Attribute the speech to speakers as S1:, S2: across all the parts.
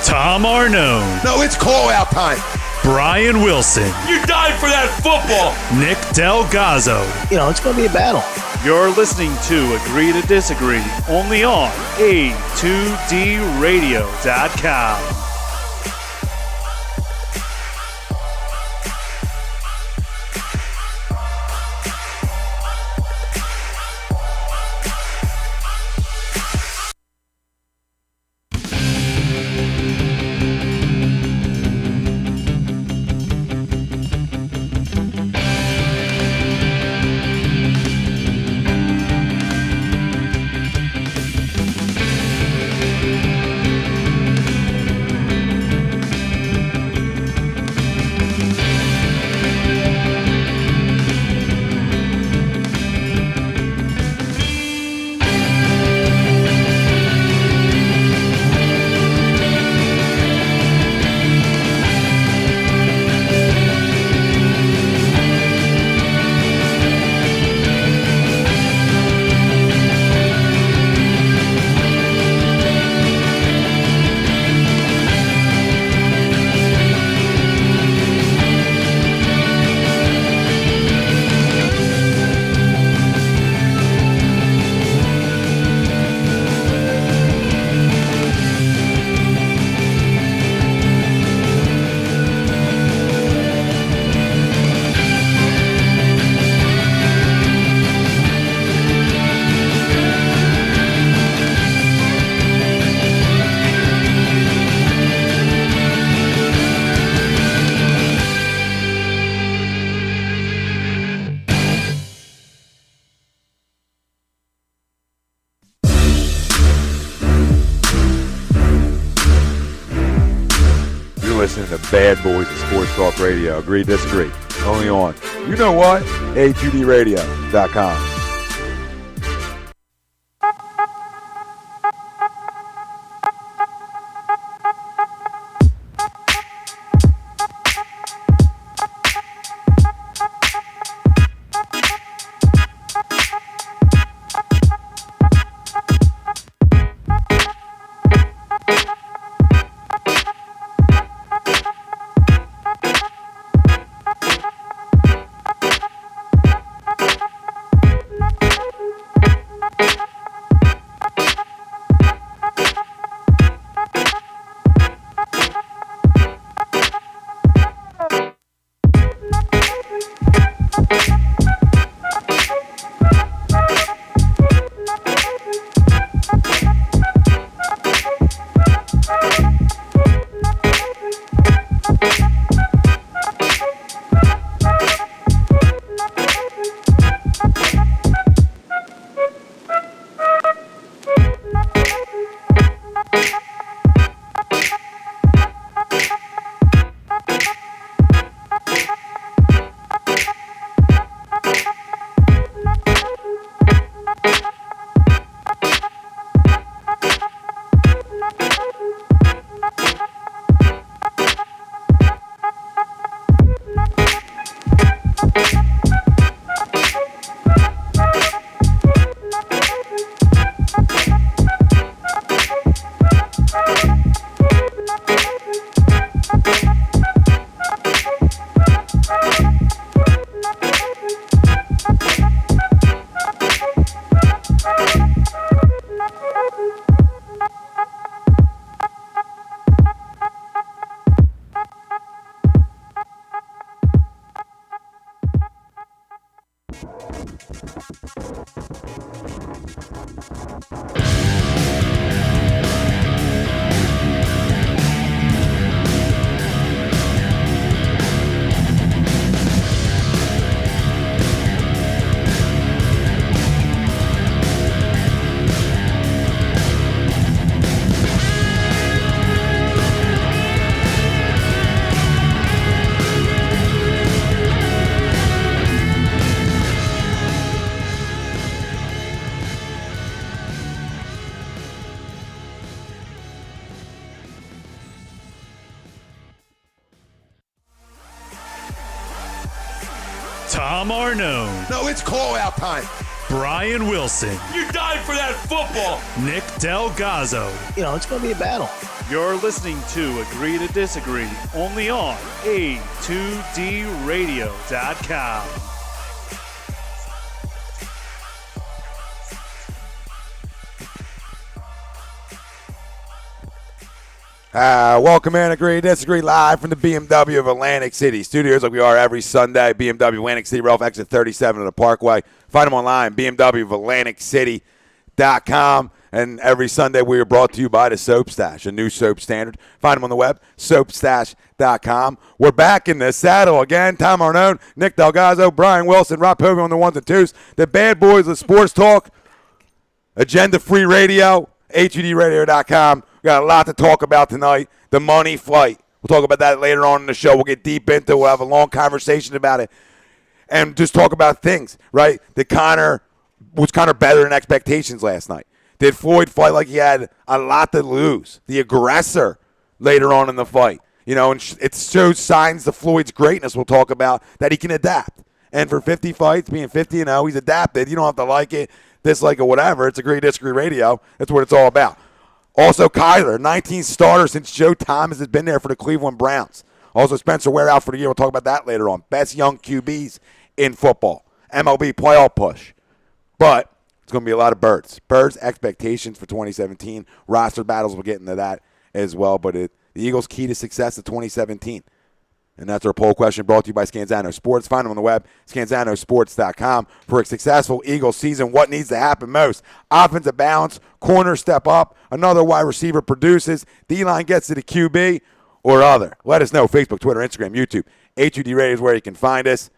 S1: Tom Arnone.
S2: No, it's call-out time.
S1: Brian Wilson.
S3: You died for that football.
S1: Nick Delgazzo.
S4: It's going to be a battle.
S1: You're listening to Agree to Disagree, only on A2DRadio.com.
S5: Listening to Bad Boys of Sports Talk Radio. Agree, disagree. Only on, you know what? A2DRadio.com.
S1: Tom Arnone.
S2: No, it's call-out time.
S1: Brian Wilson.
S3: You died for that football.
S1: Nick Delgazzo.
S4: It's going to be a battle.
S1: You're listening to Agree to Disagree, only on A2DRadio.com.
S4: Welcome in, Agree to Disagree, live from the BMW of Atlantic City Studios, like we are every Sunday. BMW Atlantic City, Ralph, exit 37 of the Parkway. Find them online, BMWofAtlanticCity.com. And every Sunday we are brought to you by the Soap Stash, a new soap standard. Find them on the web, soapstash.com. We're back in the saddle again. Tom Arnone, Nick Delgazzo, Brian Wilson, Rob Povey on the ones and twos. The bad boys of sports talk, agenda-free radio, HUDradio.com. We got a lot to talk about tonight. The money fight. We'll talk about that later on in the show. We'll get deep into it. We'll have a long conversation about it. And just talk about things, right? Was Conor better than expectations last night? Did Floyd fight like he had a lot to lose? The aggressor later on in the fight. You know, and it shows signs of Floyd's greatness we'll talk about, that he can adapt. And for 50 fights, being 50-0, he's adapted. You don't have to like it, dislike it, whatever. It's Agree Disagree Radio. That's what it's all about. Also, Kyler, 19 starter since Joe Thomas has been there for the Cleveland Browns. Also, Spencer Ware out for the year. We'll talk about that later on. Best young QBs in football. MLB playoff push. But it's going to be a lot of birds. Birds, expectations for 2017. Roster battles, we'll get into that as well. But the Eagles' key to success of 2017. And that's our poll question brought to you by Scanzano Sports. Find them on the web, scanzanosports.com. For a successful Eagles season, what needs to happen most? Offensive balance, corner step up, another wide receiver produces, D-line gets to the QB, or other. Let us know. Facebook, Twitter, Instagram, YouTube. HUD Radio is where you can find us.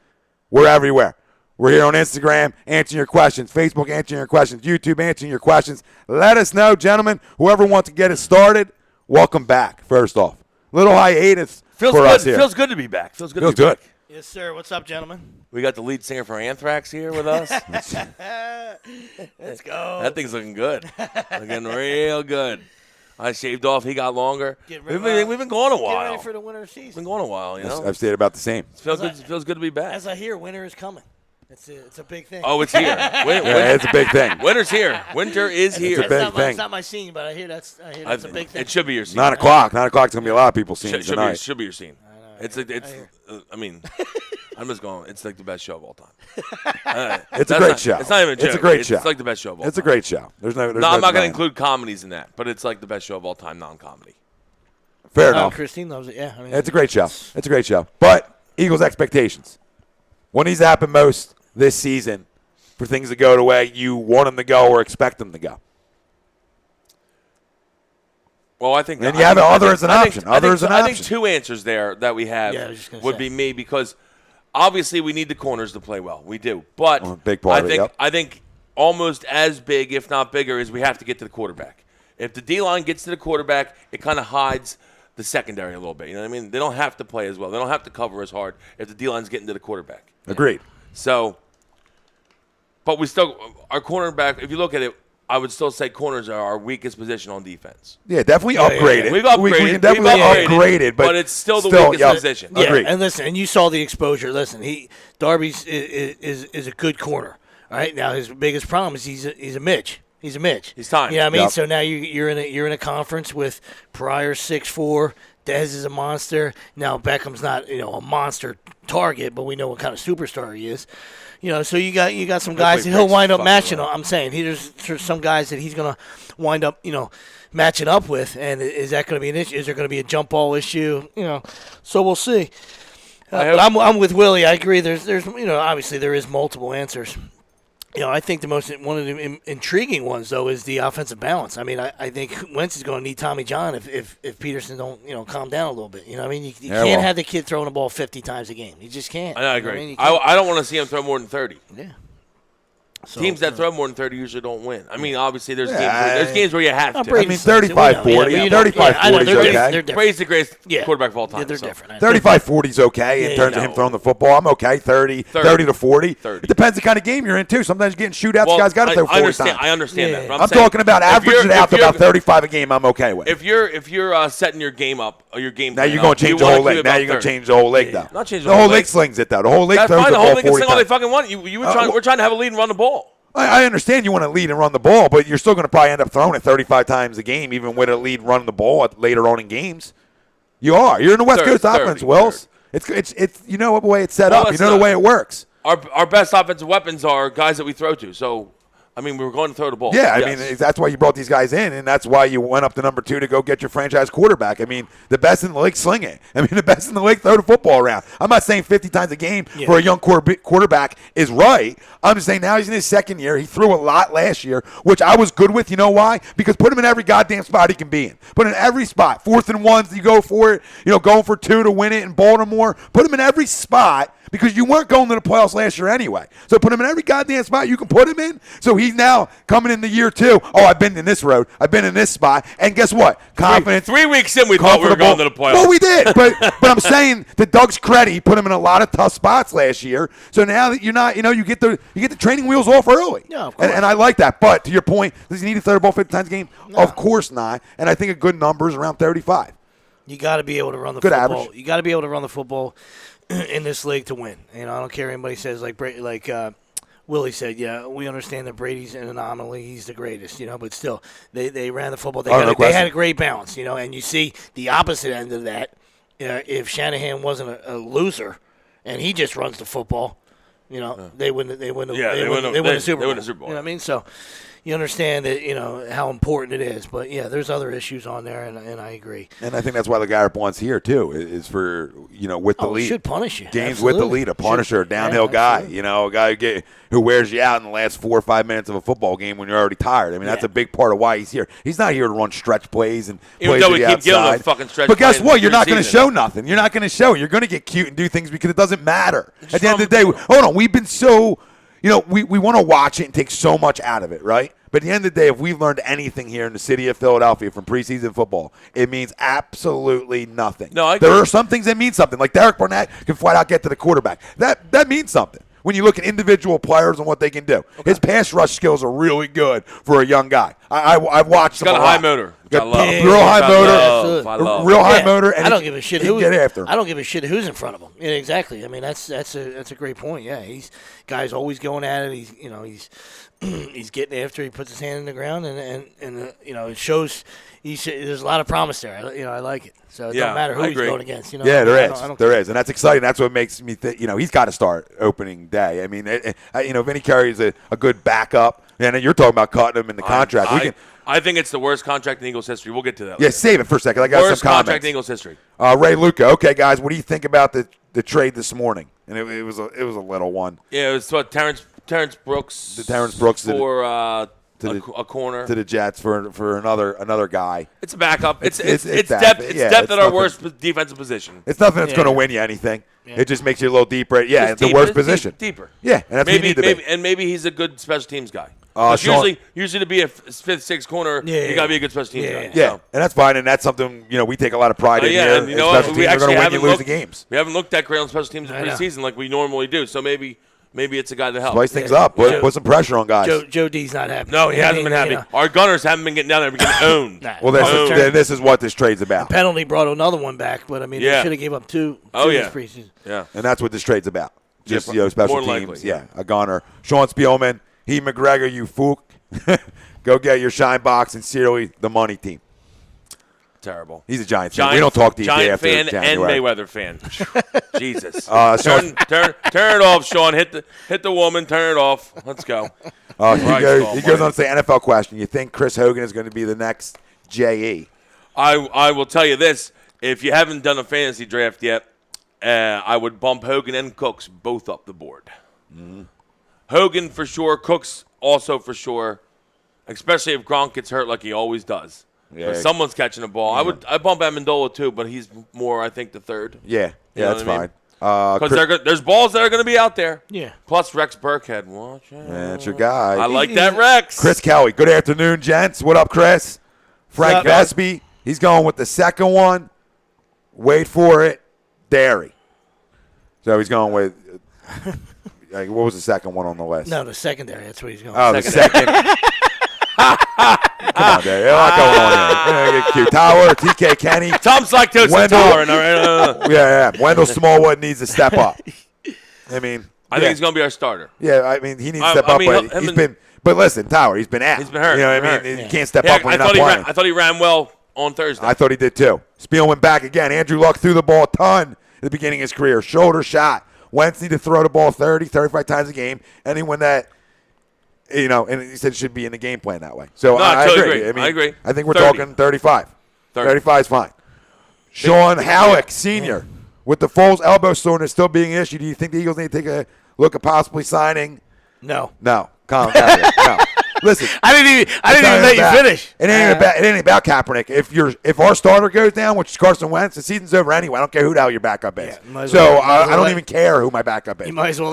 S4: We're everywhere. We're here on Instagram answering your questions, Facebook answering your questions, YouTube answering your questions. Let us know, gentlemen. Whoever wants to get it started, welcome back, first off. Little hiatus for us here.
S3: Feels good to be back. Feels good to be back.
S6: Yes, sir. What's up, gentlemen?
S3: We got the lead singer for Anthrax here with us.
S6: Let's go.
S3: That thing's looking good. Looking real good. I shaved off. He got longer. We've been going a while.
S6: Get ready for the winter season.
S3: Been going a while, you know.
S4: I've stayed about the same.
S3: Feels good to be back.
S6: As I hear, winter is coming. It's a big thing.
S3: Oh, it's here.
S4: Yeah, it's a big thing.
S3: Winter's here. Winter is here.
S4: It's a big thing.
S6: It's not my scene, but I hear that's a big thing.
S3: It should be your scene.
S4: 9 o'clock. 9 o'clock's going to be a lot of people's scenes tonight.
S3: Should be your scene. I mean, I'm just going. It's like the best show of all time.
S4: It's a great show.
S3: It's not even a joke.
S4: It's a great show.
S3: It's like the best show of all time.
S4: It's a great show. There's no
S3: I'm not going to
S4: denying
S3: include comedies in that, but it's like the best show of all time, non-comedy.
S4: it. Fair enough.
S6: Christine loves it. Yeah, I mean,
S4: It's a great show. It's a great show. But Eagles' expectations. What needs to happen most this season for things to go the way you want them to go or expect them to go?
S3: Well, I think.
S4: And you have other as an option. Other as an option.
S3: I think two answers there that we have would be me, because obviously we need the corners to play well. We do, but
S4: big part of it,
S3: I think almost as big, if not bigger, is we have to get to the quarterback. If the D-line gets to the quarterback, it kind of hides the secondary a little bit. You know what I mean? They don't have to play as well. They don't have to cover as hard if the D-line's getting to the quarterback.
S4: Agreed.
S3: So, but we still, our cornerback, if you look at it, I would still say corners are our weakest position on defense.
S4: Yeah, definitely upgraded.
S3: We've upgraded.
S4: We can definitely upgraded,
S3: but it's still the weakest position.
S6: Yeah,
S4: Agreed.
S6: and listen, and you saw the exposure. Listen, Darby's is a good corner. All right, now his biggest problem is he's a Mitch. He's a Mitch.
S3: He's time.
S6: You know what I mean?
S4: Yep.
S6: So now you're in a conference with Pryor 6'4", Dez is a monster. Now Beckham's not a monster target, but we know what kind of superstar he is. So you got some guys that he'll wind up matching. I'm saying there's some guys that he's gonna wind up matching up with, and is that going to be an issue? Is there going to be a jump ball issue? So we'll see. But I'm with Willie. I agree. There's obviously there is multiple answers. I think one of the intriguing ones, though, is the offensive balance. I mean, I think Wentz is going to need Tommy John if Peterson don't, calm down a little bit. You know what I mean? You can't have the kid throwing the ball 50 times a game. You just can't.
S3: I agree. I don't want to see him throw more than 30.
S6: Yeah. So,
S3: teams that throw more than 30 usually don't win. I mean, obviously, there's games where you have to.
S4: I mean, 35-40. 35-40 is okay.
S3: Brady's the greatest quarterback of all time.
S6: Yeah, they're different.
S4: 35-40 is okay in terms of him throwing the football. I'm okay. 30 to 40. It depends the kind of game you're in, too. Sometimes you're getting shootouts. Guys got to throw 40 times.
S3: I understand that.
S4: I'm talking about averaging out to about 35 a game. I'm okay with.
S3: If you're setting your game up, or your game
S4: now you're going to change the whole league. Now you're going to change the whole league, though.
S3: Not change
S4: the whole league slings it, though. The whole league throws the ball 40 times.
S3: The whole league can sling all they fucking want. We're trying to have a lead and run the ball.
S4: I understand you want to lead and run the ball, but you're still going to probably end up throwing it 35 times a game, even with a lead running the ball later on in games. You are. You're in the West Coast offense, Wills. It's you know what way it's set up. You know the way it works.
S3: Our best offensive weapons are guys that we throw to. So, I mean, we were going to throw the ball.
S4: Yeah, I mean, that's why you brought these guys in, and that's why you went up to number 2 to go get your franchise quarterback. I mean, the best in the league sling it. I mean, the best in the league throw the football around. I'm not saying 50 times a game for a young quarterback is right. I'm just saying now he's in his second year. He threw a lot last year, which I was good with. You know why? Because put him in every goddamn spot he can be in. Put him in every spot. 4th and 1s, you go for it. Going for 2 to win it in Baltimore. Put him in every spot. Because you weren't going to the playoffs last year anyway. So put him in every goddamn spot you can put him in. So he's now coming in the year 2. Oh, I've been in this road. I've been in this spot. And guess what? Confidence.
S3: 3 weeks in, we thought we were going to the playoffs.
S4: Well, we did. But I'm saying, to Doug's credit, he put him in a lot of tough spots last year. So now that you're not, you get the training wheels off early.
S6: Yeah, of course.
S4: And I like that. But to your point, does he need to throw the ball 50 times a game? No. Of course not. And I think a good number is around 35.
S6: You got to be able to run the
S4: good
S6: football.
S4: Average.
S6: You got to be able to run the football in this league to win. I don't care what anybody says, like Willie said, yeah, we understand that Brady's an anomaly. He's the greatest, but still, they ran the football. They had a great balance, and you see the opposite end of that. If Shanahan wasn't a loser and he just runs the football, they win the Super Bowl. They win the Super Bowl. You know what I mean? So you understand that, how important it is. But, yeah, there's other issues on there, and I agree.
S4: And I think that's why the guy wants here, too, is for, with the lead.
S6: He should punish you.
S4: Games with the lead, a punisher, a downhill guy, a guy who wears you out in the last 4 or 5 minutes of a football game when you're already tired. I mean, that's a big part of why he's here. He's not here to run stretch plays and
S3: even
S4: plays
S3: though
S4: to
S3: we
S4: the
S3: keep giving
S4: outside.
S3: him fucking stretch
S4: But guess
S3: plays
S4: what? You're not going to
S3: season.
S4: show nothing. You're not going to show. You're going to get cute and do things because it doesn't matter. At the end of the day, hold on, we've been so – we want to watch it and take so much out of it, right? But at the end of the day, if we've learned anything here in the city of Philadelphia from preseason football, it means absolutely nothing.
S3: No,
S4: there are some things that mean something. Like Derek Barnett can flat out get to the quarterback. That means something when you look at individual players and what they can do. Okay. His pass rush skills are really good for a young guy. I've watched him a lot.
S3: He's got a high motor.
S4: Real high motor. Real high motor. And
S6: I don't give a shit
S4: who get after.
S6: I don't give a shit who's in front of him. Yeah, exactly. I mean, that's a great point. Yeah, guy's always going at it. He's getting after. He puts his hand in the ground, and it shows. There's a lot of promise there. I like it. So it doesn't matter who he's going against.
S4: Yeah, there is, and that's exciting. That's what makes me think. He's got to start opening day. I mean, Vinny Curry is a good backup, and you're talking about cutting him in the contract.
S3: I think it's the worst contract in Eagles history. We'll get to that.
S4: Yeah, save it for a second. I got
S3: worst
S4: some comments.
S3: Contract in Eagles history.
S4: Ray Luca. Okay, guys, what do you think about the trade this morning? And it was a little one.
S3: Yeah, it was what Terrence Brooks.
S4: The Terrence Brooks
S3: for a corner
S4: to the Jets for another guy.
S3: It's a backup. It's depth. It's
S4: yeah,
S3: depth at our worst defensive position.
S4: It's nothing that's going to win you anything. Yeah. It just makes you a little deeper. Yeah, it's the worst position.
S3: Deeper.
S4: Yeah, and that's
S3: maybe,
S4: what you need to be.
S3: And maybe he's a good special teams guy. Usually to be a fifth, sixth corner, you got to be a good special teams guy.
S4: Yeah, and that's fine, and that's something we take a lot of pride in here.
S3: And you know what? We actually
S4: haven't looked the games.
S3: We haven't looked that great on special teams in preseason like we normally do. So maybe it's a guy that helps.
S4: Spice things up. Put some pressure on guys.
S6: Joe D's not happy.
S3: No, he hasn't been happy. Our gunners haven't been getting down there. We're getting owned.
S4: Well, this is what this trade's about.
S6: The penalty brought another one back, but they should have gave up two this preseason.
S3: Yeah,
S4: and that's what this trade's about. Just special teams.
S3: Likely,
S4: a gunner. Sean Spielman, McGregor, you fook. Go get your shine box and seriously the money team.
S3: Terrible.
S4: He's a Giants fan. We don't talk to you
S3: Giant
S4: after
S3: fan
S4: January.
S3: and Mayweather fan. Jesus. Turn it off, Sean. Hit the woman. Turn it off. Let's go.
S4: He goes on to say NFL question. You think Chris Hogan is going to be the next JE?
S3: I will tell you this. If you haven't done a fantasy draft yet, I would bump Hogan and Cooks both up the board. Mm-hmm. Hogan for sure. Cooks also for sure. Especially if Gronk gets hurt like he always does. Yeah. Someone's catching the ball. Yeah. I bump Amendola too, but he's more, I think, the third.
S4: Yeah, that's fine.
S3: Because there's balls that are going to be out there.
S6: Yeah.
S3: Plus Rex Burkhead. Watch out.
S4: That's your guy.
S3: I like that Rex.
S4: Chris Kelly. Good afternoon, gents. What up, Chris? Frank Vespi. He's going with the second one. Wait for it. Dairy. So he's going with. What was the second one on the list?
S6: No, the secondary. That's what he's going.
S4: Oh, the second. Come on, Dave. A lot going on here. Get cute. Tower, TK Kenny.
S3: Tom's lactose intolerant. All right.
S4: Yeah. Wendell Smallwood needs to step up. I mean,
S3: I think he's going to be our starter.
S4: Yeah, I mean, he needs to step up. But he's been. But listen, Tower, he's been out.
S3: He's been hurt.
S4: You know what I mean? He can't step up when he's not playing.
S3: I thought he ran well on Thursday.
S4: I thought he did too. Spiel went back again. Andrew Luck threw the ball a ton at the beginning of his career. Shoulder shot. Wentz need to throw the ball 30, 35 times a game. Anyone that, and he said it should be in the game plan that way. So I
S3: totally
S4: agree.
S3: I agree.
S4: I think we're
S3: 30.
S4: talking 35.
S3: 30.
S4: 35 is fine. Sean Halleck, Sr., with the Foles elbow soreness still being an issue, do you think the Eagles need to take a look at possibly signing?
S6: No.
S4: Colin Kaepernick. No. Listen,
S6: I didn't even let you finish.
S4: It ain't about Kaepernick. If our starter goes down, which is Carson Wentz, the season's over anyway. I don't care who the hell your backup is. I don't even care who my backup is.
S6: You might as well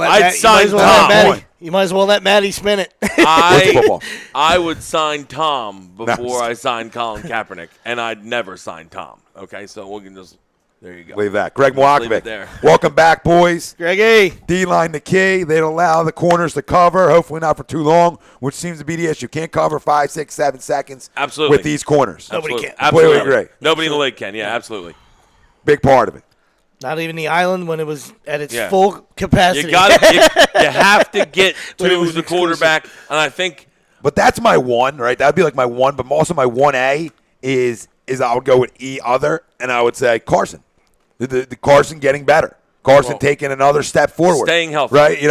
S6: You might as well let Matty spin it.
S3: I would sign Tom before I signed Colin Kaepernick, and I'd never sign Tom. Okay, so we can just there you go.
S4: Leave that. Greg Mwakovic. Welcome back, boys.
S6: Greggy.
S4: D-line the key. They'd allow the corners to cover, hopefully not for too long, which seems to be the issue. Can't cover 5, 6, 7 seconds
S3: absolutely
S4: with these corners.
S6: Nobody can.
S3: Absolutely.
S4: Great.
S3: Nobody in the league can. Yeah, absolutely.
S4: Big part of it.
S6: Not even the island when it was at its full capacity.
S3: You have to get to the quarterback, and I think.
S4: But that's my one, right? That'd be like my one, but also my 1A is I would go with other, and I would say Carson. The Carson getting better. Carson taking another step forward.
S3: Staying healthy.
S4: Right?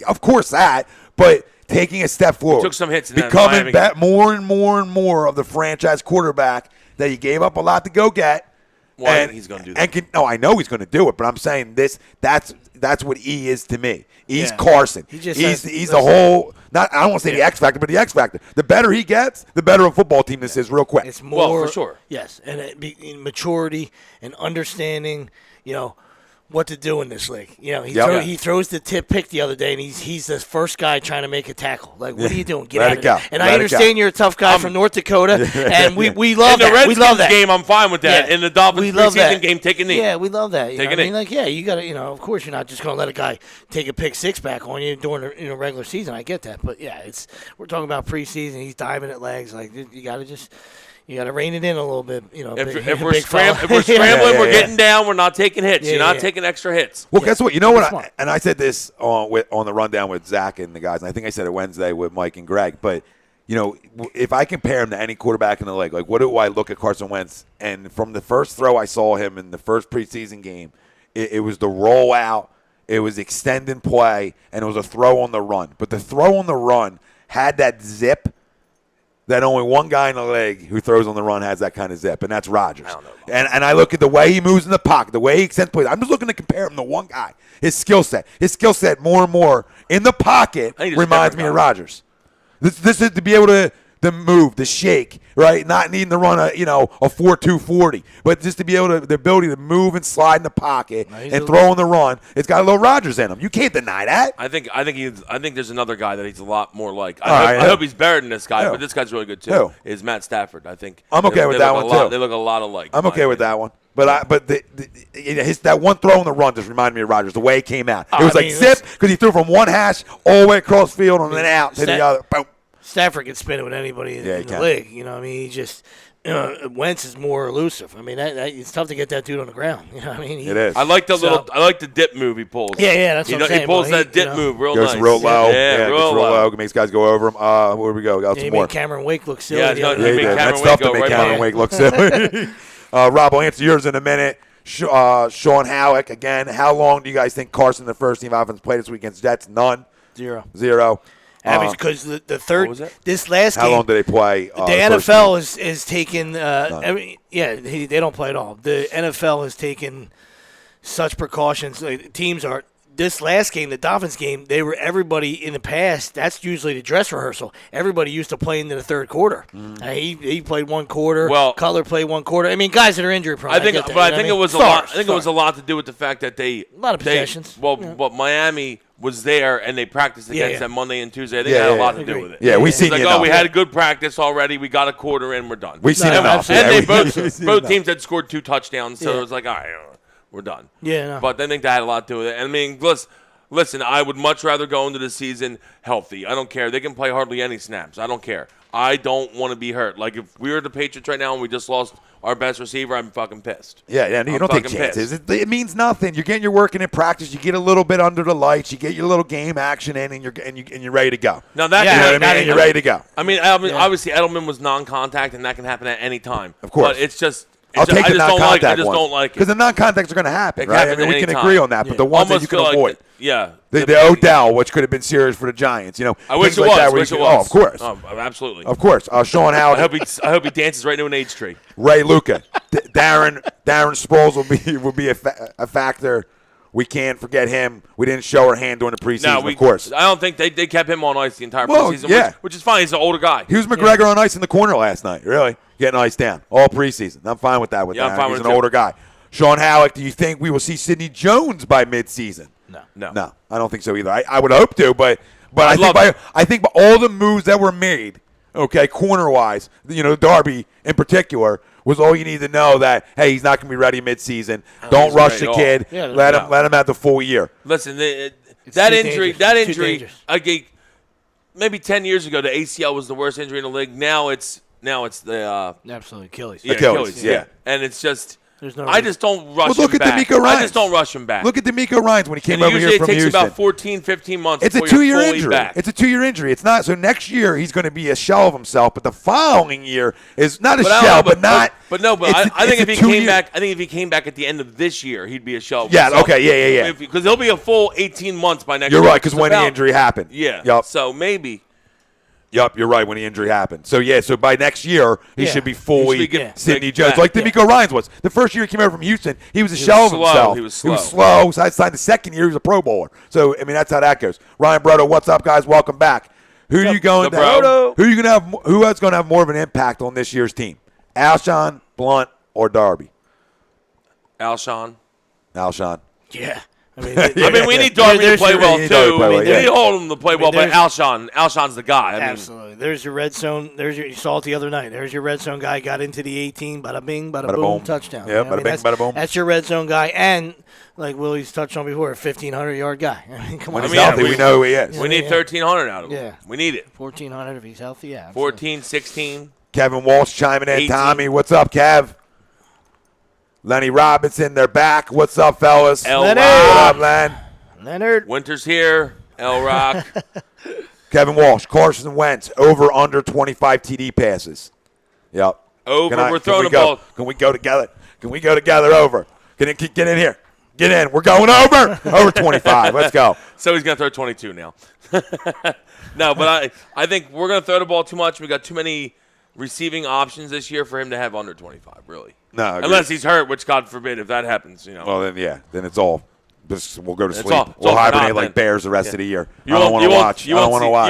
S4: Of course that, but taking a step forward.
S3: He took some hits in
S4: becoming more and more and more of the franchise quarterback that he gave up a lot to go get.
S3: Well, and he's going to do that.
S4: I know he's going to do it, but I'm saying that's what E is to me. He's Carson. He's the whole. I don't want to say the X factor, but the X factor. The better he gets, the better a football team this is, real quick.
S6: It's more
S3: for sure.
S6: Yes, and in maturity and understanding. What to do in this league. He throws the tip pick the other day, and he's the first guy trying to make a tackle. Like, what are you doing? Get out of there. And I understand you're a tough guy from North Dakota, and we love that.
S3: In the Redskins game, I'm fine with that. In the Dolphins preseason game, take a knee.
S6: Yeah, we love that.
S3: Take a knee.
S6: You got to, of course, you're not just going to let a guy take a pick six back on you during a regular season. I get that. But, we're talking about preseason. He's diving at legs. Like, you got to just – you got to rein it in a little bit,
S3: If we're scrambling, we're getting down. We're not taking hits. You're not taking extra hits.
S4: Well, guess what? You know what? I said this on the rundown with Zach and the guys, and I think I said it Wednesday with Mike and Greg. But if I compare him to any quarterback in the league, like what do I look at Carson Wentz? And from the first throw I saw him in the first preseason game, it was the rollout, it was extending play, and it was a throw on the run. But the throw on the run had that zip. That only one guy in the league who throws on the run has that kind of zip, and that's Rodgers. And I look at the way he moves in the pocket, the way he extends plays. I'm just looking to compare him to one guy. His skill set more and more in the pocket reminds me of Rodgers. This is to be able to move, to shake, right? Not needing to run a 4.2 40, but just to be able to the ability to move and slide in the pocket and throw on the run. It's got a little Rodgers in him. You can't deny that.
S3: I think there's another guy that he's a lot more like. I hope he's better than this guy, but this guy's really good too.
S4: Who?
S3: Is Matt Stafford? I think
S4: I'm okay with that one too.
S3: They look a lot alike.
S4: I'm okay with that one. But that one throw on the run just reminded me of Rodgers. The way he came out, it was zip because he threw from one hash all the way across field and then out to the other. Boom.
S6: Stafford can spin it with anybody in the league. He just Wentz is more elusive. It's tough to get that dude on the ground. It
S4: is.
S3: I like the dip move he pulls.
S6: Yeah, that's what I'm saying.
S3: He pulls that dip move real
S4: nice.
S3: Goes
S4: real low.
S3: Yeah, real low.
S4: Makes guys go over him. Where we go? Got some more.
S6: Cameron Wake look silly.
S4: That's tough to make Cameron Wake look silly. Rob, I'll answer yours in a minute. Sean Halleck, again, how long do you guys think Carson, the first team offense, played this week against Jets? None.
S6: 0.
S4: Because
S6: the third, this last game.
S4: How long did they play?
S6: The NFL is taking. They don't play at all. The NFL has taken such precautions. Teams are. This last game, the Dolphins game, everybody in the past. That's usually the dress rehearsal. Everybody used to play into the third quarter. He played one quarter.
S3: Well,
S6: Cutler played one quarter. Guys that are injury prone.
S3: I think it was a lot. I think it was a lot to do with the fact that a
S6: lot of possessions.
S3: But Miami was there and they practiced against them Monday and Tuesday. I think it had a lot to do with it.
S4: Yeah, we seen it.
S3: We had a good practice already. We got a quarter in. We're done.
S4: We seen enough.
S3: And both teams had scored 2 touchdowns, so it was like, all right, we're done.
S6: Yeah, no.
S3: But I think that had a lot to do with it. And listen, Listen, I would much rather go into the season healthy. I don't care. They can play hardly any snaps. I don't care. I don't want to be hurt. Like, if we were the Patriots right now and we just lost our best receiver, I'm fucking pissed.
S4: Yeah, you don't take chances. It means nothing. You're getting your work in in practice. You get a little bit under the lights. You get your little game action in, and you're ready to go.
S3: Now that
S4: you know what I mean? And you're ready to go.
S3: I mean, obviously Edelman was non-contact, and that can happen at any time.
S4: Of course,
S3: but it's just.
S4: I'll take the non-contact
S3: I just don't like it.
S4: Because the non-contacts are going to happen, right? I mean, we can agree on that, but the ones that you can avoid. The Odell, which could have been serious for the Giants,
S3: I wish it was.
S4: Oh, of course.
S3: Oh, absolutely.
S4: Of course. Sean Howard.
S3: I hope he dances right into an age tree.
S4: Ray Luca. Darren Sproles will be a factor. We can't forget him. We didn't show our hand during the preseason, of course.
S3: I don't think they kept him on ice the entire preseason, which is fine. He's an older guy.
S4: He was McGregor on ice in the corner last night, really, getting ice down all preseason. I'm fine with that.
S3: I'm fine
S4: He's
S3: with
S4: an older guy. Sean Halleck, do you think we will see Sidney Jones by midseason?
S3: No,
S4: I don't think so either. I would hope to, but I think by all the moves that were made, okay, corner-wise, Darby in particular, was all you need to know that, hey, he's not going to be ready midseason. Don't rush the kid.
S6: Yeah,
S4: let him have the full year.
S3: Listen, that injury, maybe 10 years ago, the ACL was the worst injury in the league. Now it's the
S6: absolutely Achilles.
S4: Achilles, yeah.
S3: And it's just.
S6: No
S3: I just don't rush him back.
S4: Look at DeMeco Ryans.
S3: I just don't rush him back.
S4: Look at DeMeco Ryans when he came over here from
S3: Houston. Usually it takes
S4: Houston.
S3: about 14, 15 months
S4: It's a
S3: before
S4: 2-year
S3: you're fully
S4: injury.
S3: back.
S4: It's a 2-year injury. It's not. So next year he's going to be a shell of himself, but the following year is not a shell, but not.
S3: I think if he came back, at the end of this year, he'd be a shell.
S4: Yeah. Okay. Yeah.
S3: Because he'll be a full 18 months by next
S4: year.
S3: You're
S4: right, because when the injury happened.
S3: Yeah.
S4: Yep.
S3: So maybe.
S4: Yep, you're right, when the injury happened. So by next year, he should be fully Sidney Jones, like DeMeco Ryans was. The first year he came over from Houston, he was a shell of himself.
S3: He was slow.
S4: So I signed the second year, he was a Pro Bowler. So, I mean, that's how that goes. Ryan Brotto, what's up, guys? Welcome back. Who is going to have more of an impact on this year's team? Alshon, Blunt, or Darby?
S3: Alshon.
S6: Yeah.
S3: I mean, we need Darby to play well, too. We need Oldham to play well, but Alshon's the guy.
S6: Absolutely. There's your red zone. You saw it the other night. There's your red zone guy, got into the 18, bada bing, bada boom, touchdown.
S4: Yeah, bada bing, bada boom.
S6: That's your red zone guy. And, like Willie's touched on before, a 1,500-yard guy. I mean, come on.
S4: When he's healthy, we know who he is.
S3: We need 1,300 out of him.
S6: Yeah.
S3: We need it.
S6: 1,400 if he's healthy, yeah. Absolutely.
S3: 14, 16.
S4: Kevin Walsh chiming in.
S3: 18.
S4: Tommy, what's up, Kev? Lenny Robinson, they're back. What's up, fellas?
S3: What
S4: up, Len?
S6: Leonard.
S3: Winter's here. L-Rock.
S4: Kevin Walsh, Carson Wentz, over under 25 TD passes. Yep.
S3: Over. We're throwing the ball.
S4: Can we go together? Over? Get in here. Get in. We're going over. Over 25. Let's go.
S3: So he's going to throw 22 now. No, but I think we're going to throw the ball too much. We got too many receiving options this year for him to have under 25, really.
S4: No.
S3: Unless he's hurt, which God forbid if that happens,
S4: Well, then it's all. We'll go to sleep. We'll hibernate like bears the rest of the year. I don't want to watch.
S3: You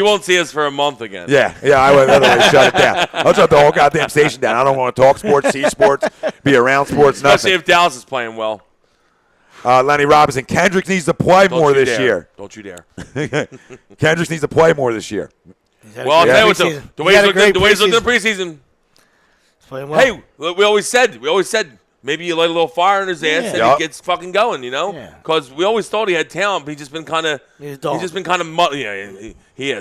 S3: won't see us for a month again.
S4: Yeah, I would literally shut it down. I'll shut the whole goddamn station down. I don't want to talk sports, see sports, be around sports, nothing.
S3: Especially if Dallas is playing well.
S4: Lenny Robinson, Kendricks needs to play more this year.
S3: Don't you dare.
S4: Kendricks needs to play more this year.
S3: Well, I'll tell you what, the way he's looking in the preseason.
S6: He's playing well.
S3: Hey, we always said, maybe you light a little fire in his ass and he gets fucking going, Because we always thought he had talent, but he's just been kind of he has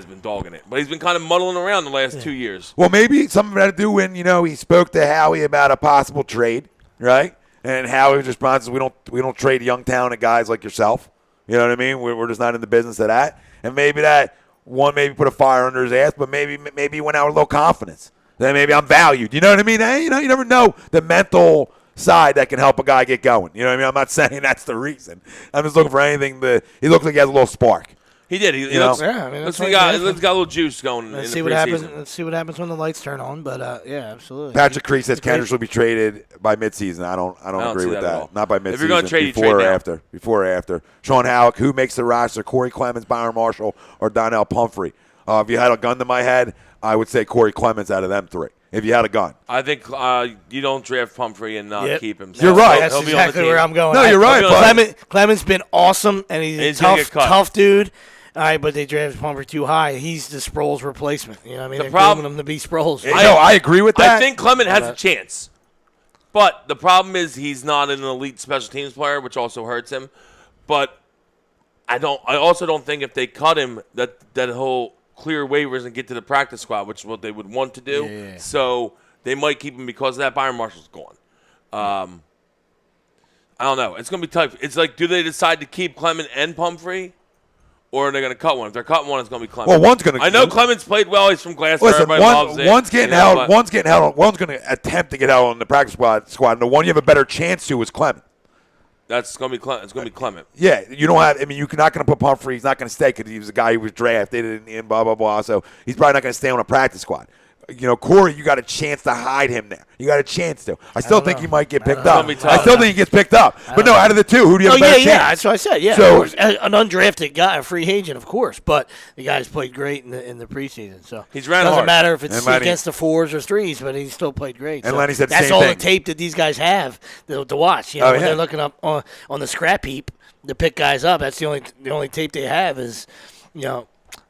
S3: been dogging it, but he's been kind of muddling around the last 2 years.
S4: Well, maybe something had to do when he spoke to Howie about a possible trade, right? And Howie's response is we don't trade young talented guys like yourself. You know what I mean? We're just not in the business of that. And maybe that one put a fire under his ass, but maybe he went out with a little confidence. Then maybe I'm valued. You know what I mean? Hey, you never know the mental side that can help a guy get going. You know what I mean? I'm not saying that's the reason. I'm just looking for anything he looked like he has a little spark.
S3: He did. He looks got a little juice going.
S6: Let's see what happens. Let's see what happens when the lights turn on. But yeah, absolutely.
S4: Patrick Creek says Kendricks will be traded by midseason. I don't agree with that. Not by midseason.
S3: If you're going to trade,
S4: before or after. Before or after. Sean Halleck, who makes the roster? Corey Clemens, Byron Marshall, or Donnell Pumphrey? If you had a gun to my head, I would say Corey Clemens out of them three. If you had a gun,
S3: I think you don't draft Pumphrey and not keep him.
S4: So you're right.
S6: That's exactly where I'm going.
S4: No, you're right.
S6: Clement's been awesome, and he's a tough dude. All right, but they drafted Pumphrey too high. He's the Sproles replacement. You know what I mean? They're grooming him to be Sproles.
S4: I agree with that.
S3: I think Clement has a chance. But the problem is he's not an elite special teams player, which also hurts him. But I also don't think if they cut him that he'll clear waivers and get to the practice squad, which is what they would want to do.
S6: Yeah.
S3: So they might keep him because of that. Byron Marshall's gone. I don't know. It's going to be tough. It's like, do they decide to keep Clement and Pumphrey, or are they going to cut one? If they're cutting one, it's going to be Clement.
S4: Well, one's going to.
S3: I know Clement's played well. He's from Glasgow.
S4: Listen,
S3: Everybody loves it.
S4: one's getting held. One's getting held. One's going to attempt to get held on the practice squad. And the one you have a better chance to is Clement.
S3: That's going to be Clement. It's going to be Clement.
S4: Yeah, you don't have. I mean, you're not going to put Pumphrey. He's not going to stay because he was a guy who was drafted and blah blah blah. So he's probably not going to stay on a practice squad. Corey, you got a chance to hide him there. You got a chance to. I still think he might get picked up. I still think he gets picked up. But no, out of the two, who do you have a better chance?
S6: Yeah, that's what I said. Yeah,
S4: So,
S6: an undrafted guy, a free agent, of course. But the guy's played great in the preseason. So
S3: he's ran
S6: doesn't
S3: hard.
S6: matter if it's
S4: And Lenny-
S6: against the 4s or 3s, but he still played great.
S4: And
S6: So
S4: Lenny said the
S6: that's
S4: same
S6: all
S4: thing.
S6: the tape that these guys have to watch. When they're looking up on the scrap heap to pick guys up, that's the only tape they have is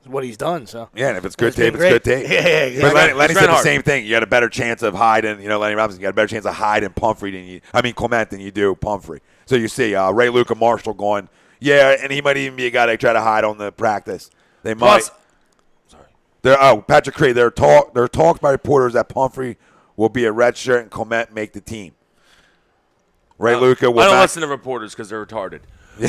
S6: what he's done. So
S4: Yeah, and if it's good
S6: It's been
S4: tape, it's good
S6: great.
S4: tape.
S6: Yeah, exactly.
S4: But Lenny said the
S3: hard.
S4: same thing. You got a better chance of hiding, Lenny Robinson, you got a better chance of hiding Clement than you do Pumphrey. So you see Ray Luca Marshall going, yeah, and he might even be a guy they try to hide on the practice. They might. Patrick Cree, there are talks by reporters that Pumphrey will be a red shirt and Clement make the team. Ray Luca will
S3: I don't
S4: not.
S3: listen to reporters because they're retarded.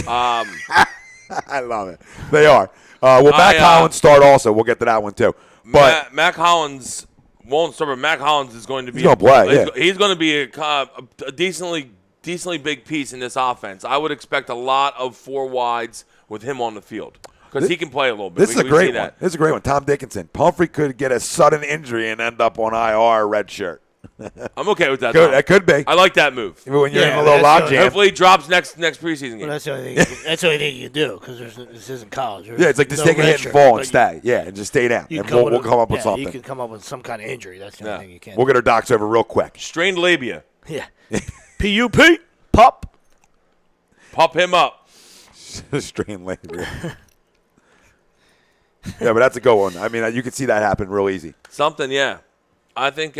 S4: I love it. They are. Mac Hollins start also. We'll get to that one too. But
S3: Mac Hollins won't start, but Mac Hollins is going to be
S4: He's gonna play, yeah.
S3: He's going to be a decently big piece in this offense. I would expect a lot of 4 wides with him on the field because he can play a little bit.
S4: This is a great one. This is a great one. Tom Dickinson. Pumphrey could get a sudden injury and end up on IR red shirt.
S3: I'm okay with that.
S4: That could be.
S3: I like that move.
S4: When you're in
S6: Yeah,
S4: a little
S6: that's
S4: logjam.
S3: Hopefully, he drops next preseason game.
S6: Well, that's the only thing. That's the only thing you can do because this isn't college.
S4: Yeah, it's like just
S6: No
S4: take a hit
S6: redshirt,
S4: and fall
S6: but
S4: and stay. Yeah, and just stay down.
S6: you
S4: And
S6: can
S4: we'll come up with
S6: You
S4: something.
S6: can come up with some kind of injury. That's the only
S3: Yeah.
S6: thing you can.
S4: We'll get our docs over real quick.
S3: Strained labia.
S6: Yeah. PUP. Pop.
S3: Pop him up.
S4: Strain labor. Yeah, but that's a good one. I mean, you can see that happen real easy.
S3: Something, yeah. I think.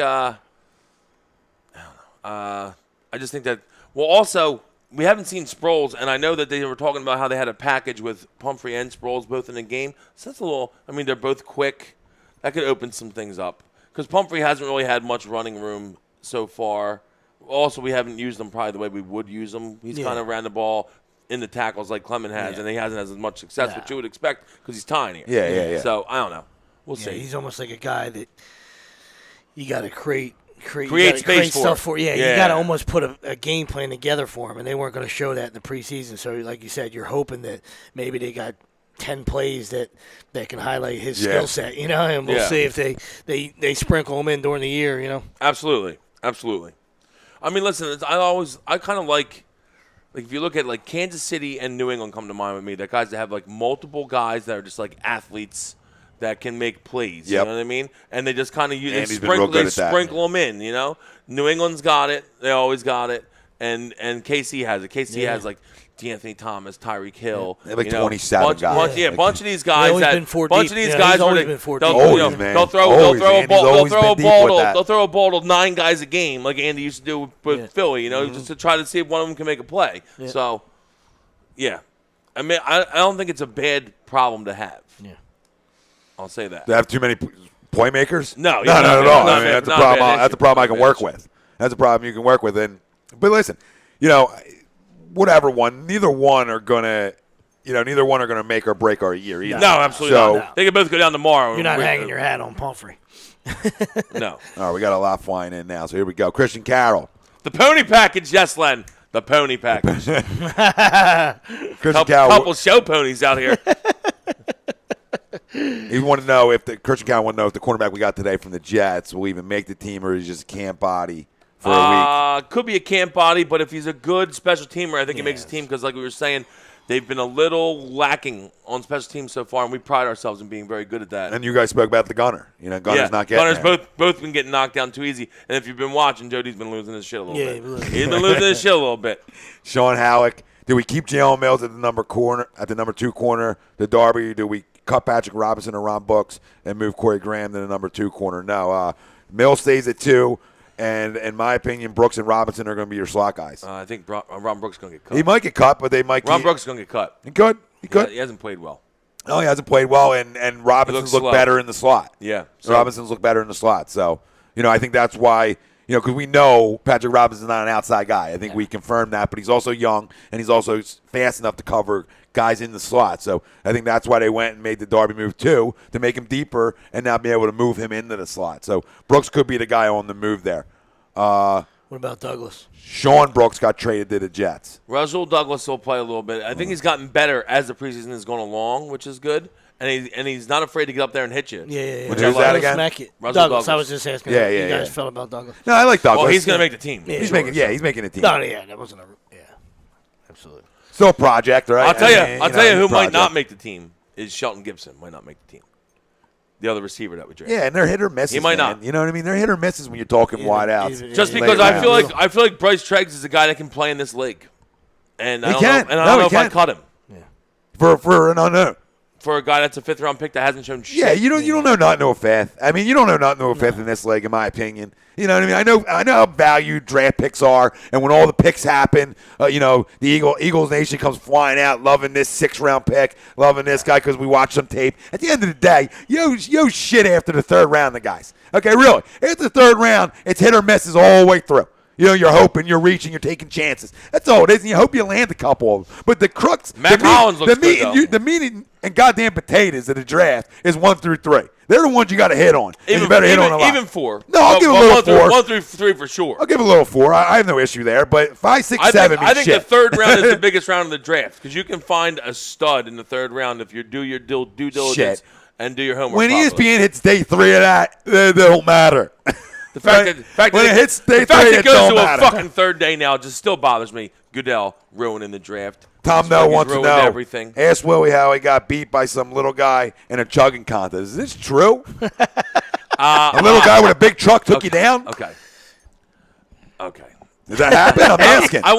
S3: I just think that. Well, also, we haven't seen Sproles, and I know that they were talking about how they had a package with Pumphrey and Sproles both in the game. So that's a little. I mean, they're both quick. That could open some things up because Pumphrey hasn't really had much running room so far. Also, we haven't used him probably the way we would use him. He's kind of ran the ball in the tackles like Clement has, and he hasn't had as much success, which you would expect because he's tiny.
S4: Yeah.
S3: So I don't know. We'll see.
S6: He's almost like a guy that you got to create
S3: space for.
S6: stuff for. Yeah,
S3: Yeah.
S6: you got to almost put a game plan together for him, and they weren't going to show that in the preseason. So, like you said, you're hoping that maybe they got 10 plays that can highlight his skill set, and we'll see if they sprinkle him in during the year,
S3: Absolutely. I mean, listen, I kind of like if you look at like Kansas City and New England come to mind with me. They're guys that have like multiple guys that are just like athletes that can make plays. You know what I mean? And they just kind of sprinkle them in. New England's got it. They always got it. And KC has it. KC has like D'Anthony Thomas, Tyreek Hill.
S4: They have like 27 guys.
S3: Bunch of these guys.
S6: They'll throw
S3: a ball to 9 guys a game, like Andy used to do with Philly. Just to try to see if one of them can make a play.
S6: Yeah.
S3: So, yeah, I mean, I don't think it's a bad problem to have.
S6: Yeah.
S3: I'll say that.
S4: They have too many playmakers?
S3: No,
S4: not at all. I mean, that's
S3: not
S4: a problem.
S3: bad
S4: That's a problem I can
S3: issue.
S4: work with. That's a problem you can work with. But listen, whatever one, neither one are gonna make or break our year either.
S3: No, absolutely not. They could both go down tomorrow.
S6: You're not hanging your hat on Pumphrey.
S3: No.
S4: All right, we got a lot flying in now, so here we go. Christian Carroll.
S3: The pony package, yes, Len. The pony package.
S4: Christian Carroll.
S3: Couple show ponies out here.
S4: He wanted to know if Christian Carroll wanted to know if the cornerback we got today from the Jets will even make the team or he's just a camp body for a week.
S3: Could be a camp body, but if he's a good special teamer, I think he makes the team because, like we were saying, they've been a little lacking on special teams so far, and we pride ourselves in being very good at that.
S4: And you guys spoke about the gunner. Gunner's not getting
S3: Gunner's
S4: there.
S3: both been getting knocked down too easy. And if you've been watching, Jody's been losing his shit a little bit. He's been losing his shit a little bit.
S4: Sean Halleck. Do we keep Jalen Mills at the number 2 corner, the Darby? Do we cut Patrick Robinson or Ron Books and move Corey Graham to the number 2 corner? No. Mills stays at 2, And in my opinion, Brooks and Robinson are going to be your slot guys.
S3: I think Ron Brooks is going to get cut.
S4: He might get cut, but they might.
S3: Ron Brooks is going to get cut.
S4: He could. He could.
S3: He hasn't played well.
S4: No, he hasn't played well, and Robinson's looked better in the slot.
S3: Yeah.
S4: Robinson's looked better in the slot. So, I think that's why, because we know Patrick Robinson's not an outside guy. I think we confirmed that, but he's also young, and he's also fast enough to cover guys in the slot. So I think that's why they went and made the Darby move too, to make him deeper and now be able to move him into the slot. So Brooks could be the guy on the move there.
S6: What about Douglas?
S4: Sean Brooks got traded to the Jets.
S3: Rasul Douglas will play a little bit. I think he's gotten better as the preseason has gone along, which is good. And he's not afraid to get up there and hit you.
S6: Yeah.
S4: Which is that again?
S6: Douglas. I was just asking
S4: how
S6: you guys felt about Douglas.
S4: No, I like Douglas.
S3: Well, he's going to make the team.
S4: He's making a team.
S6: No, that wasn't absolutely.
S4: Still a project, right?
S3: I'll tell you who might not make the team is Shelton Gibson. Might not make the team. The other receiver that we drafted.
S4: Yeah, and they're hit or misses.
S3: He might
S4: man.
S3: not.
S4: You know what I mean? They're hit or misses when you're talking wide outs.
S3: Just because I feel like Bryce Treggs is a guy that can play in this league, and I don't know if I cut him.
S6: Yeah.
S4: For an unknown.
S3: For a guy that's a 5th-round pick that hasn't shown shit.
S4: Yeah, you don't know not Noah Fifth. I mean, you don't know not Noah Fifth in this league, in my opinion. You know what I mean? I know how valued draft picks are, and when all the picks happen, the Eagles Nation comes flying out, loving this 6th-round pick, loving this guy because we watched some tape. At the end of the day, yo shit after the 3rd round, the guys. Okay, really. After the 3rd round, it's hit or misses all the way through. You're hoping, you're reaching, you're taking chances. That's all it is, and you hope you land a couple of them. But the crux,
S3: Matt Collins looks good,
S4: the meat and goddamn potatoes of the draft is 1 through 3. They're the ones you got to hit on. And you better hit on a lot.
S3: Even 4.
S4: No, I'll give a little 4.
S3: 1 through 3 for sure.
S4: I'll give a little 4. I have no issue there. But 5, 6, 7
S3: I think
S4: shit.
S3: the 3rd round is the biggest round of the draft because you can find a stud in the 3rd round if you do your due diligence and do your homework.
S4: When
S3: properly.
S4: ESPN hits day 3 of that, it don't matter.
S3: The fact
S4: when
S3: that
S4: it hits day 3,
S3: it goes to
S4: matter.
S3: a fucking 3rd day now just still bothers me. Goodell ruining the draft.
S4: Tom Nell wants to know.
S3: Everything.
S4: Ask Willie how he got beat by some little guy in a chugging contest. Is this true? A little guy with a big truck took you down?
S3: Okay.
S4: Does that happen? I'm asking.
S3: I'm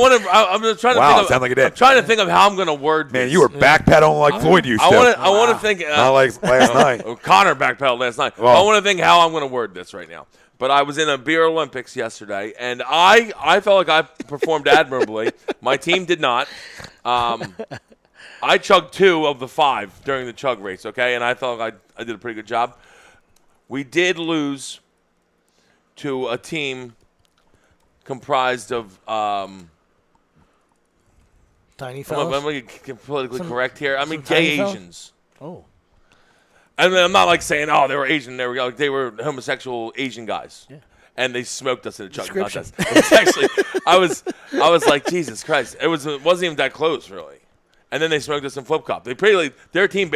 S3: trying to
S4: Wow,
S3: think
S4: sounds like it did.
S3: I'm trying to think of how I'm going to word this.
S4: Man, you were backpedaling like Floyd used to.
S3: I want to think.
S4: Not like last night.
S3: Connor backpedaled last night.
S4: Well,
S3: I want to think how I'm going to word this right now. But I was in a beer Olympics yesterday, and I felt like I performed admirably. My team did not. I chugged 2 of the 5 during the chug race, okay? And I felt like I did a pretty good job. We did lose to a team comprised of
S6: tiny fellas.
S3: I'm going to get politically correct here. I mean, gay Asians.
S6: Oh.
S3: I mean, I'm not like saying, they were Asian. They were homosexual Asian guys. Yeah. And they smoked us in a chugging contest. It was actually, I was like, Jesus Christ. It wasn't even that close, really. And then they smoked us in flip cup. Their team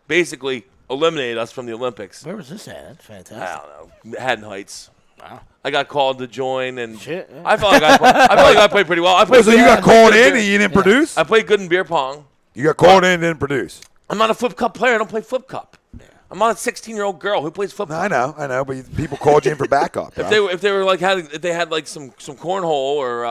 S3: basically eliminated us from the Olympics.
S6: Where was this at? That's fantastic.
S3: I don't know. Haddon Heights.
S6: Wow.
S3: I got called to join, and
S6: shit, yeah.
S3: I felt like I played pretty well.
S4: So you got called in and you didn't produce?
S3: I played good in beer pong.
S4: You got called in and didn't produce?
S3: I'm not a flip cup player. I don't play flip cup. Yeah. I'm not a 16-year-old girl who plays flip cup.
S4: I know, but people called you in for backup.
S3: If they were like if they had like some cornhole or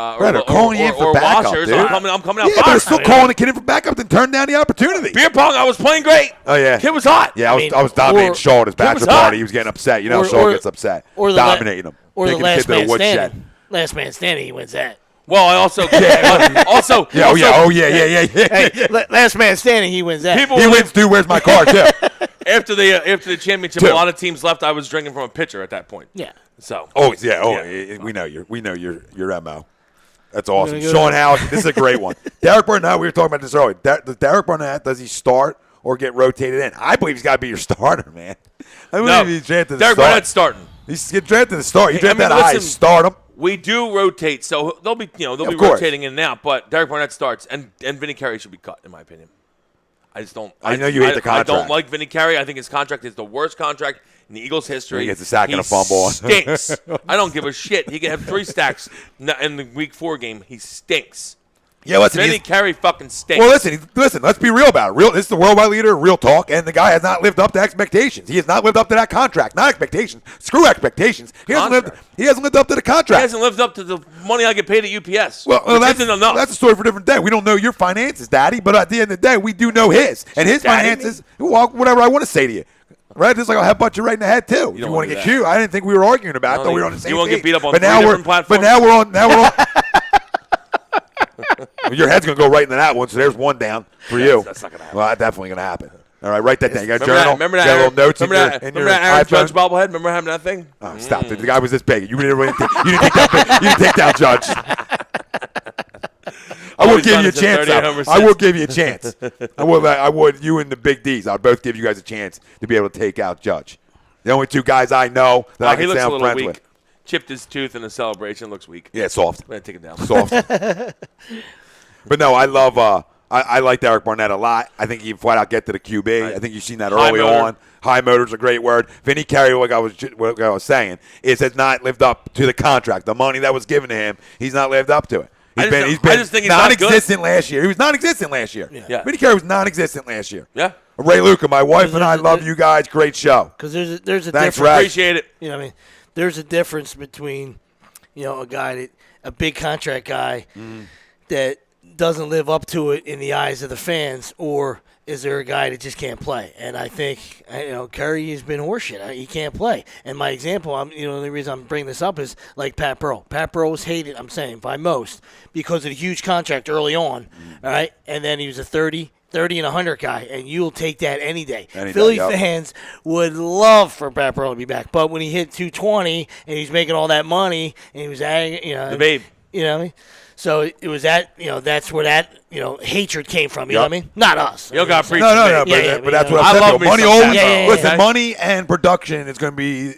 S4: calling you in for backup,
S3: washers,
S4: dude.
S3: I'm coming out.
S4: Yeah, they're still calling a kid in for backup, then turn down the opportunity.
S3: Beer pong, I was playing great.
S4: Oh yeah,
S3: kid was hot.
S4: Yeah, I was dominating Shaw at his bachelor party. He was getting upset. You know, Shaw gets upset.
S6: Dominating
S4: him.
S6: Or the last man standing. Last man standing, he wins that.
S3: Well, I also
S6: Hey, last man standing, he wins that.
S4: He wins too. Where's my car too?
S3: After the championship, a lot of teams left. I was drinking from a pitcher at that point.
S6: Yeah.
S3: So.
S4: We know your MO. That's awesome. Sean Howard, this is a great one. Derek Barnett, we were talking about this earlier. Derek Barnett, does he start or get rotated in? I believe he's got to be your starter, man. I believe he's drafted
S3: Derek Barnett's starting.
S4: He's get drafted to start. You draft that high, start him.
S3: We do rotate, so they'll be rotating in and out. But Derek Barnett starts, and Vinny Carey should be cut, in my opinion. I just don't.
S4: I know you hate the contract.
S3: I don't like Vinny Carey. I think his contract is the worst contract in the Eagles' history.
S4: He gets a sack and a fumble.
S3: Stinks. I don't give a shit. He can have 3 stacks in the Week 4 game. He stinks.
S4: Yeah, listen.
S3: Vinny Carey fucking stinks.
S4: Well, listen. Let's be real about it. This is the worldwide leader, real talk, and the guy has not lived up to expectations. He has not lived up to that contract. Not expectations. Screw expectations. He hasn't lived up to the contract.
S3: He hasn't lived up to the money I get paid at UPS.
S4: Well,
S3: that's enough.
S4: That's a story for a different day. We don't know your finances, Daddy, but at the end of the day, we do know his. And his finances, well, whatever I want to say to you. Right? Just like I'll headbutt you right in the head too. If you
S3: don't
S4: want to
S3: wanna
S4: get
S3: do that.
S4: cute, I didn't think we were arguing about it. I thought we were on the same
S3: You won't
S4: page.
S3: get beat up on
S4: but
S3: three
S4: now
S3: different platforms?
S4: But now we're on. Well, your head's gonna go right into that one, so there's one down for you.
S3: That's not gonna happen.
S4: Well, that's definitely gonna happen. All right, write that down. You got a
S3: Remember
S4: journal.
S3: Remember that?
S4: You got little notes
S3: remember that,
S4: in
S3: remember
S4: your
S3: that Aaron
S4: iPhone?
S3: Judge bobblehead? Remember having that thing?
S4: Oh, stop it. The guy was this big. You didn't take that big. You didn't take that, Judge. I will
S3: Always
S4: give
S3: done
S4: you a
S3: it to
S4: chance.
S3: 30
S4: though.
S3: homers
S4: I will
S3: since.
S4: give you a chance. I would. You and the Big D's. I'll both give you guys a chance to be able to take out Judge. The only two guys I know that I
S3: He
S4: can
S3: looks a
S4: sound
S3: little
S4: friends
S3: weak.
S4: with.
S3: Chipped his tooth in the celebration. Looks weak.
S4: Yeah, soft.
S3: I'm going to take it down.
S4: Soft. But no, I love. I like Derek Barnett a lot. I think he can flat out get to the QB.
S3: Right.
S4: I think you've seen that
S3: High
S4: early
S3: motor.
S4: on. High motor's a great word. Vinny Carey, like I was saying, has not lived up to the contract. The money that was given to him, he's not lived up to it. He's
S3: I
S4: been
S3: just think he's not good.
S4: non-existent last year. He was non-existent last year.
S3: Yeah.
S4: Vinny Carey was non-existent last year.
S3: Yeah.
S4: Ray Luca, my wife and I love you guys. Great show.
S6: Because there's a
S4: Thanks,
S6: difference.
S4: Ray.
S3: Appreciate it.
S6: You know what I mean? There's a difference between, a guy a big contract guy that doesn't live up to it in the eyes of the fans, or is there a guy that just can't play? And I think, Curry has been horseshit. He can't play. And my example, the only reason I'm bringing this up is like Pat Burrell. Pat Burrell was hated, I'm saying, by most because of the huge contract early on, all right? And then he was a 30 and 100 guy, and you'll take that any day. Philly fans would love for Pat Burrell to be back. But when he hit 220 and he's making all that money and he was,
S3: The babe.
S6: you know what I mean? So it was that, that's where that, hatred came from. You know what I mean? Not us.
S3: You got preach.
S4: No,
S6: Yeah,
S4: but that's what
S3: I
S4: I said.
S3: love
S4: though.
S3: me
S4: Money
S3: some
S4: always.
S3: Pat
S6: Burrell,
S4: Listen,
S3: okay?
S4: money and production is going to be,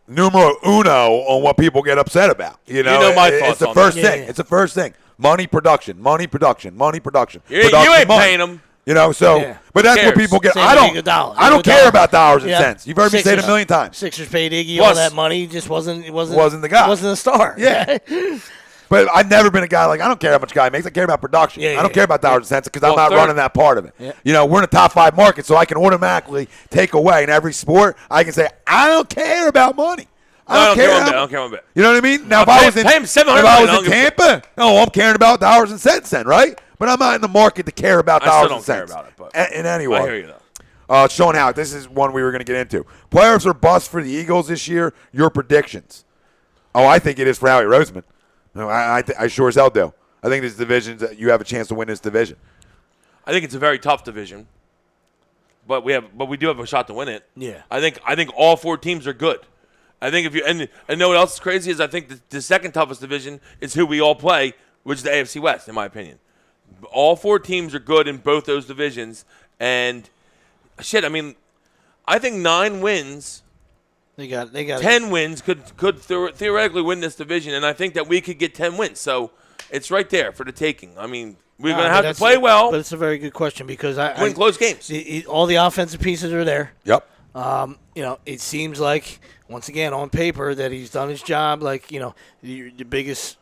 S4: numero uno on what people get upset about. You know
S3: my
S4: it's
S3: thoughts
S4: the
S3: on
S4: first
S3: that.
S4: thing.
S6: Yeah.
S4: It's the first thing. Money, production, money, production, money, production.
S3: You
S4: Production,
S3: ain't
S4: money.
S3: paying them.
S4: So,
S6: Yeah.
S4: but that's
S3: Who
S4: what
S3: cares?
S4: people get.
S6: Same
S4: I
S6: with Iggy
S4: don't.
S6: Iggy
S4: I don't care
S6: Iggy
S4: about dollars and
S6: Yeah.
S4: cents. You've heard me say it a million times.
S6: Sixers paid Iggy
S3: Plus-
S6: all that money. He just wasn't
S4: the guy.
S6: Wasn't a star.
S4: Yeah. But I've never been a guy like, I don't care how much a guy makes. I care about production.
S6: Yeah,
S4: I don't
S6: yeah.
S4: care about dollars and cents because I'm
S3: Well,
S4: not running that part of it.
S6: Yeah.
S4: We're in a top 5 market, so I can automatically take away in every sport. I can say, I don't care about money.
S3: I don't care one bit.
S4: You know what I mean? Now, if
S3: I'll
S4: I was in,
S3: pay him $700
S4: if I was
S3: million,
S4: in
S3: I don't
S4: Tampa, I'm caring about dollars and cents then, right? But I'm not in the market to care about
S3: I still
S4: dollars
S3: don't
S4: and
S3: care
S4: cents.
S3: about it, but
S4: In any way.
S3: I hear you, though.
S4: Sean Howard, this is one we were going to get into. Players are bust for the Eagles this year. Your predictions? Oh, I think it is for Howie Roseman. No, I sure as hell do. I think this division, you have a chance to win this division.
S3: I think it's a very tough division, but we do have a shot to win it.
S6: Yeah.
S3: I think all 4 teams are good. I think if you and know what else is crazy is I think the second toughest division is who we all play, which is the AFC West, in my opinion. All 4 teams are good in both those divisions, and shit. I mean, I think 9 wins.
S6: They got
S3: 10 wins could theoretically win this division, and I think that we could get 10 wins. So it's right there for the taking. I mean, we're going to have to play well,
S6: But it's a very good question because
S3: win close games.
S6: all the offensive pieces are there.
S4: Yep.
S6: It seems like, once again, on paper, that he's done his job. Like, the biggest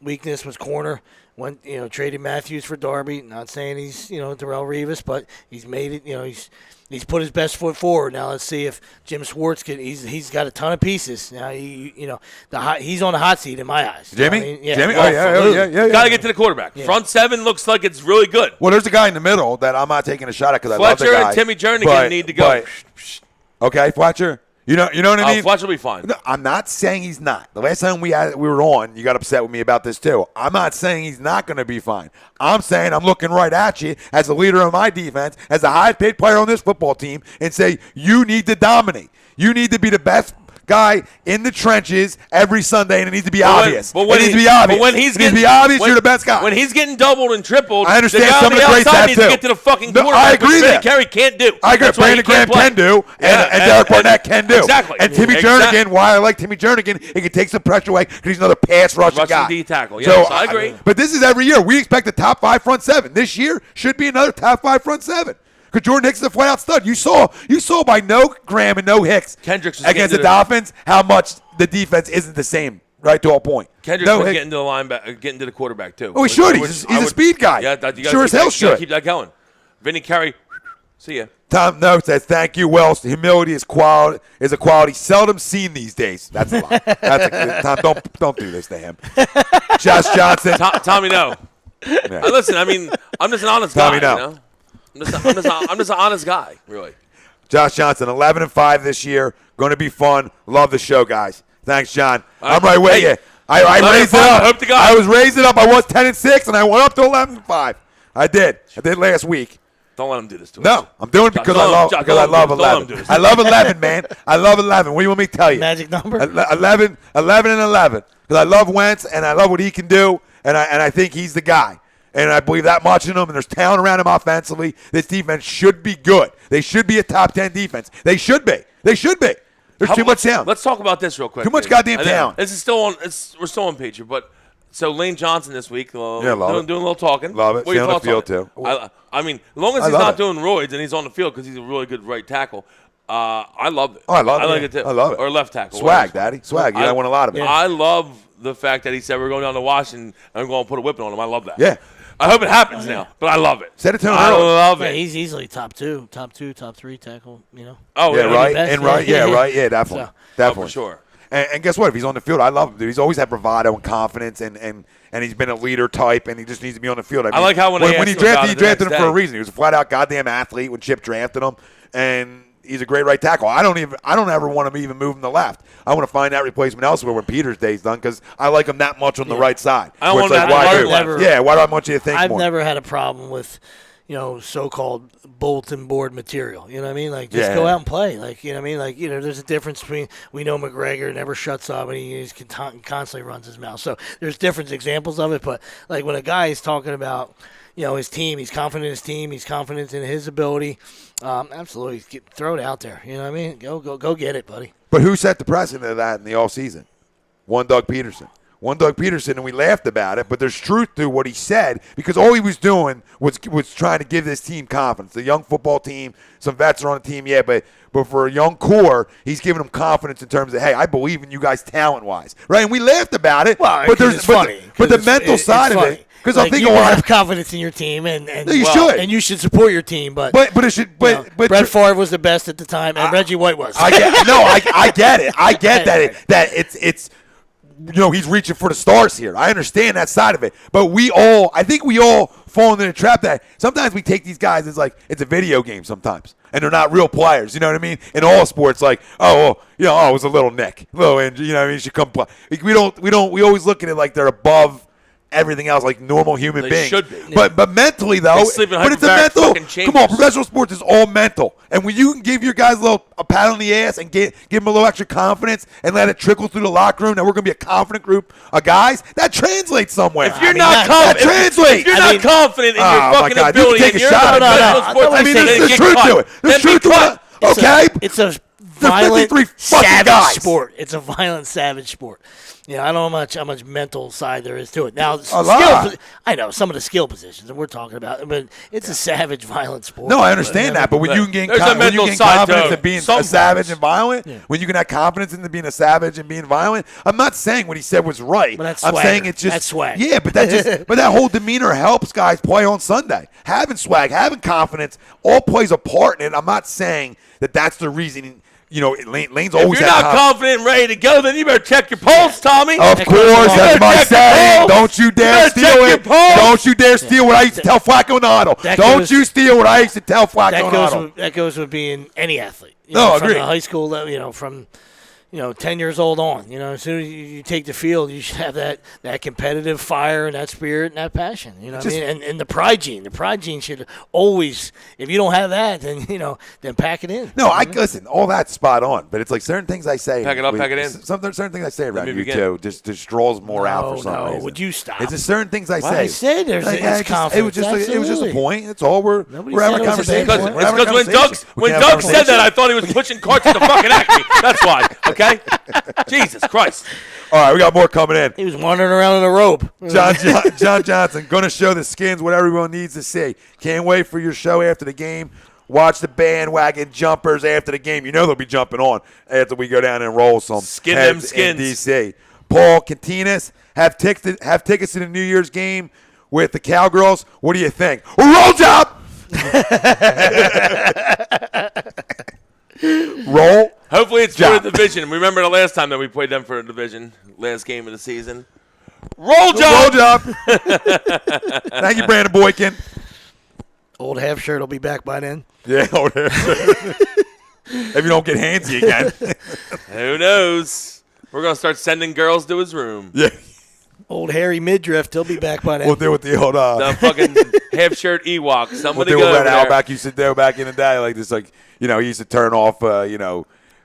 S6: weakness was corner. When traded Matthews for Darby. Not saying he's Darrell Revis, but he's made it. He's put his best foot forward. Now let's see if Jim Schwartz can. He's got a ton of pieces. Now he's on the hot seat in my eyes.
S4: Jimmy?
S6: I mean, yeah.
S4: Jimmy?
S6: Absolutely.
S4: Yeah.
S3: Got to get to the quarterback.
S6: Yeah.
S3: Front 7 looks like it's really good.
S4: Well, there's a guy in the middle that I'm not taking a shot at because I love the
S3: Fletcher
S4: guy.
S3: and Timmy Jernigan need to go.
S4: Okay, Fletcher. You know what I mean?
S3: Fletcher will be fine.
S4: No, I'm not saying he's not. The last time we were on, you got upset with me about this too. I'm not saying he's not going to be fine. I'm saying I'm looking right at you as the leader of my defense, as the highest paid player on this football team, and say you need to dominate. You need to be the best guy in the trenches every Sunday, and it needs to be obvious. It needs to be obvious.
S3: But when he's
S4: getting, you're the best guy.
S3: When he's getting doubled and tripled,
S4: I understand
S3: the guy
S4: some
S3: on
S4: of the greats
S3: outside
S4: have
S3: needs
S4: too.
S3: to get to the fucking
S4: No,
S3: quarterback.
S4: I agree
S3: which
S4: there.
S3: Carey can't do.
S4: I agree.
S3: That's why he
S4: Brandon Graham
S3: can't
S4: can do, and Derek Barnett can do.
S3: Exactly.
S4: And Timmy Jernigan, why I like Timmy Jernigan, he can take some pressure away because he's another pass rushing guy.
S3: D tackle. Yes,
S4: So,
S3: I agree.
S4: But this is every year. We expect a top 5 front 7. This year should be another top 5 front 7. Because Jordan Hicks is a flat-out stud. You saw by no Graham and no Hicks
S3: Kendricks was
S4: against the Dolphins how much the defense isn't the same, right, to a point.
S3: Kendricks was getting to the linebacker, getting to the quarterback, too.
S4: Oh, he should. He's a speed guy.
S3: Yeah, you gotta
S4: sure as hell should.
S3: Keep that going. Vinny Carey, see ya.
S4: Tom Note says, thank you, Wells. Humility is a quality seldom seen these days. That's a lot. Tom, don't do this to him. Josh Johnson.
S3: Tommy, no.
S4: Yeah.
S3: Listen, I mean, I'm just an honest
S4: Tommy,
S3: guy,
S4: no.
S3: I'm just an honest guy, really.
S4: Josh Johnson, 11-5 this year. Going to be fun. Love the show, guys. Thanks, John. I'm right with you. I raised it up.
S3: Hope to God.
S4: I was raised it up. I was 10-6, and I went up to 11-5. I did last week.
S3: Don't let him do this to us.
S4: No, I'm doing it because I love 11. I love 11, man. I love 11. What do you want me to tell you?
S6: Magic number?
S4: 11 and 11. Because I love Wentz, and I love what he can do, and I think he's the guy. And I believe that much in him, and there's talent around him offensively. This defense should be good. They should be a top 10 defense. They should be. There's too much talent.
S3: Let's talk about this real quick.
S4: Too much goddamn talent.
S3: This is still on. We're still on Patriot, but so Lane Johnson this week,
S4: love
S3: doing a little talking.
S4: Love it.
S3: What are your
S4: Stay on
S3: thoughts
S4: the field,
S3: on it?
S4: too.
S3: I mean, as long as he's not doing roids and he's on the field because he's a really good right tackle, I love it.
S4: Oh, I love it.
S3: I like it too.
S4: I love it.
S3: Or left tackle.
S4: Swag, Daddy. Swag. I want a lot of it.
S3: I love the fact that he said we're going down to Washington and I'm going to put a whipping on him. I love that.
S4: Yeah.
S3: I hope it happens now, but I love it.
S4: Set it to him
S3: I
S4: early.
S3: love
S6: Yeah,
S3: it.
S6: he's easily top 3 tackle,
S3: Oh,
S4: Yeah, right.
S6: best,
S4: And right.
S6: yeah.
S4: Yeah, right. Yeah, definitely.
S6: So-
S4: Definitely.
S3: for sure.
S4: And guess what? If he's on the field, I love him, dude. He's always had bravado and confidence, and he's been a leader type, and he just needs to be on the field. I
S3: like how when they
S4: he
S3: asked him about
S4: drafted, he
S3: it the
S4: drafted him
S3: next
S4: for a
S3: day.
S4: reason. He was a flat-out goddamn athlete when Chip drafted him, and he's a great right tackle. I don't ever want him to even move him to left. I want to find that replacement elsewhere when Peter's day's done because I like him that much on the right side.
S3: I don't
S4: Where it's
S3: want him
S4: like,
S3: to
S4: why
S3: have
S4: do?
S3: hard left.
S4: Yeah, why do I want you to think
S6: I've
S4: more?
S6: never had a problem with, so-called bulletin board material. You know what I mean? Like, just
S4: Yeah.
S6: go out and play. Like, you know what I mean? Like, there's a difference between, we know McGregor never shuts up and he constantly runs his mouth. So there's different examples of it. But, like, when a guy is talking about, his team, he's confident in his team, he's confident in his ability, absolutely, throw it out there. You know what I mean? Go get it, buddy.
S4: But who set the precedent of that in the offseason? One Doug Peterson, and we laughed about it, but there's truth to what he said because all he was doing was trying to give this team confidence. The young football team, some vets are on the team, yeah, but for a young core, he's giving them confidence in terms of, hey, I believe in you guys talent-wise, right? And we laughed about it,
S6: Well,
S4: but
S6: it's funny.
S4: But the mental side of it, because I'm thinking,
S6: you have confidence in your team, and
S4: you should,
S6: and you should support your team. But
S4: it should, but
S6: Brett Favre was the best at the time, and Reggie White was.
S4: I get it. I get that it's he's reaching for the stars here. I understand that side of it. But I think we all fall into the trap that sometimes we take these guys as like it's a video game sometimes. And they're not real players. You know what I mean? In all sports, like, it was a little nick. Little injury, you know what I mean? You should come play. We always look at it like they're above everything else, like normal human
S3: They
S4: beings.
S3: should be.
S4: But mentally though,
S3: sleep in
S4: but it's a
S3: hyperbaric
S4: mental.
S3: fucking chambers.
S4: Come on, professional sports is all mental. And when you can give your guys a pat on the ass and give them a little extra confidence and let it trickle through the locker room that we're going to be a confident group of guys, that translates somewhere.
S3: If you're not confident,
S4: translates.
S3: confident in your
S4: Oh, my
S3: fucking
S4: God, you
S3: ability,
S4: can take
S3: and
S4: a
S3: you're
S4: shot
S3: not
S4: at
S3: a
S4: that.
S3: professional sports
S4: I mean,
S3: person,
S4: there's
S3: then
S4: truth
S3: get
S4: to
S3: cut.
S4: it. There's
S3: Then
S4: truth
S3: be
S4: to
S3: cut.
S4: it. Okay?
S6: It's a
S4: They're
S6: violent,
S4: 53 fucking
S6: savage
S4: guys.
S6: sport. It's a violent, savage sport. I don't know how much mental side there is to it. Now, I know some of the skill positions that we're talking about, but it's a savage, violent sport.
S4: No, I understand that, but when you can gain
S3: There's a mental side
S4: confidence
S3: to
S4: in being a
S3: some
S4: savage
S3: sports.
S4: and violent, when you can have confidence in being a savage and being violent, I'm not saying what he said was right.
S6: But that's
S4: I'm
S6: swagger.
S4: saying it's just
S6: That's swag.
S4: Yeah, but but that whole demeanor helps guys play on Sunday. Having swag, having confidence, all plays a part in it. I'm not saying that that's the reason. Lane's always
S3: If you're
S4: had
S3: not confident and ready to go, then you better check your pulse, Tommy.
S4: Of course, that's my
S3: check your
S4: saying.
S3: pulse.
S4: Don't you dare
S3: You better check
S4: steal
S3: your
S4: it.
S3: pulse.
S4: Don't you dare steal what I used to tell Flacco in the huddle.
S6: That
S4: Don't
S6: goes-
S4: you steal what I used to tell Flacco in the huddle.
S6: That goes with being any athlete.
S4: No,
S6: from
S4: agreed.
S6: the high school level, from 10 years old on. As soon as you take the field, you should have that competitive fire and that spirit and that passion. You know what I mean? And the pride gene. The pride gene should always, if you don't have that, then, then pack it in.
S4: No, listen, all that's spot on, but it's like certain things I say.
S3: Pack it up, pack it in.
S4: Certain things I say around
S3: me
S4: you,
S3: begin.
S4: too, just draws more out for some reason.
S6: Would you stop?
S4: It's just certain things I
S6: Well,
S4: say.
S6: I said there's it's confidence.
S4: It was just a
S6: Absolutely.
S4: point. It's all we're
S6: Nobody
S4: having
S6: said
S4: a
S6: it was a
S4: conversation.
S6: bad
S3: It's
S6: point.
S4: We're having a
S3: because when
S4: conversation. We can have a
S3: Doug said that,
S4: conversation.
S3: I thought he was pushing carts to the fucking Acme. That's why. Okay. Jesus Christ.
S4: All right, we got more coming in.
S6: He was wandering around in a robe.
S4: John Johnson, going to show the Skins what everyone needs to see. Can't wait for your show after the game. Watch the bandwagon jumpers after the game. You know they'll be jumping on after we go down and roll some
S3: Skin them
S4: heads
S3: skins.
S4: in D.C. Paul Cantinas, have tickets to the New Year's game with the Cowgirls. What do you think? Roll job! Roll.
S3: Hopefully it's
S4: Job.
S3: for a division. Remember the last time that we played them for a division, last game of the season. Roll job.
S4: Roll job. Thank you, Brandon Boykin.
S6: Old half shirt will be back by then.
S4: Yeah. if you don't get handsy again.
S3: Who knows? We're going to start sending girls to his room.
S4: Yeah.
S6: Old Harry Midriff, he'll be back by then.
S4: We'll do with the old
S3: The fucking half-shirt Ewok. Somebody
S4: we'll do
S3: go
S4: what
S3: over
S4: Red
S3: there.
S4: Outback used to do back in the day, like this, like he used to turn off,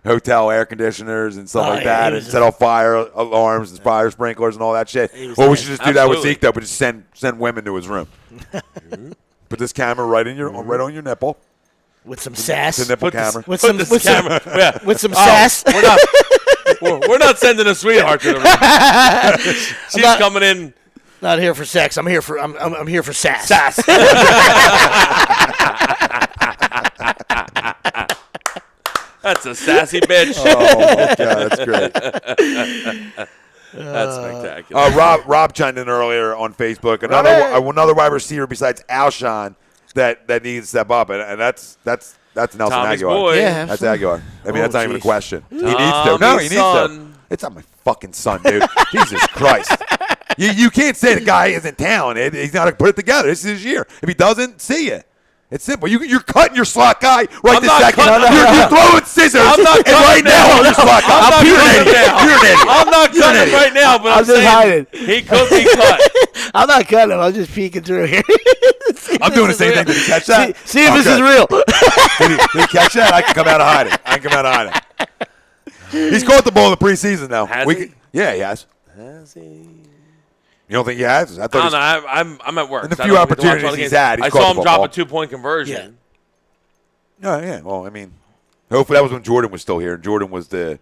S4: hotel air conditioners and stuff
S6: Oh,
S4: like
S6: yeah,
S4: that, and set off fire alarms and fire sprinklers and all that shit. Well, we should just do that with Zeke though, but just send women to his room. Put this camera right on your nipple.
S6: With some sass.
S4: The nipple camera.
S6: With some sass.
S3: We're not sending a sweetheart to the room. She's coming in.
S6: Not here for sex. I'm here for sass.
S3: Sass. That's a sassy bitch.
S4: Oh my god, that's great.
S3: That's spectacular.
S4: Rob chimed in earlier on Facebook. Another wide receiver besides Alshon that needs to step up, and that's Nelson
S3: Tommy's
S4: Aguilar.
S3: boy.
S6: Yeah,
S4: That's Aguilar. I mean, that's not even a
S6: jeez.
S4: question. He needs to. No, he needs to. It's not my fucking son, dude. Jesus Christ. You can't say the guy isn't talented. He's got to put it together. This is his year. If he doesn't, see you. It's simple. You're cutting your slot guy right
S3: I'm
S4: this
S3: not
S4: second.
S3: cutting-
S4: You're throwing scissors.
S3: I'm not
S4: and
S3: cutting
S4: right now on your slot guy. You're an idiot. You're an idiot.
S3: I'm not
S4: You're an
S3: cutting
S4: idiot.
S3: right now, but I'm
S6: I'm just
S3: saying
S6: hiding.
S3: he could be cut.
S6: I'm not cutting him. I'm just peeking through here.
S4: I'm doing the same thing. Did he catch that?
S6: See if this
S4: Okay.
S6: is real.
S4: Did he catch that? I can come out of hiding. He's caught the ball in the preseason now.
S3: Has he?
S4: Yeah, he has.
S3: Has he?
S4: You don't think he has? I
S3: I
S4: thought
S3: don't know. I'm at work.
S4: In the
S3: so I
S4: few
S3: don't get to watch
S4: opportunities
S3: all the
S4: he's
S3: games.
S4: had, he's
S3: I
S4: caught
S3: saw
S4: the
S3: him drop
S4: football.
S3: a 2-point conversion.
S4: Yeah. Well, I mean, hopefully that was when Jordan was still here. Jordan was the,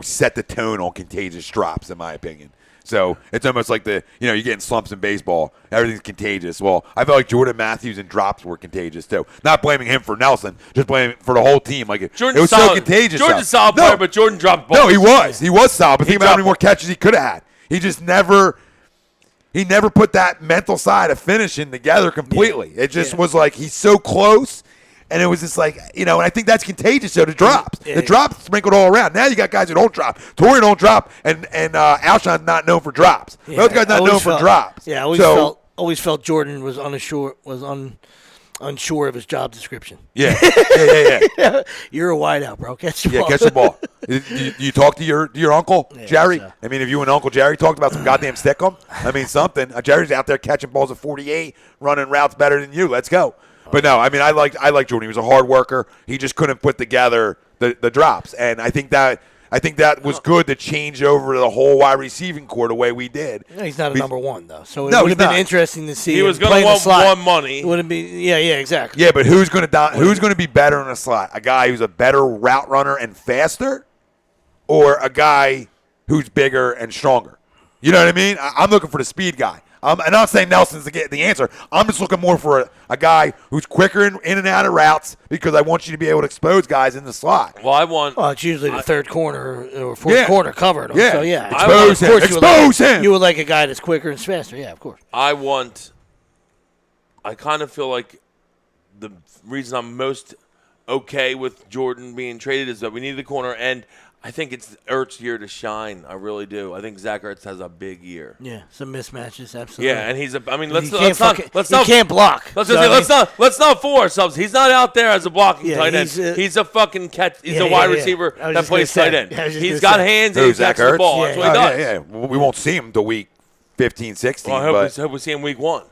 S4: set the tone on contagious drops, in my opinion. So it's almost like you're getting slumps in baseball. Everything's contagious. Well, I felt like Jordan Matthews and drops were contagious too. Not blaming him for Nelson, just blaming for the whole team. Like it was
S3: solid.
S4: so contagious.
S3: Jordan's a solid player, but Jordan dropped balls.
S4: No, he was. He was solid. But think about how many
S3: dropped
S4: more catches he could have had. He just never. He never put that mental side of finishing together completely. It just was like he's so close, and it was just like and I think that's contagious. So the drops, the drops sprinkled all around. Now you got guys who don't drop. Torrey don't drop, and Alshon's not known for drops. Those guys not known for drops.
S6: Yeah, I always felt Jordan was unsure of his job description.
S4: Yeah.
S6: You're a wideout, bro. Catch the ball.
S4: Yeah, catch the ball. You talk to your uncle, Jerry?
S6: so.
S4: I mean, if you and Uncle Jerry talked about some goddamn stick-em, I mean, something. Jerry's out there catching balls at 48, running routes better than you. Let's go. But no, I mean, I like Jordan. He was a hard worker. He just couldn't put together the drops. And I think that was good to change over the whole wide receiving core the way we did.
S6: Yeah, he's not a number one, though. So it
S4: No,
S6: would
S4: he's
S6: have been
S4: not.
S6: interesting to see
S3: He
S6: him
S3: was going
S6: play
S3: to
S6: in the
S3: want
S6: slot.
S3: more money.
S6: It wouldn't be. Yeah, exactly.
S4: Yeah, but who's going to be better in the slot? A guy who's a better route runner and faster, or a guy who's bigger and stronger? You know what I mean? I'm looking for the speed guy. And I'm not saying Nelson's the answer. I'm just looking more for a guy who's quicker in and out of routes because I want you to be able to expose guys in the slot.
S3: Well,
S6: It's usually the third corner or fourth corner covered him.
S4: Yeah.
S6: So, yeah.
S4: Expose him. Expose him.
S6: You would like a guy that's quicker and faster. Yeah, of course.
S3: I kind of feel like the reason I'm most okay with Jordan being traded is that we need the corner, and I think it's Ertz's year to shine. I really do. I think Zach Ertz has a big year.
S6: Yeah, some mismatches, absolutely.
S3: Yeah, and he's a. I mean,
S6: He
S3: let's
S6: can't
S3: not.
S6: he can't block.
S3: Let's
S6: So,
S3: not fool ourselves. He's not out there as a blocking
S6: Yeah,
S3: tight end.
S6: he's,
S3: He's a fucking catch. He's
S6: yeah,
S3: a wide
S6: yeah.
S3: receiver
S6: I was
S3: that
S6: just gonna
S3: plays
S6: say.
S3: tight end.
S6: I was just
S3: He's
S6: gonna
S3: got
S6: say.
S3: hands and he catches the ball. That's what he does.
S4: Yeah. We won't see him until week 15, 16.
S3: Well, I
S4: but
S3: hope we see him week 1.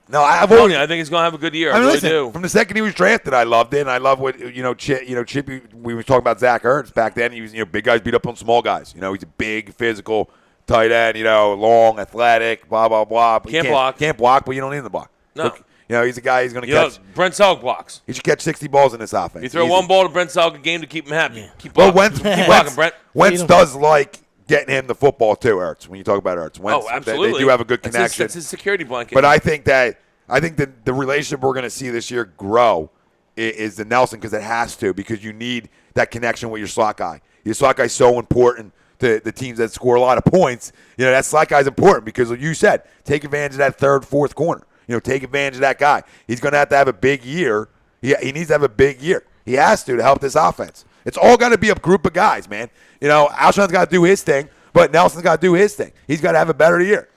S4: no, I've
S3: I
S4: always.
S3: think he's going to have a good year.
S4: I mean,
S3: really
S4: listen,
S3: do.
S4: from the second he was drafted, I loved it, and I love what Chippy. We were talking about Zach Ertz back then. He was big guys beat up on small guys. He's a big physical tight end. Long, athletic, blah blah blah. But
S3: Can't block.
S4: Can't block, but you don't need him to block.
S3: No.
S4: Look, he's a guy. He's going to catch.
S3: Brent Selk blocks.
S4: He should catch 60 balls in this offense.
S3: You throw
S4: Easy.
S3: one ball to Brent Selk a game to keep him happy.
S6: Yeah.
S3: Keep
S4: Well,
S3: blocking. Keep blocking, Brent.
S4: Wentz does like getting him the football too, Ertz. When you talk about Ertz, Wentz,
S3: Absolutely.
S4: They do have a good connection.
S3: That's his security blanket.
S4: But I think that the relationship we're going to see this year grow is the Nelson, because it has to, because you need that connection with your slot guy. Your slot guy's so important to the teams that score a lot of points. That slot guy's important because, like you said, take advantage of that third, fourth corner. Take advantage of that guy. He's going to have a big year. He needs to have a big year. He has to help this offense. It's all got to be a group of guys, man. Alshon's got to do his thing, but Nelson's got to do his thing. He's got to have a better year.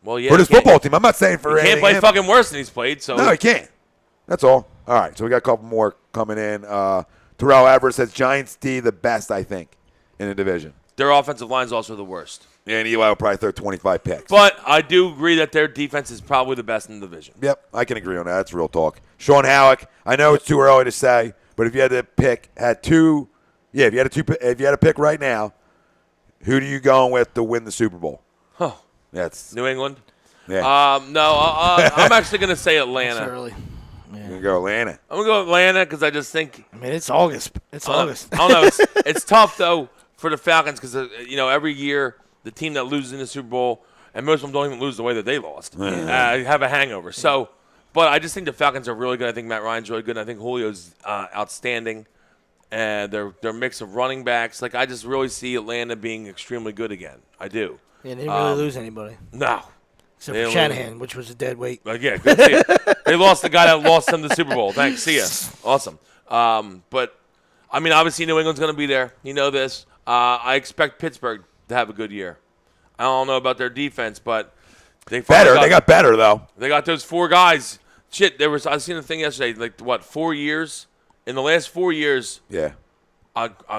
S3: Well, yeah,
S4: For this football team. I'm not saying for
S3: he can't play fucking worse than he's played. So
S4: No, he can't. That's all. All right, so we got a couple more coming in. Terrell Everett says Giants D the best, I think, in the division.
S3: Their offensive line is also the worst.
S4: Yeah, and Eli will probably throw 25 picks.
S3: But I do agree that their defense is probably the best in the division.
S4: Yep, I can agree on that. That's real talk. Sean Halleck, I know it's too early to say, but if you had to pick, if you had to pick right now, who do you going with to win the Super Bowl?
S3: Huh.
S4: That's
S3: New England?
S4: Yeah.
S3: No, I'm actually going to say Atlanta.
S6: It's early.
S4: You're going to go Atlanta.
S3: I'm going to go Atlanta because I just think.
S6: I mean, it's August. August.
S3: I don't know. It's tough, though, for the Falcons because, every year the team that loses in the Super Bowl, and most of them don't even lose the way that they lost, have a hangover. So, but I just think the Falcons are really good. I think Matt Ryan's really good. And I think Julio's outstanding. And their mix of running backs. Like, I just really see Atlanta being extremely good again. I do.
S6: Yeah, they didn't really lose anybody.
S3: No.
S6: Except for Shanahan, which was a dead weight.
S3: Yeah, good to see it. They lost the guy that lost them the Super Bowl. Thanks. See ya. Awesome. But, I mean, obviously New England's going to be there. You know this. I expect Pittsburgh to have a good year. I don't know about their defense, but they
S4: got better, though.
S3: They got those 4 guys. Shit, I seen the thing yesterday. 4 years? In the last 4 years,
S4: yeah.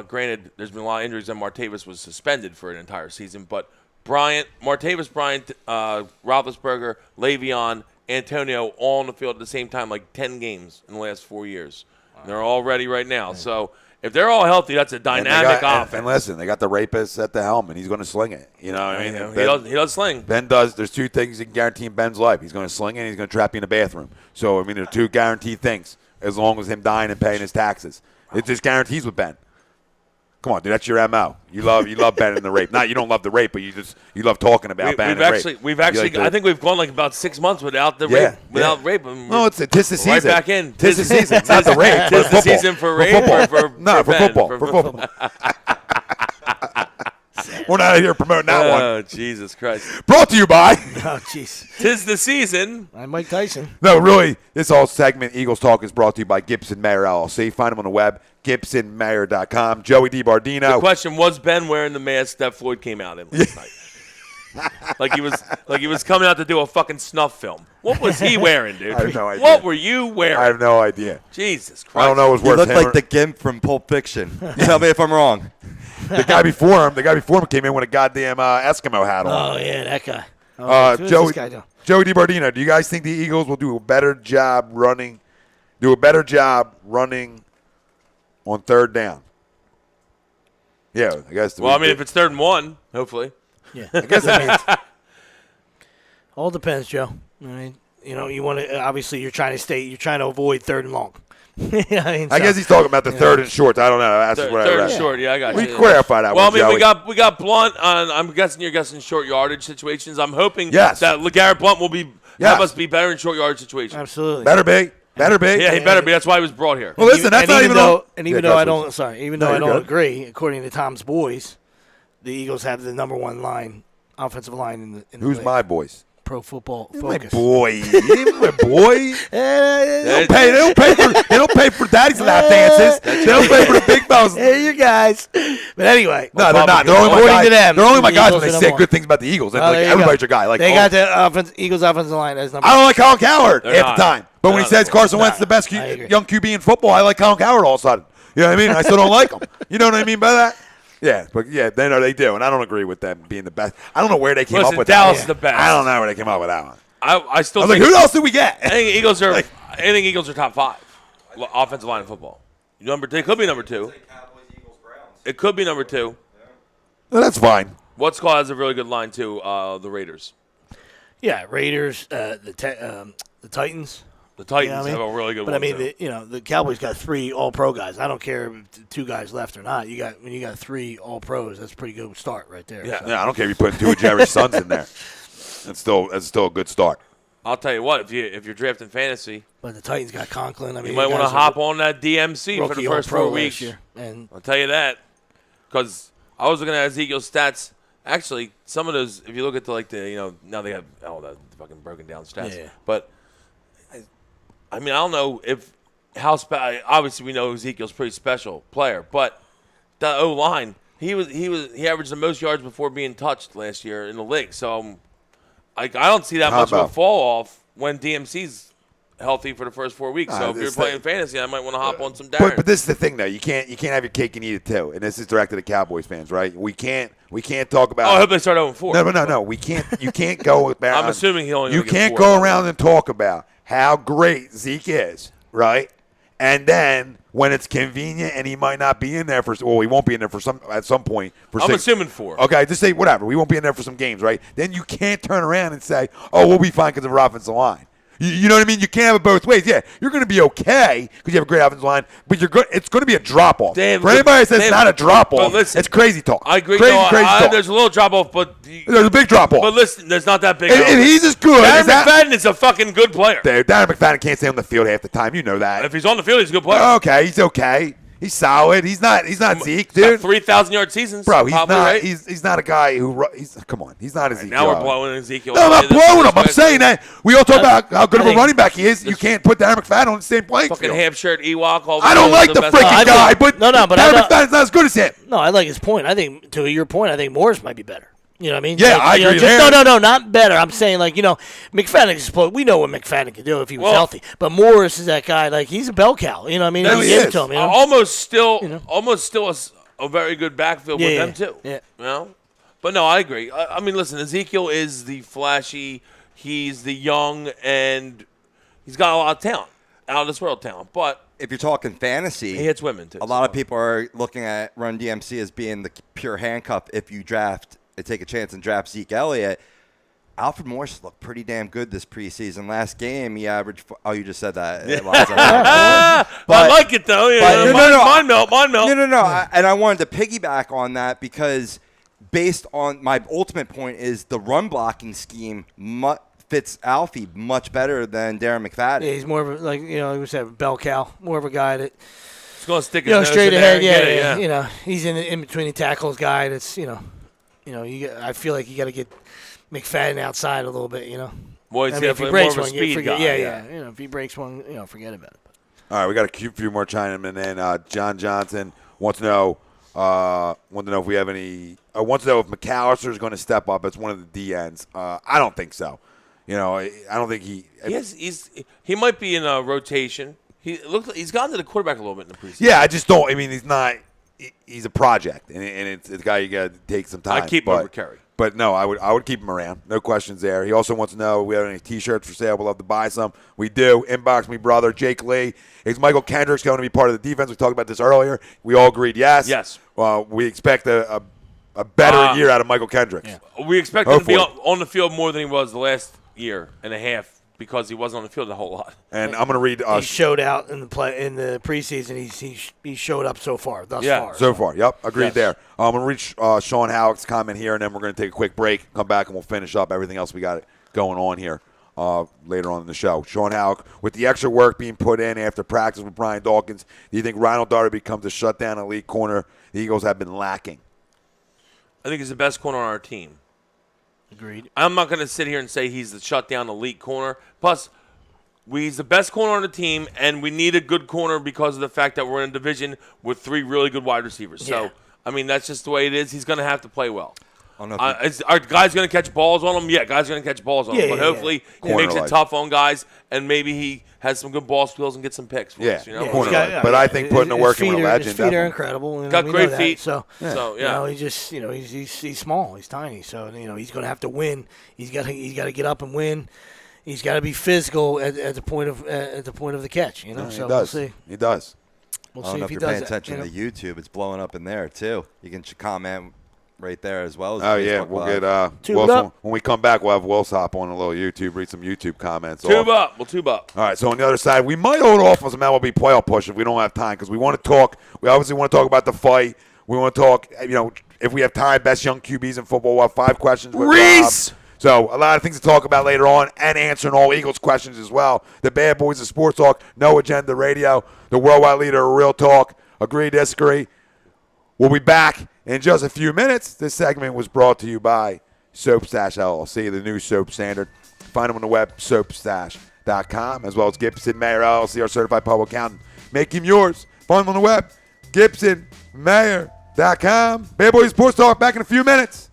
S3: Granted, there's been a lot of injuries, and Martavis was suspended for an entire season. But Martavis Bryant, Roethlisberger, Le'Veon, Antonio, all on the field at the same time, 10 games in the last 4 years. And they're all ready right now. So if they're all healthy, that's a dynamic offense.
S4: And listen, they got the rapist at the helm, and he's going to sling it. You know what I mean?
S3: He does sling.
S4: Ben does. There's 2 things you can guarantee in Ben's life. He's going to sling it, and he's going to trap you in the bathroom. So, I mean, there's 2 guaranteed things. As long as him dying and paying his taxes. It just guarantees with Ben. Come on, dude, that's your MO. You love Ben and the rape. Not you don't love the rape, but you love talking about Ben and rape.
S3: We've actually I think we've gone about 6 months without the rape. Without rape.
S4: No, it's the season.
S3: Right back in.
S4: Tis the season. It's not the rape.
S3: Tis the season for rape or for
S4: football. For football. We're not here promoting that one.
S3: Oh, Jesus Christ.
S4: Brought to you by.
S6: Oh, jeez.
S3: Tis the season.
S6: I'm Mike Tyson.
S4: No, really, this whole segment, Eagles Talk, is brought to you by Gibson Mayer LLC. Find them on the web, gibsonmayer.com. Joey DiBardino.
S3: The question, was Ben wearing the mask that Floyd came out in last night? like he was coming out to do a fucking snuff film. What was he wearing, dude?
S4: I have no idea.
S3: What were you wearing?
S4: I have no idea.
S3: Jesus Christ.
S4: I don't know. It was
S7: You
S4: worth
S7: look
S4: him
S7: like the Gimp from Pulp Fiction. Tell me if I'm wrong.
S4: The guy before him came in with a goddamn Eskimo hat on.
S6: Oh, yeah, that guy.
S4: Joey
S6: this guy do?
S4: DiBardino, do you guys think the Eagles will do a better job running on third down? Yeah, I guess.
S3: Well, I mean, if it's 3rd and 1, hopefully.
S6: Yeah.
S4: I guess that means.
S6: All depends, Joe. I mean, you want to, obviously, you're trying to avoid 3rd and long. I
S4: guess he's talking about the 3rd and short. I don't know. That's what I read.
S3: 3rd and short, yeah, I got you.
S4: We clarify that.
S3: Well, I mean,
S4: Joey.
S3: we got Blunt on. I'm guessing you're guessing short yardage situations. I'm hoping
S4: Yes.
S3: that LeGarrette Blunt will be have us be better in short yardage situations.
S6: Absolutely.
S4: Better be.
S3: Yeah, he better be. That's why he was brought here.
S4: Well, listen, that's not even
S6: though I don't
S4: good.
S6: agree, according to Tom's boys, the Eagles have the number 1 offensive line in the
S4: Who's
S6: league.
S4: my boys?
S6: Pro Football
S4: My
S6: Focus.
S4: boy. My boy.
S6: Hey,
S4: They don't pay for daddy's lap dances. They don't pay for the big bells.
S6: hey, you guys. But anyway.
S4: No, they're not. They're only my
S6: According
S4: guys.
S6: to them,
S4: They're only my
S6: the
S4: guys
S6: Eagles
S4: when they
S6: are
S4: say
S6: number
S4: good things about the Eagles.
S6: Well, there you
S4: Everybody's
S6: go.
S4: your guy. Like,
S6: They got the Eagles offensive line as number
S4: I don't like Colin Coward
S3: They're
S4: half
S3: not.
S4: the time. But when he
S3: not.
S4: says Carson Wentz is the best
S6: I agree.
S4: young QB in football, I like Colin Coward all of a sudden. You know what I mean? I still don't like him. You know what I mean by that? Yeah, but they do, and I don't agree with them being the best. I don't know where they came up with
S3: Dallas
S4: that.
S3: is the best.
S4: I don't know where they came up with that one.
S3: I still
S4: I was
S3: think
S4: like, who else did we get?
S3: I think Eagles are top 5 offensive line in football. It could be number 2. It could be number 2.
S4: Well, that's fine.
S3: What squad has a really good line too? The Raiders.
S6: Yeah, Raiders, the Titans.
S3: The Titans
S6: You know what I
S3: have
S6: mean?
S3: a really good
S6: But
S3: one.
S6: I mean, the Cowboys got 3 All-Pro guys. I don't care if 2 guys left or not. When you got 3 All-Pros, that's a pretty good start right there.
S3: Yeah.
S6: So.
S4: Yeah, I don't care if you put 2 of Jerry's sons in there. That's still a good start.
S3: I'll tell you what, if you're drafting fantasy,
S6: But the Titans got Conklin. I mean,
S3: you might want to hop on that DMC for
S6: rookie
S3: the first
S6: All-Pro
S3: 4
S6: last
S3: weeks.
S6: year. And
S3: I'll tell you that because I was looking at Ezekiel's stats. Actually, some of those, if you look at now they have all the fucking broken down stats.
S6: Yeah.
S3: But I mean, I don't know obviously we know Ezekiel's a pretty special player, but the O line, he averaged the most yards before being touched last year in the league. So I don't see that much of a fall off when DMC's healthy for the first 4 weeks. So if you're
S4: this
S3: playing
S4: thing-
S3: fantasy, I might want to hop on some Darren.
S4: But this is the thing, though. You can't have your cake and eat it too. And this is directed to Cowboys fans, right? We can't talk about.
S3: I hope they start 0-4.
S4: No. We can't. You can't go with.
S3: I'm assuming he only.
S4: You
S3: gonna get
S4: can't
S3: 4.
S4: go around and talk about how great Zeke is, right? And then when it's convenient and he might not be in there he won't be in there at some point.
S3: I'm assuming 4.
S4: Okay, just say whatever. We won't be in there for some games, right? Then you can't turn around and say, "Oh, we'll be fine because of our offensive line." You know what I mean? You can't have it both ways. Yeah, you're going to be okay because you have a great offensive line, but it's going to be a drop-off. For anybody that says it's not a drop-off, it's crazy talk.
S3: I agree.
S4: Crazy talk.
S3: There's a little drop-off, but
S4: There's a big drop-off.
S3: But listen, there's not that big.
S4: If he's as good
S3: Darren
S4: as that,
S3: McFadden is a fucking good player.
S4: Darren McFadden can't stay on the field half the time. You know that.
S3: If he's on the field, he's a good player.
S4: Okay, he's okay. He's solid. He's not Zeke, dude.
S3: 3,000-yard seasons.
S4: Bro, he's
S3: probably,
S4: not.
S3: right?
S4: He's not a guy who. Come on, he's not Ezekiel.
S3: Now we're blowing Ezekiel.
S4: No, I'm not blowing him. I'm saying that we all talk about how good of a
S6: think
S4: running back he is. You can't put Darren McFadden on the same playing
S3: Fucking
S4: field.
S3: ham-shirt Ewok.
S4: I don't like the
S3: best-
S4: freaking guy, but
S6: but
S4: Darren McFadden's not as good as him.
S6: No, I like his point. I think, to your point, I think Morris might be better. You know what I mean?
S4: Yeah,
S6: Like,
S4: I
S6: you know,
S4: agree
S6: just-
S4: there.
S6: No, not better. I'm saying, McFadden is supposed. We know what McFadden could do if he was healthy. But Morris is that guy. Like, he's a bell cow. You know what I mean?
S4: No,
S6: He
S4: he
S6: gave it
S4: is.
S6: to him. You know?
S3: Almost still
S6: know.
S3: a very good backfield with them too.
S6: Yeah.
S3: You know? But no, I agree. I mean, listen, Ezekiel is the flashy. He's the young, and he's got a lot of talent, out of this world talent. But
S7: If you're talking fantasy,
S3: he hits women too.
S7: a lot of people are looking at Run DMC as being the pure handcuff if you take a chance and draft Zeke Elliott. Alfred Morris looked pretty damn good this preseason. Last game, he averaged. Oh, you just said that.
S3: I like it though. Yeah, mine melt.
S7: No. And I wanted to piggyback on that because based on my ultimate point is the run blocking scheme fits Alfie much better than Darren McFadden.
S6: Yeah, he's more of a, like we said, bell cow. More of a guy that
S3: He's going to stick his nose
S6: straight
S3: in there
S6: ahead.
S3: and get it,
S6: Yeah. He's in between the tackles guy. That's I feel like you got to get McFadden outside a little bit.
S3: Well, he's
S6: I mean, if he
S3: definitely
S6: breaks
S3: more of a
S6: one,
S3: speed
S6: forget.
S3: guy.
S6: Yeah. If he breaks one, forget about it.
S4: All right, we got a few more chiming in. John Johnson wants to know if we have any. Wants to know if McAllister is going to step up as one of the DNs. I don't think so. I don't think he.
S3: He might be in a rotation. He's gotten to the quarterback a little bit in the preseason.
S4: Yeah, I just don't. I mean, he's not. He's a project, and it's a guy you got to take some time.
S3: I'd keep him over Kerry.
S4: But no, I would keep him around. No questions there. He also wants to know if we have any T-shirts for sale. We'd love to buy some. We do. Inbox me, brother. Jake Lee. Is Michael Kendricks going to be part of the defense? We talked about this earlier. We all agreed yes.
S3: Yes.
S4: We expect a better year out of Michael Kendricks.
S3: Yeah. We expect him to be
S4: Hopefully.
S3: on the field more than he was the last year and a half because he wasn't on the field a whole lot.
S4: And I'm going to read
S6: He showed out in the preseason. He showed up so far. Thus far.
S4: So far. Yep. Agreed
S3: Yes.
S4: there. I'm going to read Sean Halleck's comment here, and then we're going to take a quick break, come back, and we'll finish up everything else we got going on here later on in the show. Sean Halleck, with the extra work being put in after practice with Brian Dawkins, do you think Ronald Darby becomes a shutdown elite corner the Eagles have been lacking?
S3: I think he's the best corner on our team.
S6: Agreed.
S3: I'm not going to sit here and say he's the shutdown elite corner. Plus, he's the best corner on the team, and we need a good corner because of the fact that we're in a division with 3 really good wide receivers.
S6: Yeah.
S3: So, I mean, that's just the way it is. He's going to have to play well.
S7: I don't know if
S3: Are guys going to catch balls on him? Yeah, guys are going to catch balls on him.
S6: Yeah,
S3: But
S6: yeah,
S3: hopefully he
S4: Corner
S3: makes it
S4: like.
S3: tough on guys, and maybe he has some good ball skills and gets some picks for us.
S4: Corner like. But I think putting the work in with a legend.
S6: His feet are
S4: definitely.
S6: incredible.
S3: Got
S6: we
S3: great
S6: know that.
S3: feet.
S6: So
S3: yeah.
S6: he just he's small. He's tiny. So he's going to have to win. He's got to get up and win. He's got to be physical at the point of the catch. So
S4: He
S6: we'll
S4: does.
S6: see.
S4: He does.
S6: We'll
S7: I
S6: see
S7: don't know
S6: if
S7: if
S6: he
S7: you're
S6: does
S7: paying
S6: that,
S7: attention to YouTube. It's blowing up in there, too. You can comment right there as well. As
S4: Oh, yeah.
S7: Facebook
S4: We'll
S7: Live.
S4: get
S6: Tube
S4: Wilson.
S6: up.
S4: When we come back, we'll have Wilson hop on a little YouTube, read some YouTube comments.
S3: Tube
S4: off.
S3: up. We'll tube up.
S4: All right, so on the other side, we might hold off on some MLB playoff push if we don't have time because we want to talk. We obviously want to talk about the fight. We want to talk, if we have time, best young QBs in football. We'll have 5 questions with
S3: Reese!
S4: Rob. So a lot of things to talk about later on and answering all Eagles questions as well. The Bad Boys of Sports Talk, No Agenda Radio, the worldwide leader of Real Talk. Agree, disagree. We'll be back in just a few minutes. This segment was brought to you by Soapstash LLC, the new soap standard. Find them on the web, soapstash.com, as well as Gibson Mayer LLC, our certified public accountant. Make him yours. Find them on the web, gibsonmayer.com. Bad Boys Sports Talk, back in a few minutes.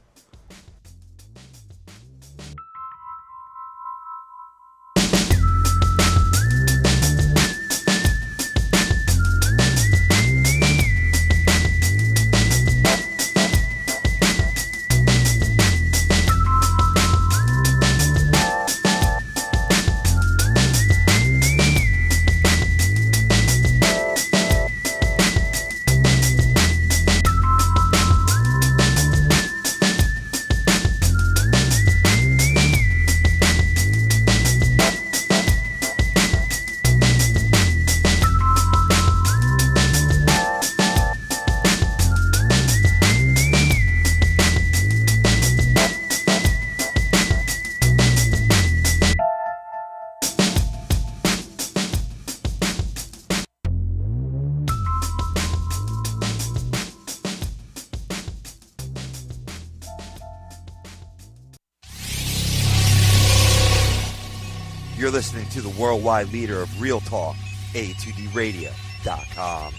S7: You're listening to the worldwide leader of Real Talk, A2DRadio.com.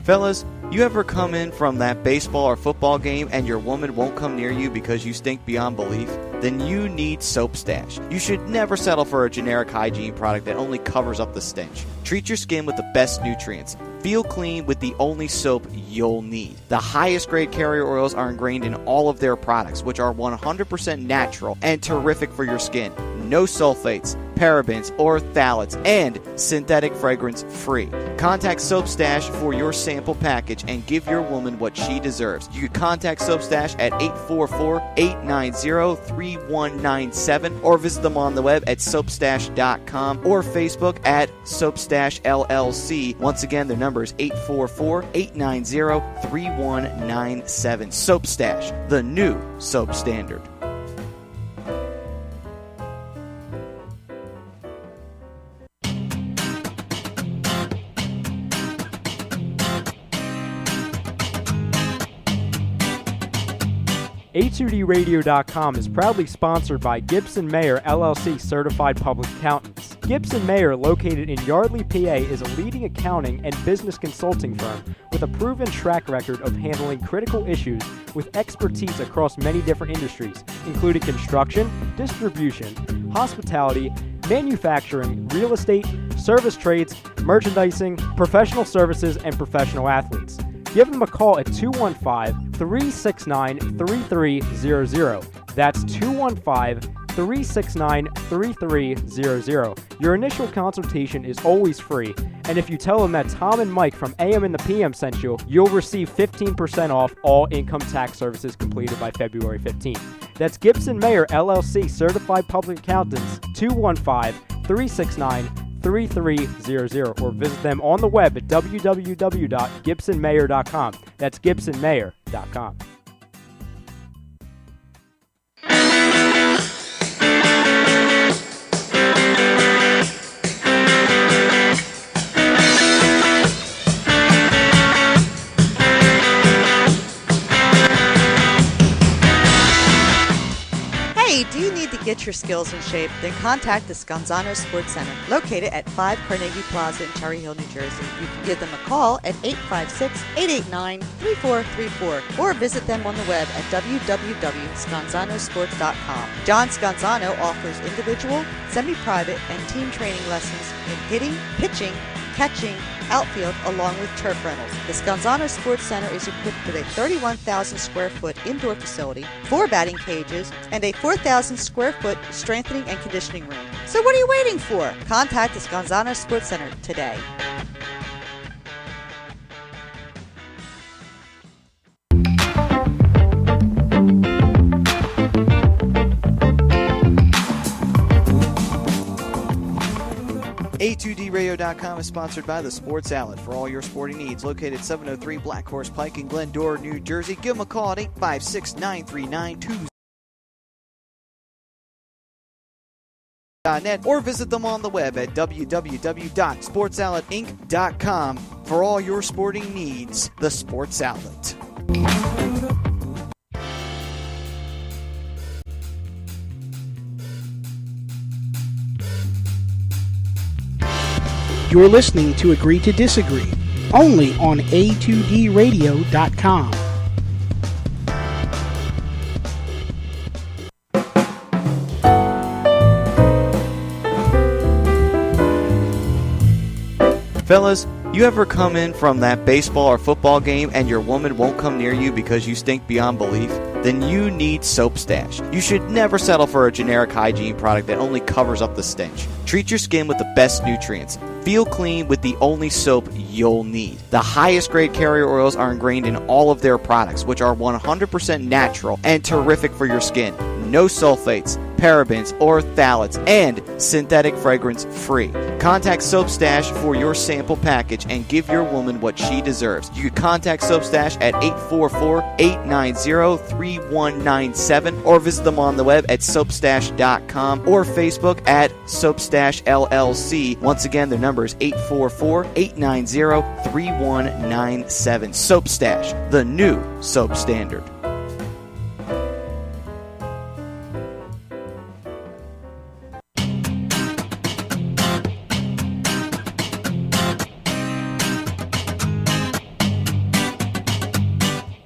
S8: Fellas, you ever come in from that baseball or football game and your woman won't come near you because you stink beyond belief? Then you need Soap Stash. You should never settle for a generic hygiene product that only covers up the stench. Treat your skin with the best nutrients. Feel clean with the only soap you'll need. The highest grade carrier oils are ingrained in all of their products, which are 100% natural and terrific for your skin. No sulfates, parabens, or phthalates, and synthetic fragrance free. Contact Soap Stash for your sample package and give your woman what she deserves. You can contact Soap Stash at 844-890-3197 or visit them on the web at soapstash.com or Facebook at Soapstash LLC. Once again, their number is 844-890-3197. Soap Stash, the new soap standard.
S9: A2DRadio.com is proudly sponsored by Gibson Mayer LLC Certified Public Accountants. Gibson Mayer, located in Yardley, PA, is a leading accounting and business consulting firm with a proven track record of handling critical issues with expertise across many different industries, including construction, distribution, hospitality, manufacturing, real estate, service trades, merchandising, professional services, and professional athletes. Give them a call at 215-369-3300. That's 215-369-3300. Your initial consultation is always free, and if you tell them that Tom and Mike from AM and the PM sent you, you'll receive 15% off all income tax services completed by February 15th. That's Gibson Mayer LLC Certified Public Accountants, 215-369-3300, or visit them on the web at www.gibsonmayer.com. That's gibsonmayer.com.
S10: Hey, do you need to get your skills in shape? Then contact the Scanzano Sports Center, located at 5 Carnegie Plaza in Cherry Hill, New Jersey. You can give them a call at 856-889-3434 or visit them on the web at www.scanzanosports.com. John Scanzano offers individual, semi-private, and team training lessons in hitting, pitching, catching, outfield, along with turf rentals. The Scanzano Sports Center is equipped with a 31,000 square foot indoor facility, 4 batting cages, and a 4,000 square foot strengthening and conditioning room. So what are you waiting for? Contact the Scanzano Sports Center today.
S8: A2DRadio.com is sponsored by The Sports Outlet for all your sporting needs. Located 703 Black Horse Pike in Glendora, New Jersey. Give them a call at 856-939-2000.net or visit them on the web at www.sportsoutletinc.com for all your sporting needs. The Sports Outlet.
S11: You're listening to Agree to Disagree, only on A2DRadio.com.
S8: Fellas, you ever come in from that baseball or football game and your woman won't come near you because you stink beyond belief? Then you need Soap Stash. You should never settle for a generic hygiene product that only covers up the stench. Treat your skin with the best nutrients. Feel clean with the only soap you'll need. The highest grade carrier oils are ingrained in all of their products, which are 100% natural and terrific for your skin. No sulfates, parabens, or phthalates, and synthetic fragrance free. Contact Soap Stash for your sample package and give your woman what she deserves. You can contact Soap Stash at 844-890-3197 or visit them on the web at soapstash.com or Facebook at Soapstash LLC. Once again, their number is 844-890-3197. Soap Stash, the new soap standard.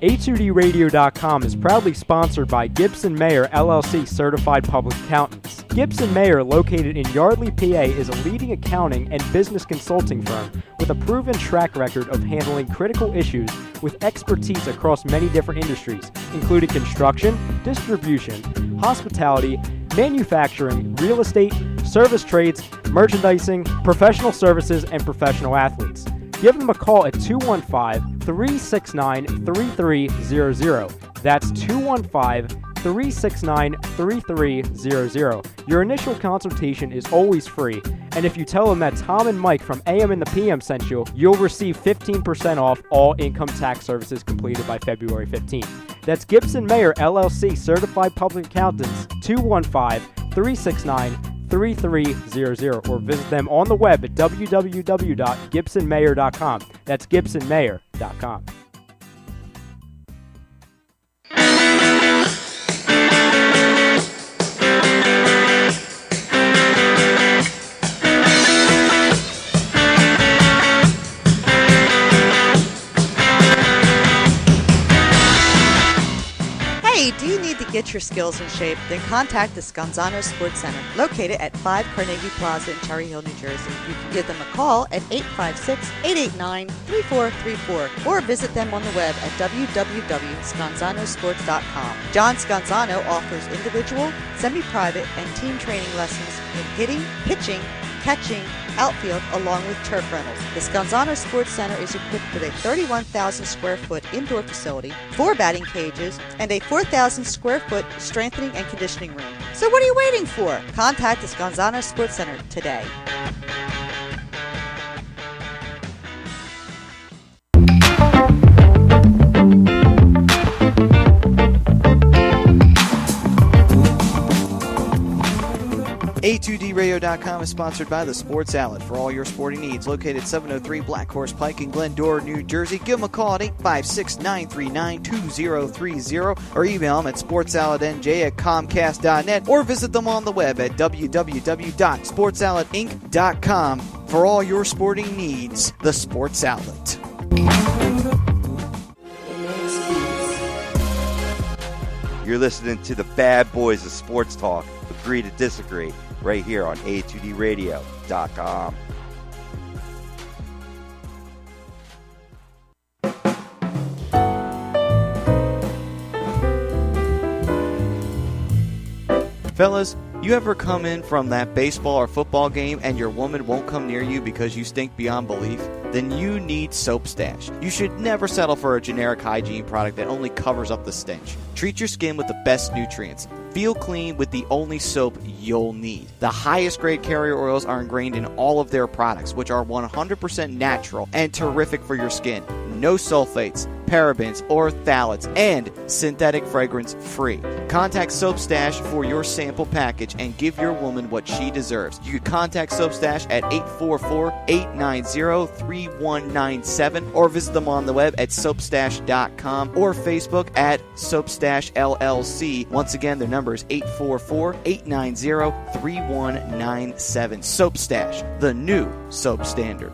S9: A2DRadio.com is proudly sponsored by Gibson Mayer LLC Certified Public Accountants. Gibson Mayer, located in Yardley, PA, is a leading accounting and business consulting firm with a proven track record of handling critical issues with expertise across many different industries, including construction, distribution, hospitality, manufacturing, real estate, service trades, merchandising, professional services, and professional athletes. Give them a call at 215-369-3300. That's 215-369-3300. Your initial consultation is always free, and if you tell them that Tom and Mike from AM and the PM sent you, you'll receive 15% off all income tax services completed by February 15th. That's Gibson Mayer LLC Certified Public Accountants, 215-369-3300, or visit them on the web at www.gibsonmayer.com. That's gibsonmayer.com.
S10: Hey, do you need to get your skills in shape? Then contact the Scanzano Sports Center, located at 5 Carnegie Plaza in Cherry Hill, New Jersey. You can give them a call at 856-889-3434 or visit them on the web at www.scanzanosports.com. John Scanzano offers individual, semi-private, and team training lessons in hitting, pitching, catching, outfield, along with turf rentals. The Scanzano Sports Center is equipped with a 31,000 square foot indoor facility, 4 batting cages, and a 4,000 square foot strengthening and conditioning room. So what are you waiting for? Contact the Scanzano Sports Center today.
S8: A2DRadio.com is sponsored by The Sports Outlet for all your sporting needs. Located 703 Black Horse Pike in Glendora, New Jersey. Give them a call at 856-939-2030 or email them at sportsoutletnj@comcast.net or visit them on the web at www.sportsoutletinc.com for all your sporting needs. The Sports Outlet.
S7: You're listening to the Bad Boys of Sports Talk. Agree to disagree right here on A2DRadio.com.
S8: Fellas, you ever come in from that baseball or football game and your woman won't come near you because you stink beyond belief? Then you need Soap Stash. You should never settle for a generic hygiene product that only covers up the stench. Treat your skin with the best nutrients. Feel clean with the only soap you'll need. The highest grade carrier oils are ingrained in all of their products, which are 100% natural and terrific for your skin. No sulfates, parabens, or phthalates, and synthetic fragrance free. Contact Soap Stash for your sample package and give your woman what she deserves. You can contact Soap Stash at 844-890-3197 or visit them on the web at soapstash.com or Facebook at Soapstash LLC. Once again, their number is 844-890-3197. Soap Stash, the new soap standard.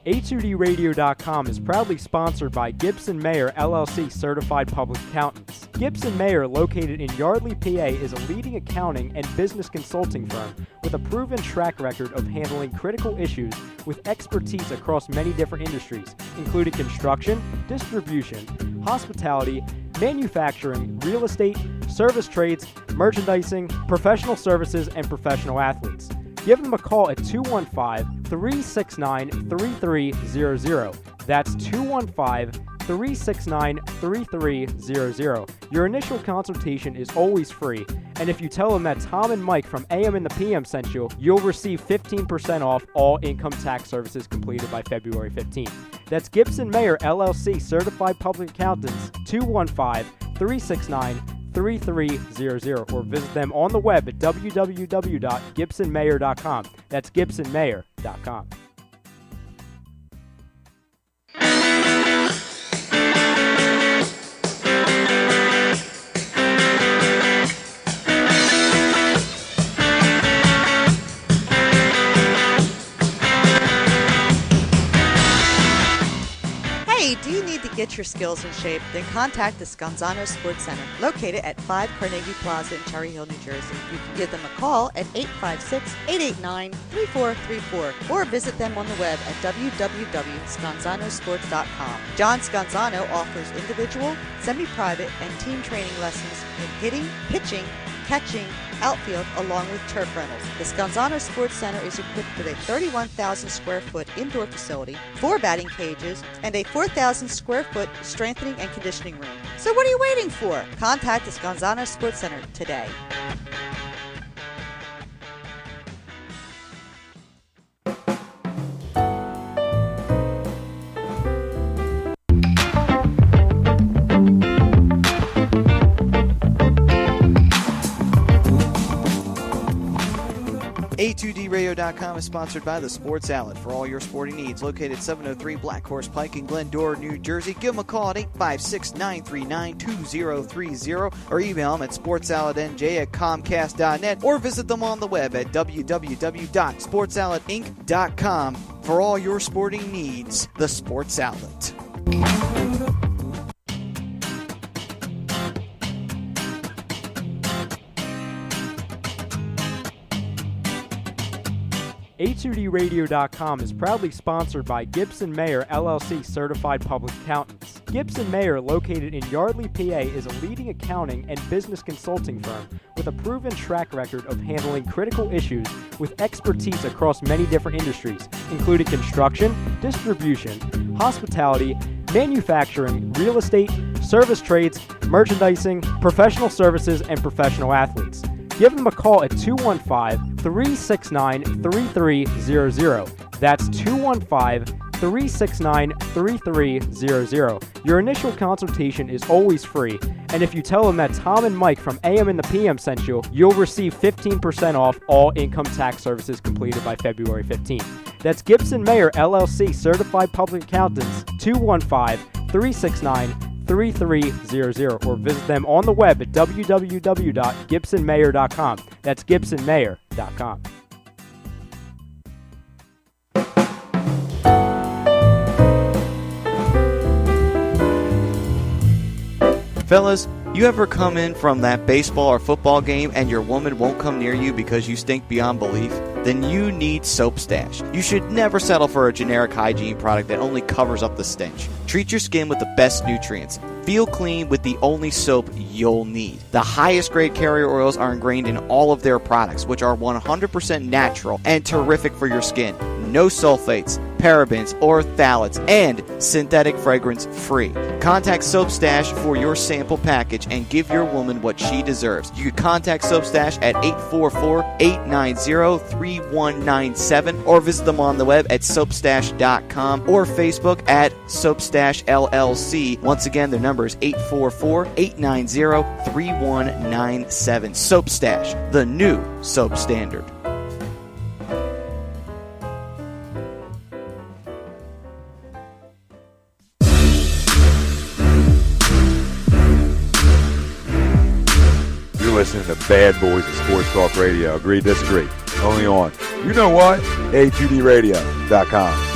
S9: A2DRadio.com is proudly sponsored by Gibson Mayer LLC Certified Public Accountants. Gibson Mayer, located in Yardley, PA, is a leading accounting and business consulting firm with a proven track record of handling critical issues with expertise across many different industries, including construction, distribution, hospitality, manufacturing, real estate, service trades, merchandising, professional services, and professional athletes. Give them a call at 215-369-3300. That's 215-369-3300. Your initial consultation is always free, and if you tell them that Tom and Mike from AM and the PM sent you, you'll receive 15% off all income tax services completed by February 15th. That's Gibson Mayer LLC Certified Public Accountants, 215-369-3300, or visit them on the web at www.gibsonmayer.com. That's gibsonmayer.com.
S10: Hey, do you need to get your skills in shape? Then contact the Scanzano Sports Center, located at 5 Carnegie Plaza in Cherry Hill, New Jersey. You can give them a call at 856-889-3434 or visit them on the web at www.scanzanosports.com. John Scanzano offers individual, semi-private, and team training lessons in hitting, pitching, catching, outfield, along with turf rentals. The Scanzano Sports Center is equipped with a 31,000 square foot indoor facility, 4 batting cages, and a 4,000 square foot strengthening and conditioning room. So what are you waiting for? Contact the Scanzano Sports Center today.
S8: A2DRadio.com is sponsored by the Sports Outlet for all your sporting needs. Located 703 Black Horse Pike in Glendora, New Jersey. Give them a call at 856-939-2030 or email them at sportsoutletnj@comcast.net or visit them on the web at www.sportsoutletinc.com for all your sporting needs. The Sports Outlet.
S9: A2DRadio.com is proudly sponsored by Gibson Mayer LLC Certified Public Accountants. Gibson Mayer, located in Yardley, PA, is a leading accounting and business consulting firm with a proven track record of handling critical issues with expertise across many different industries, including construction, distribution, hospitality, manufacturing, real estate, service trades, merchandising, professional services, and professional athletes. Give them a call at 215-369-3300. That's 215-369-3300. Your initial consultation is always free, and if you tell them that Tom and Mike from AM and the PM sent you, you'll receive 15% off all income tax services completed by February 15th. That's Gibson Mayer LLC Certified Public Accountants, 215-369-3300, or visit them on the web at www.gibsonmayer.com. That's gibsonmayer.com.
S8: Fellas, you ever come in from that baseball or football game and your woman won't come near you because you stink beyond belief? Then you need Soap Stash. You should never settle for a generic hygiene product that only covers up the stench. Treat your skin with the best nutrients. Feel clean with the only soap you'll need. The highest grade carrier oils are ingrained in all of their products, which are 100% natural and terrific for your skin. No sulfates, parabens, or phthalates, and synthetic fragrance free. Contact Soap Stash for your sample package and give your woman what she deserves. You can contact Soap Stash at 844-890-3197 or visit them on the web at soapstash.com or Facebook at Soapstash LLC. Once again, their number is 844-890-3197. Soap Stash, the new soap standard.
S5: Listening to Bad Boys of Sports Talk Radio. Agree, disagree. Only on, you know what? A2DRadio.com.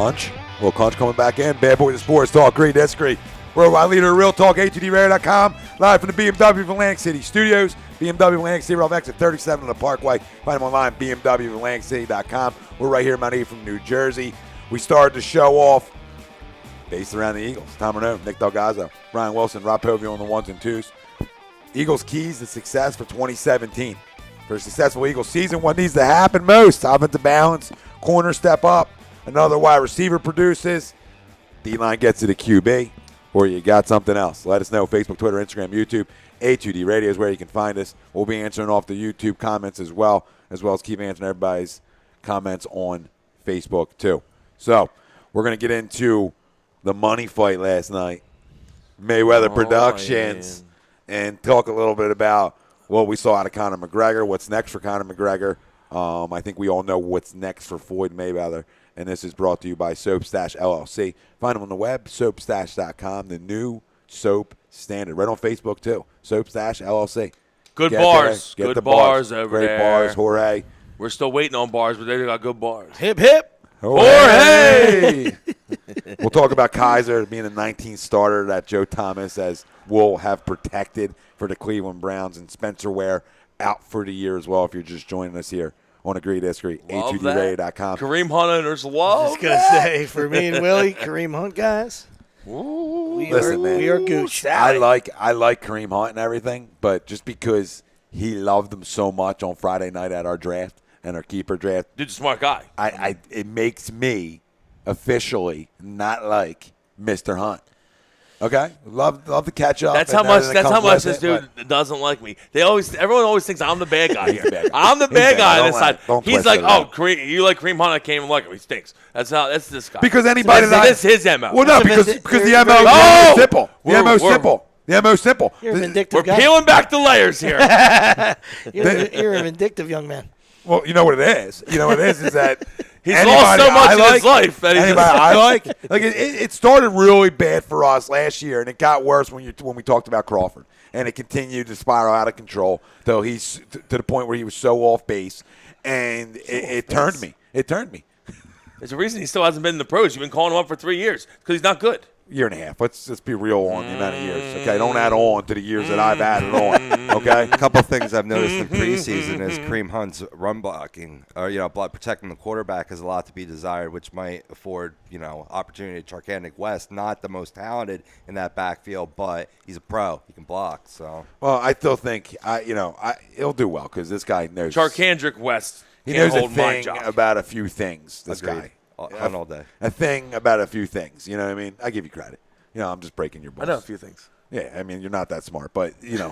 S4: Conch. Will Conch coming back in. Bad Boys of Sports Talk. Agree, disagree. Worldwide leader of Real Talk, A2DRadio.com. Live from the BMW of Atlantic City Studios. BMW of Atlantic City, Ralph exit 37 on the Parkway. Find them online, BMW of AtlanticCity.com. We're right here in Mount from New Jersey. We started the show off based around the Eagles. Tom Renaud, Nick Delgazzo, Brian Wilson, Rob Povey on the ones and twos. Eagles keys to success for 2017. For a successful Eagles season, what needs to happen most? Offensive balance, corner step up, another wide receiver produces, D-line gets to the QB, or you got something else. Let us know. Facebook, Twitter, Instagram, YouTube. A2D Radio is where you can find us. We'll be answering off the YouTube comments as well as keep answering everybody's comments on Facebook too. So we're going to get into the money fight last night, Mayweather Productions, and talk a little bit about what we saw out of Conor McGregor, what's next for Conor McGregor. I think we all know what's next for Floyd Mayweather, and this is brought to you by Soap Stash LLC. Find them on the web, soapstash.com, the new soap standard. Right on Facebook, too, Soap Stash LLC.
S3: Good bars.
S4: Get
S3: good
S4: the
S3: bars over
S4: Great
S3: there.
S4: bars, Jorge.
S3: We're still waiting on bars, but they got good bars.
S6: Hip, hip.
S4: Jorge! We'll talk about Kaiser being the 19th starter that Joe Thomas will have protected for the Cleveland Browns, and Spencer Ware out for the year as well if you're just joining us here on Agree Disagree, A2DRadio.com.
S3: Kareem Hunt owners love
S6: Just going to say, for me and Willie, Kareem Hunt guys,
S4: Listen, man,
S6: we are Gooch.
S4: I like Kareem Hunt and everything, but just because he loved them so much on Friday night at our draft and our keeper draft.
S3: Dude's a smart guy.
S4: It makes me officially not like Mr. Hunt. Okay, love to catch up.
S3: That's how much this dude doesn't like me. Everyone always thinks I'm the bad guy here. I'm the bad guy on this side. He's like, oh, you like Kareem Hunt? I can't even like him. He stinks. That's this guy.
S4: Because anybody
S3: that's his MO.
S4: Well, no, because the MO is simple. The MO is simple. The MO is simple.
S6: You're a vindictive guy.
S3: We're peeling back the layers here.
S6: You're a vindictive young man.
S4: Well, you know what it is. You know what it is that
S3: he's lost so much in his life. That
S4: I like it started really bad for us last year, and it got worse when we talked about Crawford, and it continued to spiral out of control till he's to the point where he was so off base, and it turned me. It turned me.
S3: There's a reason he still hasn't been in the pros. You've been calling him up for 3 years because he's not good.
S4: Year and a half. Let's be real on the amount of years. Okay, don't add on to the years that I've added on. Okay,
S7: a couple of things I've noticed in preseason is Kareem Hunt's run blocking, or protecting the quarterback, has a lot to be desired, which might afford opportunity to Charkandic West. Not the most talented in that backfield, but he's a pro. He can block. So
S4: well, I still think he'll do well because this guy knows
S3: Charkandic West.
S4: He knows a thing about a few things. This
S7: Agreed.
S4: guy.
S7: Hunt all day.
S4: A thing about a few things. You know what I mean? I give you credit. I'm just breaking your balls.
S3: I know a few things.
S4: Yeah, I mean, you're not that smart, but he'll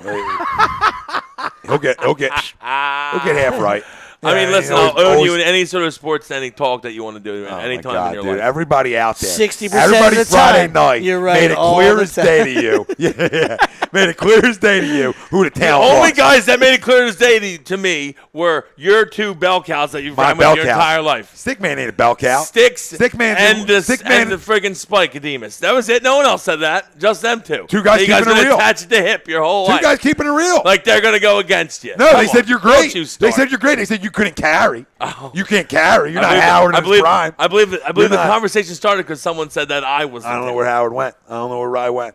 S4: get half right.
S3: I mean, listen, I'll own you in any sort of sports, any talk that you want to do anytime in your life.
S4: Everybody out there.
S6: 60%
S4: Everybody
S6: of the
S4: Friday
S6: time.
S4: night
S6: You're right.
S4: made it clear as day to you. Yeah. Made it clear as day to you who the talent was.
S3: The only guys that made it clear as day to me were your two bell cows that you've run with your entire life.
S4: Stickman ain't a bell cow.
S3: Stickman and the friggin' Spike Demas. That was it. No one else said that. Just them two.
S4: Two guys keeping it real.
S3: Attach it to hip your whole life.
S4: Two guys keeping it real.
S3: Like they're going to go against you.
S4: No, they said you're great. They said you're great. They said you couldn't carry. Oh. You can't carry. You're not Howard in his prime.
S3: I believe the conversation started because someone said that I was.
S4: I don't know where Howard went. I don't know where Rye went.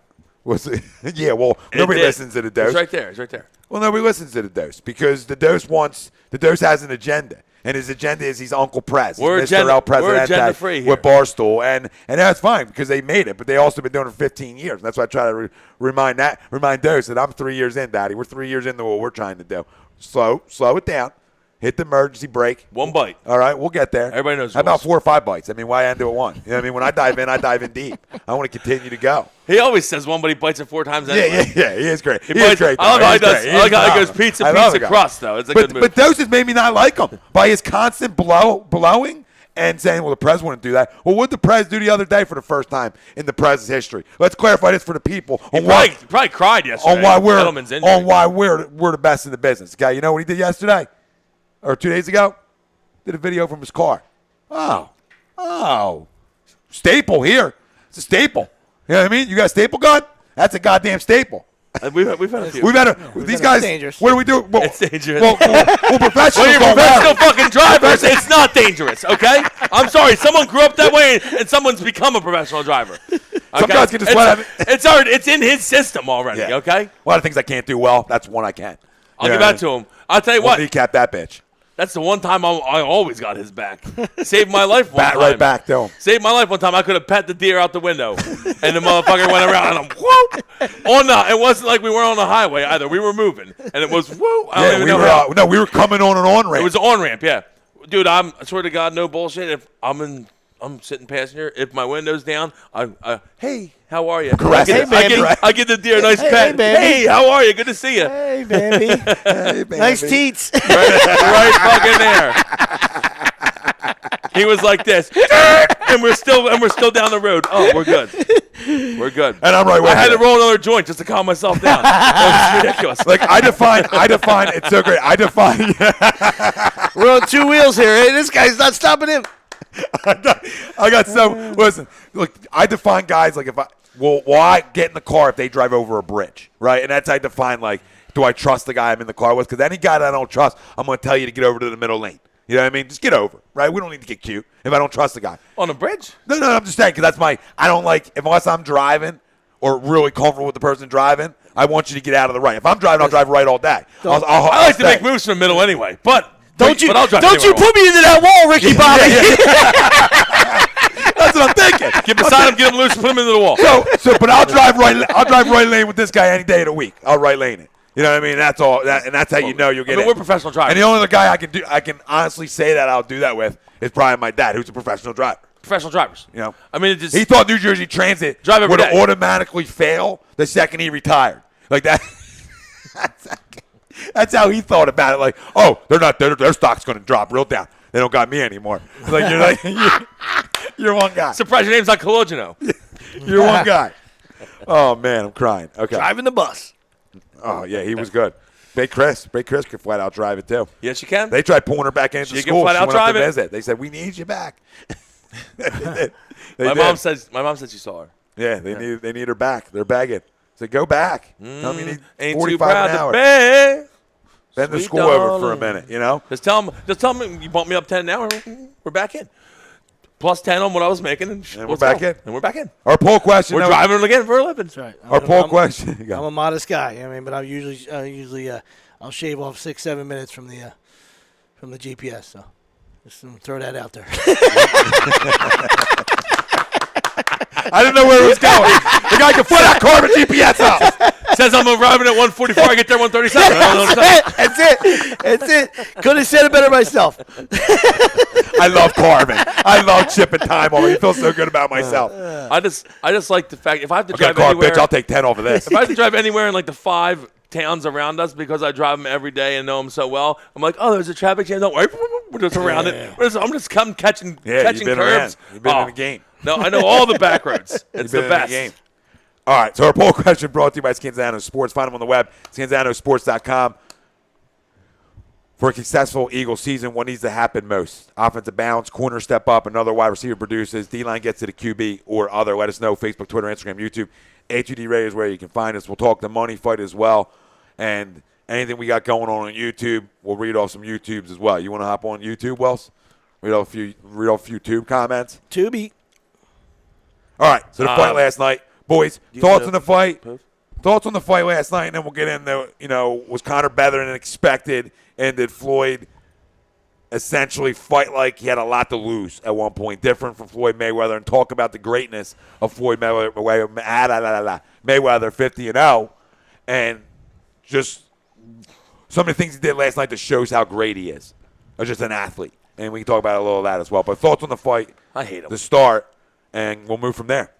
S4: Yeah, well, nobody listens to the dose.
S3: It's right there. It's right there.
S4: Well, nobody listens to the dose because the dose has an agenda. And his agenda is he's Uncle Prez.
S3: We're
S4: Mr. El Presidente
S3: agenda-free here.
S4: with Barstool. And that's fine because they made it, but they also been doing it for 15 years. That's why I try to remind Dose that I'm 3 years in, Daddy. We're 3 years into what we're trying to do. Slow it down. Hit the emergency brake.
S3: One bite.
S4: All right, we'll get there.
S3: Everybody knows.
S4: How about 4 or 5 bites? I mean, why end it at one? You know what I mean? When I dive in deep. I want to continue to go.
S3: He always says one, but he bites it 4 times anyway.
S4: Yeah, he is great. He
S3: bites,
S4: is great.
S3: I love how he does. I like how he goes pizza crust, though. It's a good move.
S4: But Dose has made me not like him by his constant blowing and saying, well, the Prez wouldn't do that. Well, what did the Prez do the other day for the first time in the Prez's history? Let's clarify this for the people.
S3: He probably cried yesterday.
S4: On why we're the best in the business. Okay, you know what he did yesterday? Or 2 days ago? Did a video from his car. Oh. Staple here. It's a staple. You know what I mean? You got a staple gun? That's a goddamn staple.
S3: We've had a few.
S4: These guys.
S6: dangerous.
S4: What do we do? Well,
S3: It's dangerous.
S4: Well, professionals
S3: Well, you're
S4: don't
S3: professional
S4: matter.
S3: fucking drivers. It's not dangerous, okay? I'm sorry. Someone grew up that way, and someone's become a professional driver. Okay?
S4: Some guys can just let it.
S3: It's in his system already,
S4: Yeah.
S3: okay?
S4: A lot of things I can't do well. That's one I can.
S3: I'll give that to him. I'll tell you what.
S4: Kneecap that bitch.
S3: That's the one time I always got his back. Saved my life one
S4: Bat
S3: time.
S4: right back to him.
S3: Saved my life one time. I could have pet the deer out the window, and the motherfucker went around and whoop. It wasn't like we were on the highway either. We were moving, and it was whoop. I don't even know how.
S4: We were coming on an on-ramp.
S3: It was an on-ramp, yeah. Dude, I swear to God, no bullshit. If I'm sitting passenger. If my window's down, hey, how are you?
S4: Correct.
S3: I give the deer a nice pet. Hey, how are you? Good to see you.
S6: Hey, baby.
S4: Hey, baby.
S6: Nice teats.
S3: Right fucking there. He was like this, and we're still down the road. Oh, we're good. We're good.
S4: And I'm right with
S3: I had
S4: you.
S3: to roll another joint just to calm myself down. That was ridiculous.
S4: Like I define. It's so great. I define.
S6: We're on two wheels here. Hey, this guy's not stopping him.
S4: I got some. Listen, look. I define guys like if I get in the car if they drive over a bridge, right? And that's how I define like, do I trust the guy I'm in the car with? Because any guy that I don't trust, I'm going to tell you to get over to the middle lane. You know what I mean? Just get over, right? We don't need to get cute if I don't trust the guy.
S3: On a bridge?
S4: No, I'm just saying because I don't like, unless I'm driving or really comfortable with the person driving, I want you to get out of the right. If I'm driving, I'll drive right all day.
S3: I like to make moves from the middle anyway, but
S6: Don't you
S3: I'll drive
S6: put me into that wall, Ricky Bobby.
S4: That's what I'm thinking.
S3: Get beside him, get him loose, put him into the wall.
S4: But I'll drive right lane with this guy any day of the week. I'll right lane it. You know what I mean? That's all. And that's how you know you'll get it.
S3: We're professional drivers.
S4: And the only other guy I can honestly say that I'll do that with is probably my dad, who's a professional driver.
S3: Professional drivers.
S4: You know,
S3: I mean,
S4: he thought New Jersey Transit would automatically fail the second he retired. Like that. That's how he thought about it. Like, oh, their stock's going to drop real down. They don't got me anymore. You're one guy.
S3: Surprised your name's not Cologino.
S4: You're one guy. Oh man, I'm crying. Okay.
S6: Driving the bus.
S4: Oh yeah, he was good. Big Chris could flat out drive it too.
S3: Yes, you can.
S4: They tried pulling her back into
S3: She
S4: school.
S3: can flat
S4: She
S3: out
S4: went up
S3: drive
S4: to
S3: it.
S4: visit. They said we need you back.
S3: My mom said she saw her.
S4: Yeah, they need her back. They're begging. Said go back. Tell them you need
S3: Ain't
S4: 45
S3: too proud
S4: an hour.
S3: to beg.
S4: Bend the
S3: Sweet
S4: school over for a
S3: darling.
S4: minute. You know.
S3: Just tell them you bumped me up 10 an hour. We're back in. Plus 10 on what I was making, and
S4: we're back in.
S3: And we're back in.
S4: Our poll question.
S3: We're driving again for a living.
S6: That's right.
S4: Our poll question.
S6: I'm a modest guy. I mean, but I usually I'll shave off 6-7 minutes from the GPS. So just throw that out there.
S4: I didn't know where it was going. The guy can put that car with GPS up.
S3: Says I'm arriving at 1:44. I get there 1:37.
S6: That's it. Couldn't have said it better myself.
S4: I love carving. I love chipping time over. I feel so good about myself.
S3: I just like the fact if I have to
S4: Okay,
S3: drive
S4: car,
S3: anywhere,
S4: bitch, I'll take 10 off of this.
S3: if I have to drive anywhere in like the 5 towns around us because I drive them every day and know them so well, I'm like, oh, there's a traffic jam. Don't worry, we're just around it. I'm just catching
S4: you've been
S3: curbs.
S4: around. You've been in the game.
S3: No, I know all the back roads. It's the
S4: been in
S3: best.
S4: game. All right, so our poll question brought to you by Scanzano Sports. Find them on the web, scanzanosports.com. For a successful Eagles season, what needs to happen most? Offensive bounce, corner step up, another wide receiver produces, D-line gets to the QB or other. Let us know. Facebook, Twitter, Instagram, YouTube. A2D Radio is where you can find us. We'll talk the money fight as well. And anything we got going on YouTube, we'll read off some YouTubes as well. You want to hop on YouTube, Wells? Read off a few Tube comments?
S6: Tubi.
S4: All right, so the fight last night. Boys, thoughts on the fight?
S3: Post?
S4: Thoughts on the fight last night, and then we'll get into, was Conor better than expected, and did Floyd essentially fight like he had a lot to lose at one point, different from Floyd Mayweather, and talk about the greatness of Floyd Mayweather 50-0, and just some of the things he did last night that shows how great he is, or just an athlete. And we can talk about a little of that as well. But thoughts on the fight,
S3: I hate him.
S4: the start, and we'll move from there.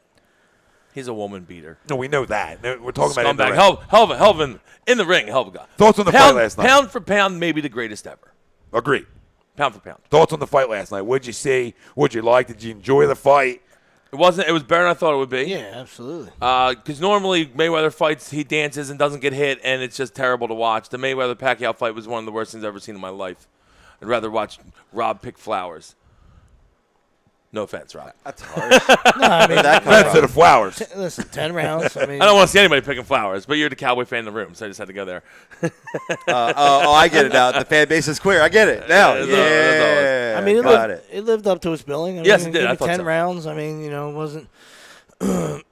S3: He's a woman beater.
S4: No, we know that. We're talking about
S3: Scumbag. In the ring, hell of a guy.
S4: Thoughts on the fight last night?
S3: Pound for pound, maybe the greatest ever.
S4: Agreed.
S3: Pound for pound.
S4: Thoughts on the fight last night? What'd you see? What'd you like? Did you enjoy the fight?
S3: It was better than I thought it would be.
S6: Yeah, absolutely.
S3: Because normally Mayweather fights, he dances and doesn't get hit, and it's just terrible to watch. The Mayweather-Pacquiao fight was one of the worst things I've ever seen in my life. I'd rather watch Rob pick flowers. No offense, Rob.
S7: That's hard.
S6: No, I mean,
S4: That's to the Flowers.
S6: Listen, 10 rounds. I mean,
S3: I don't want to see anybody picking Flowers, but you're the Cowboy fan in the room, so I just had to go there.
S7: I get it now. The fan base is queer. I get it now. Yeah.
S6: I mean,
S7: it
S6: lived up to his billing.
S3: Yes,
S6: it
S3: did. I
S6: give
S3: thought
S6: 10
S3: so.
S6: rounds. I mean, it wasn't. And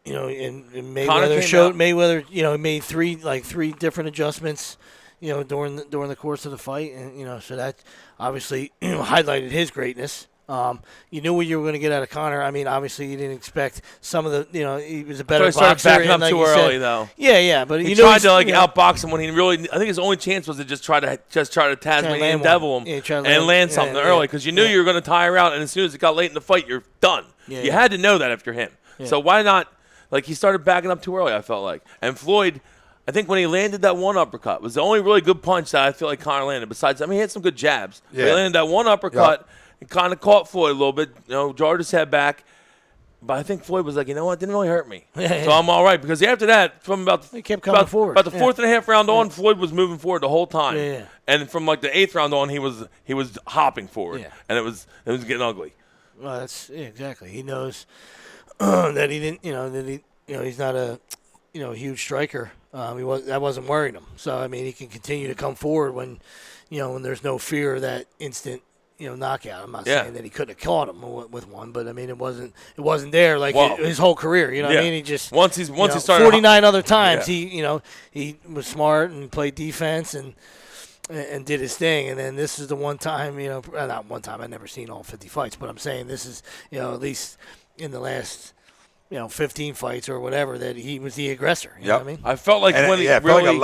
S3: Connor
S6: Mayweather made three different adjustments, during the course of the fight, and so that obviously highlighted his greatness. You knew what you were going to get out of Connor. I mean, obviously you didn't expect some of the, he was a better boxer.
S3: Started backing up
S6: like
S3: too early, though.
S6: Yeah, but
S3: he tried to outbox him when he really. I think his only chance was to try to Tasmanian devil him and land something early because you knew you were going to tire out, and as soon as it got late in the fight, you're done. You had to know that after him. Yeah. So why not? Like he started backing up too early. I felt like, and Floyd. I think when he landed that one uppercut was the only really good punch that I feel like Connor landed. Besides, he had some good jabs. Yeah. He landed that one uppercut and kind of caught Floyd a little bit, jarred his head back. But I think Floyd was like, you know what, it didn't really hurt me. So I'm all right. Because after that, from
S6: he kept coming forward.
S3: About the fourth and a half round on, Floyd was moving forward the whole time.
S6: Yeah.
S3: And from like the eighth round on, he was hopping forward. Yeah. And it was getting ugly.
S6: Well, that's exactly. He knows that he didn't, he's not a huge striker. That wasn't worrying him. So I mean, he can continue to come forward when there's no fear of that instant knockout. I'm not saying that he couldn't have caught him with one, but I mean, it wasn't there like his whole career. What I mean? He just
S3: once he started
S6: 49 other times. Yeah. He was smart and played defense and did his thing. And then this is the one time not one time. I've never seen all 50 fights, but I'm saying this is at least in the last 15 fights or whatever, that he was the aggressor. You know what I mean?
S3: I felt like when he
S4: it felt like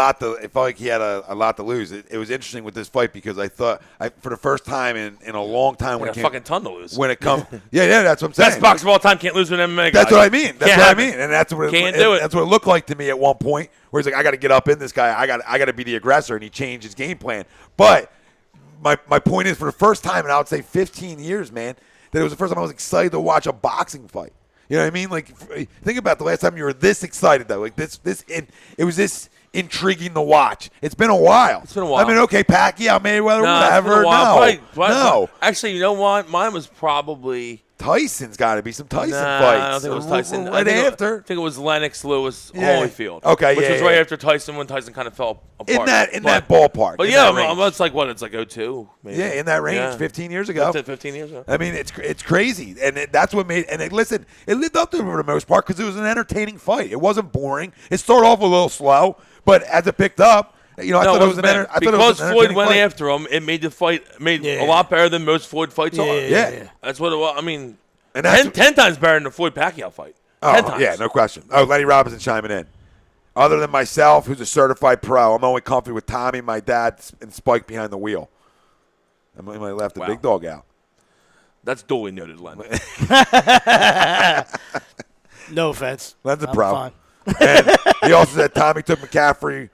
S4: it felt like he had a lot to lose. It was interesting with this fight because I thought for the first time in a long time when it came,
S3: fucking ton to lose.
S4: When it comes, that's what I'm saying.
S3: Best boxer of all time can't lose with an MMA guy.
S4: That's what I mean. That's what I mean, and that's what
S3: That's
S4: what it looked like to me at one point. Where he's like, I got to get up in this guy. I got to be the aggressor, and he changed his game plan. But my point is, for the first time in I would say 15 years, man, that it was the first time I was excited to watch a boxing fight. You know what I mean? Like, think about the last time you were this excited, though. Like, it was this intriguing to watch. It's been a while. I mean, okay, Pacquiao, Mayweather, whatever. No.
S3: Actually, you know what? Mine was probably
S4: Tyson's got to be some Tyson fights.
S3: I don't think it was Tyson.
S4: Right after.
S3: I think it was Lennox Lewis Holyfield.
S4: Okay,
S3: which was right after Tyson when Tyson kind of fell apart.
S4: In that ballpark.
S3: But it's like what? It's like 02. Maybe.
S4: Yeah, in that range, 15 years ago.
S3: 15 years ago.
S4: I mean, it's crazy, and that's what made. And listen, it lived up to it for the most part because it was an entertaining fight. It wasn't boring. It started off a little slow, but as it picked up. I thought it was
S3: because Floyd went after him. It made the fight a lot better than most Floyd fights are.
S4: Yeah,
S3: that's what it was. I mean, 10 times better than the Floyd Pacquiao fight. 10 times.
S4: Yeah, no question. Oh, Lenny Robinson chiming in. Other than myself, who's a certified pro, I'm only comfy with Tommy, my dad, and Spike behind the wheel. I might have left the big dog out.
S3: That's duly noted, Len.
S6: No offense.
S4: Len's a pro. And he also said Tommy took McCaffrey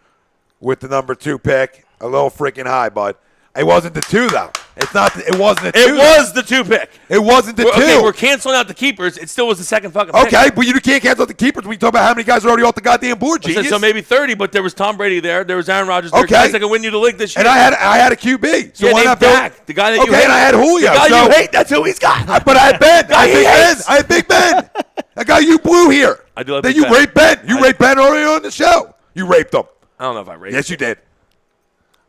S4: with the number 2 pick. A little freaking high, bud. It wasn't the 2, though. It wasn't the 2.
S3: It was the 2 pick.
S4: It wasn't the 2.
S3: Okay, we're canceling out the keepers. It still was the second fucking pick.
S4: Okay, but you can't cancel out the keepers when you talk about how many guys are already off the goddamn board, genius.
S3: So maybe 30, but there was Tom Brady there. There was Aaron Rodgers there. Guys that can win you the league this year.
S4: And I had a QB. So why not
S3: back? The guy that you hate.
S4: And I had Julio.
S3: The guy you hate, that's who he's got.
S4: But I had Ben. I had Big Ben. That guy you blew here.
S3: I do have
S4: Big Ben. You raped Ben. You raped Ben earlier on the show. You raped him.
S3: I don't know if I raped him.
S4: Yes, you did.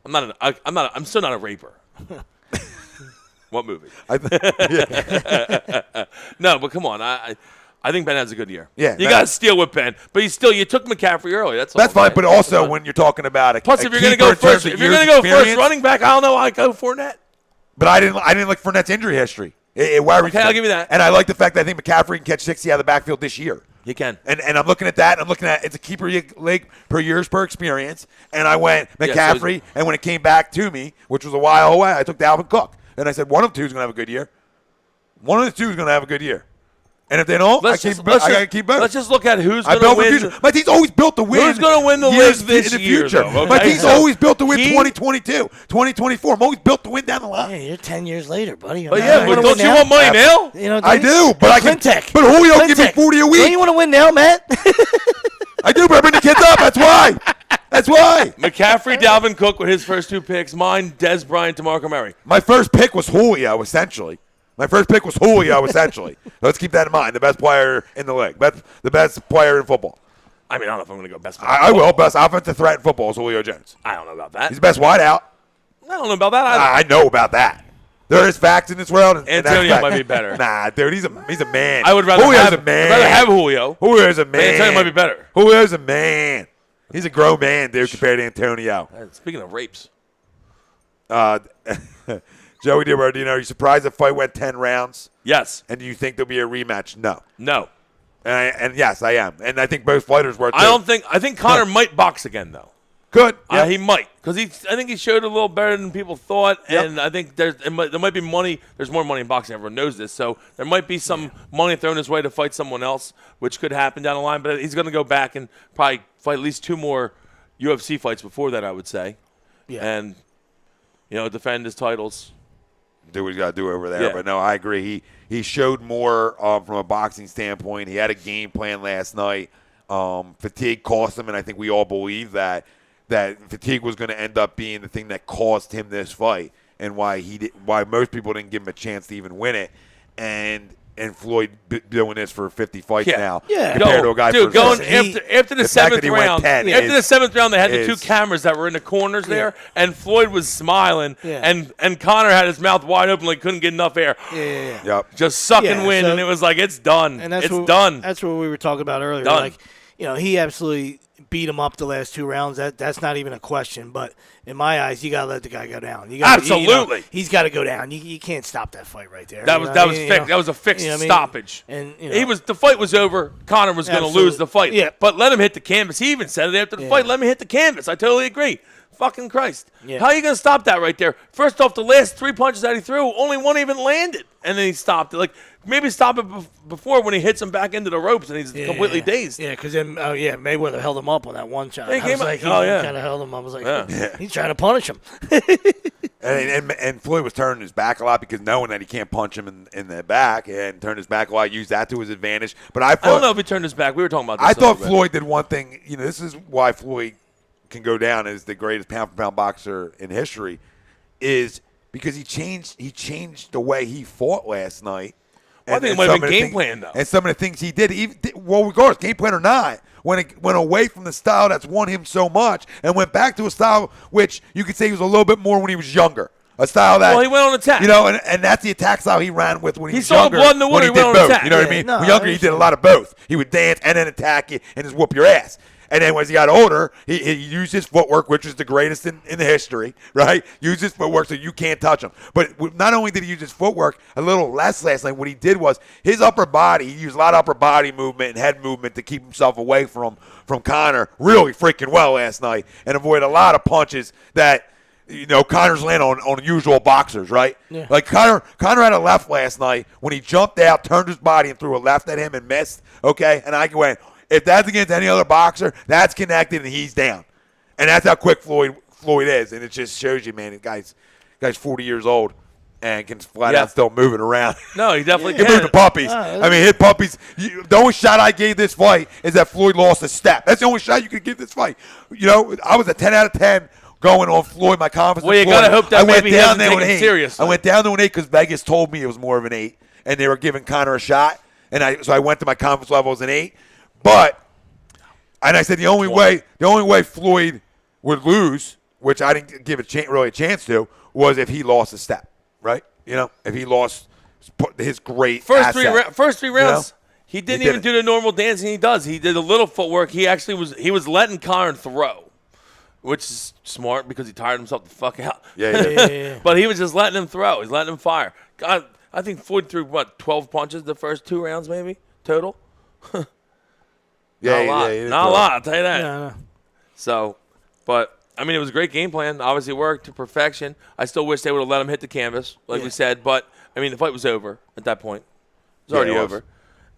S3: I'm still not a raper. What movie? No, but come on. I think Ben has a good year.
S4: Yeah,
S3: you got to steal with Ben, but you took McCaffrey early. That's
S4: fine.
S3: Right?
S4: But also when you're talking about
S3: plus, if you're going to go first, running back, I don't know. I go Fournette.
S4: But I didn't like Fournette's injury history. It worries me.
S3: I'll give you that.
S4: And I like the fact that I think McCaffrey can catch 60 out of the backfield this year.
S3: You can.
S4: And I'm looking at that. I'm looking at it's a keeper league per years per experience. And I went McCaffrey. And when it came back to me, which was a while away, I took Dalvin Cook. And I said one of the two is going to have a good year. One of the two is going to have a good year. And if they don't, I got to keep better.
S3: Let's just look at who's going to win.
S4: My team's always built to win.
S3: Who's going to win the league this year, though? Okay?
S4: My team's always built to win 2022, 2024. I'm always built to win down the line.
S6: Yeah, you're 10 years later, buddy.
S3: But don't you want money now?
S4: I do, but I can. But Julio give me 40 a week.
S6: Don't you want to win now, Matt?
S4: I do, but I bring the kids up. That's why. That's why.
S3: McCaffrey, Dalvin Cook with his first 2 picks. Mine, Dez Bryant, DeMarco Murray.
S4: My first pick was Julio, essentially. My first pick was Julio, essentially. Let's keep that in mind. The best player in the league. The best player in football.
S3: I mean, I don't know if I'm going to go best player.
S4: I will. Best offensive threat in football is Julio Jones.
S3: I don't know about that.
S4: He's the best wideout.
S3: I don't know about that either.
S4: I know about that. There is facts in this world. And
S3: Antonio might be better.
S4: Nah, dude, he's a man.
S3: I would rather
S4: Julio's
S3: have,
S4: a man.
S3: I'd rather have Julio.
S4: Julio's a man.
S3: Antonio might be better.
S4: Julio's a man. He's a grown man, dude, compared to Antonio.
S3: Speaking of rapes.
S4: Joey DiBardino, are you surprised the fight went 10 rounds?
S3: Yes.
S4: And do you think there'll be a rematch? No.
S3: No.
S4: And yes, I am. And I think both fighters were too.
S3: I think Conor might box again, though.
S4: Good. Yeah.
S3: He might. Because I think he showed a little better than people thought.
S4: Yep.
S3: And I think there might be money. There's more money in boxing. Everyone knows this. So there might be some money thrown his way to fight someone else, which could happen down the line. But he's going to go back and probably fight at least 2 more UFC fights before that, I would say. Yeah. And, defend his titles.
S4: Do what he's got to do over there.
S3: Yeah.
S4: But, no, I agree. He showed more from a boxing standpoint. He had a game plan last night. Fatigue cost him, and I think we all believe that fatigue was going to end up being the thing that caused him this fight and why most people didn't give him a chance to even win it. And Floyd doing this for 50 fights now.
S6: Yeah.
S4: Compared to a guy
S3: Dude,
S4: for
S3: after the 7th round. After the 7th round, they had the 2
S4: is-
S3: cameras that were in the corners there, and Floyd was smiling, and Conor had his mouth wide open like couldn't get enough air.
S6: Yeah.
S4: Yep.
S3: Just sucking wind,
S6: so-
S3: and it was like, it's done.
S6: And that's
S3: done.
S6: That's what we were talking about earlier.
S3: Done.
S6: Like, he absolutely beat him up the last 2 rounds. That's not even a question. But in my eyes, you gotta let the guy go down.
S3: Absolutely.
S6: He's got to go down. You can't stop that fight right there.
S3: That was fixed. That was a fixed stoppage.
S6: And
S3: the fight was over. Conor was going to lose the fight.
S6: Yeah.
S3: But let him hit the canvas. He even said it after the fight. Let me hit the canvas. I totally agree. Fucking Christ.
S6: Yeah.
S3: How are you going to stop that right there? First off, the last 3 punches that he threw, only one even landed. And then he stopped it. Like, maybe stop it before when he hits him back into the ropes and he's completely dazed.
S6: Yeah, because then, Mayweather held him up on that one shot.
S3: He
S6: I was like, he kind of held him up. I was like, he's trying to punish him.
S4: And Floyd was turning his back a lot because knowing that he can't punch him in the back and turned his back a lot, used that to his advantage. But I
S3: don't know if he turned his back. We were talking about this.
S4: I thought Floyd did one thing. This is why Floyd can go down as the greatest pound-for-pound boxer in history, is because he changed the way he fought last night.
S3: Well, I think it might have been game plan, though.
S4: And some of the things he did, regardless, game plan or not, when it went away from the style that's won him so much and went back to a style which you could say he was a little bit more when he was younger. A style that
S3: he went on attack.
S4: And that's the attack style he ran with when he was
S3: saw
S4: younger.
S3: blood in the water,
S4: When
S3: he
S4: did
S3: went on
S4: both.
S3: attack.
S4: You know what I mean?
S6: No,
S4: when younger, he did a lot of both. He would dance and then attack you and just whoop your ass. And then as he got older, he used his footwork, which is the greatest in the history, right? Used his footwork so you can't touch him. But not only did he use his footwork a little less last night, what he did was his upper body, he used a lot of upper body movement and head movement to keep himself away from Conor really freaking well last night and avoid a lot of punches that Conor's land on usual boxers, right?
S6: Yeah.
S4: Like Conor had a left last night when he jumped out, turned his body, and threw a left at him and missed, okay? And I went, if that's against any other boxer, that's connected and he's down. And that's how quick Floyd is. And it just shows you, man, the guy's 40 years old and can flat out still moving around.
S3: No, he definitely
S4: can. Move the puppies. Hit puppies. The only shot I gave this fight is that Floyd lost a step. That's the only shot you could give this fight. I was a 10 out of 10 going on Floyd, my confidence.
S3: Well, you got to hope that maybe he hasn't taken it seriously.
S4: I went down to an 8 because Vegas told me it was more of an 8, and they were giving Conor a shot. So I went to my confidence level as an 8. And I said the only way Floyd would lose, which I didn't give really a chance to, was if he lost a step, right? If he lost his great
S3: first
S4: asset.
S3: first three rounds. He didn't even do the normal dancing he does. He did a little footwork. He actually was letting Conor throw, which is smart because he tired himself the fuck out.
S6: Yeah.
S3: But he was just letting him throw. He's letting him fire. God, I think Floyd threw 12 punches the first 2 rounds maybe total. Not a lot. I'll tell you that.
S6: No.
S3: So, but I mean, it was a great game plan. Obviously, it worked to perfection. I still wish they would have let him hit the canvas, like we said. But I mean, the fight was over at that point. It was already over.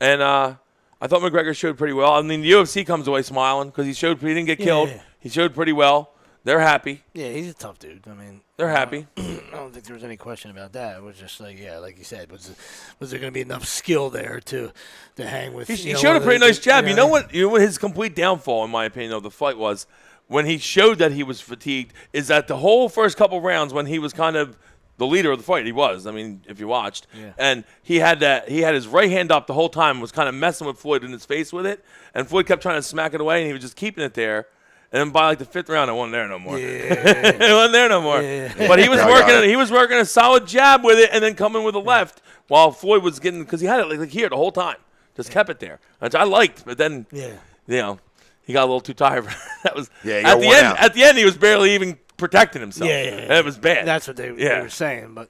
S3: And I thought McGregor showed pretty well. I mean, the UFC comes away smiling because he didn't get killed.
S6: Yeah.
S3: He showed pretty well. They're happy.
S6: Yeah, he's a tough dude. I mean,
S3: they're happy.
S6: I don't think there was any question about that. It was just like, like you said, was there going to be enough skill there to hang with?
S3: He showed a pretty nice jab. You know what his complete downfall, in my opinion, of the fight was when he showed that he was fatigued. Is that the whole first couple rounds when he was kind of the leader of the fight. He was. I mean, if you watched,
S6: Yeah.
S3: and he had his right hand up the whole time, was kind of messing with Floyd in his face with it, and Floyd kept trying to smack it away, and he was just keeping it there. And then by like the 5th round, it wasn't there no more.
S6: Yeah.
S3: It wasn't there no more.
S6: Yeah.
S3: But he was working a solid jab with it, and then coming with a left while Floyd was getting, because he had it like here the whole time, just kept it there, which I liked. But then, he got a little too tired. That was at the end.
S4: out.
S3: At the end, he was barely even protecting himself.
S6: Yeah.
S3: And it was bad.
S6: That's what they were saying, but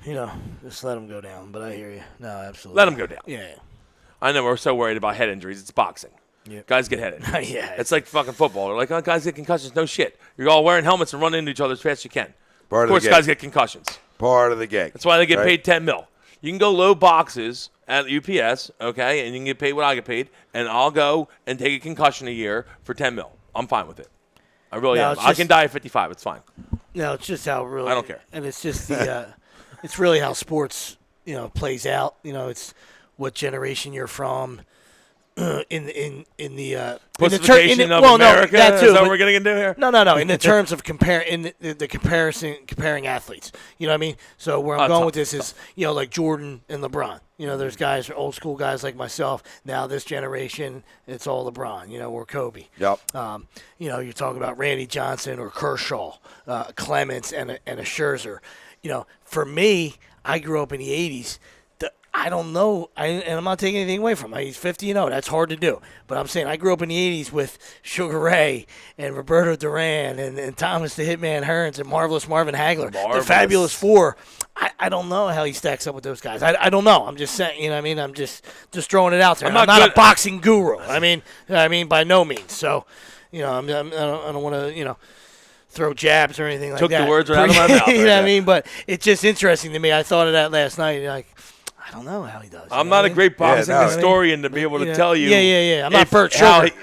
S6: just let him go down. But I hear you. No, absolutely.
S3: Let him go down.
S6: Yeah.
S3: I know we're so worried about head injuries. It's boxing.
S6: Yep.
S3: Guys get head injuries.
S6: Yeah.
S3: It's like fucking football. They're like, oh, guys get concussions. No shit. You're all wearing helmets and running into each other as fast as you can.
S4: Part
S3: of course,
S4: the gig.
S3: guys get concussions.
S4: Part of the gig.
S3: That's why they get
S4: right?
S3: paid $10 million. You can go low boxes at UPS, okay, and you can get paid what I get paid, and I'll go and take a concussion a year for $10 million. I'm fine with it. I really am. I can die at 55. It's fine.
S6: No, it's just how really.
S3: I don't care.
S6: And it's just the, it's really how sports, plays out. It's what generation you're from. In the
S3: Pussification of America.
S6: That too,
S3: is that what we're getting into here?
S6: No. In the terms of comparing athletes, you know what I mean. So where I'm going with this is, like Jordan and LeBron. There's guys, old school guys like myself. Now this generation, it's all LeBron, or Kobe.
S4: Yep.
S6: You're talking about Randy Johnson or Kershaw, Clemens, and a Scherzer. For me, I grew up in the '80s. I don't know, and I'm not taking anything away from him. He's 50 That's hard to do. But I'm saying I grew up in the 80s with Sugar Ray and Roberto Duran and Thomas the Hitman Hearns and Marvelous Marvin Hagler. The Fabulous Four. I don't know how he stacks up with those guys. I don't know. I'm just saying, I'm just throwing it out there. I'm not a boxing guru. I mean, by no means. So, I don't want to, throw jabs or anything like that.
S3: Took the words right out of my mouth.
S6: You know what I mean? But it's just interesting to me. I thought of that last night. Like, I don't know how he does.
S3: I'm not a great boxing historian to be able to tell you.
S6: Yeah. I'm not Bert Sugar.
S4: But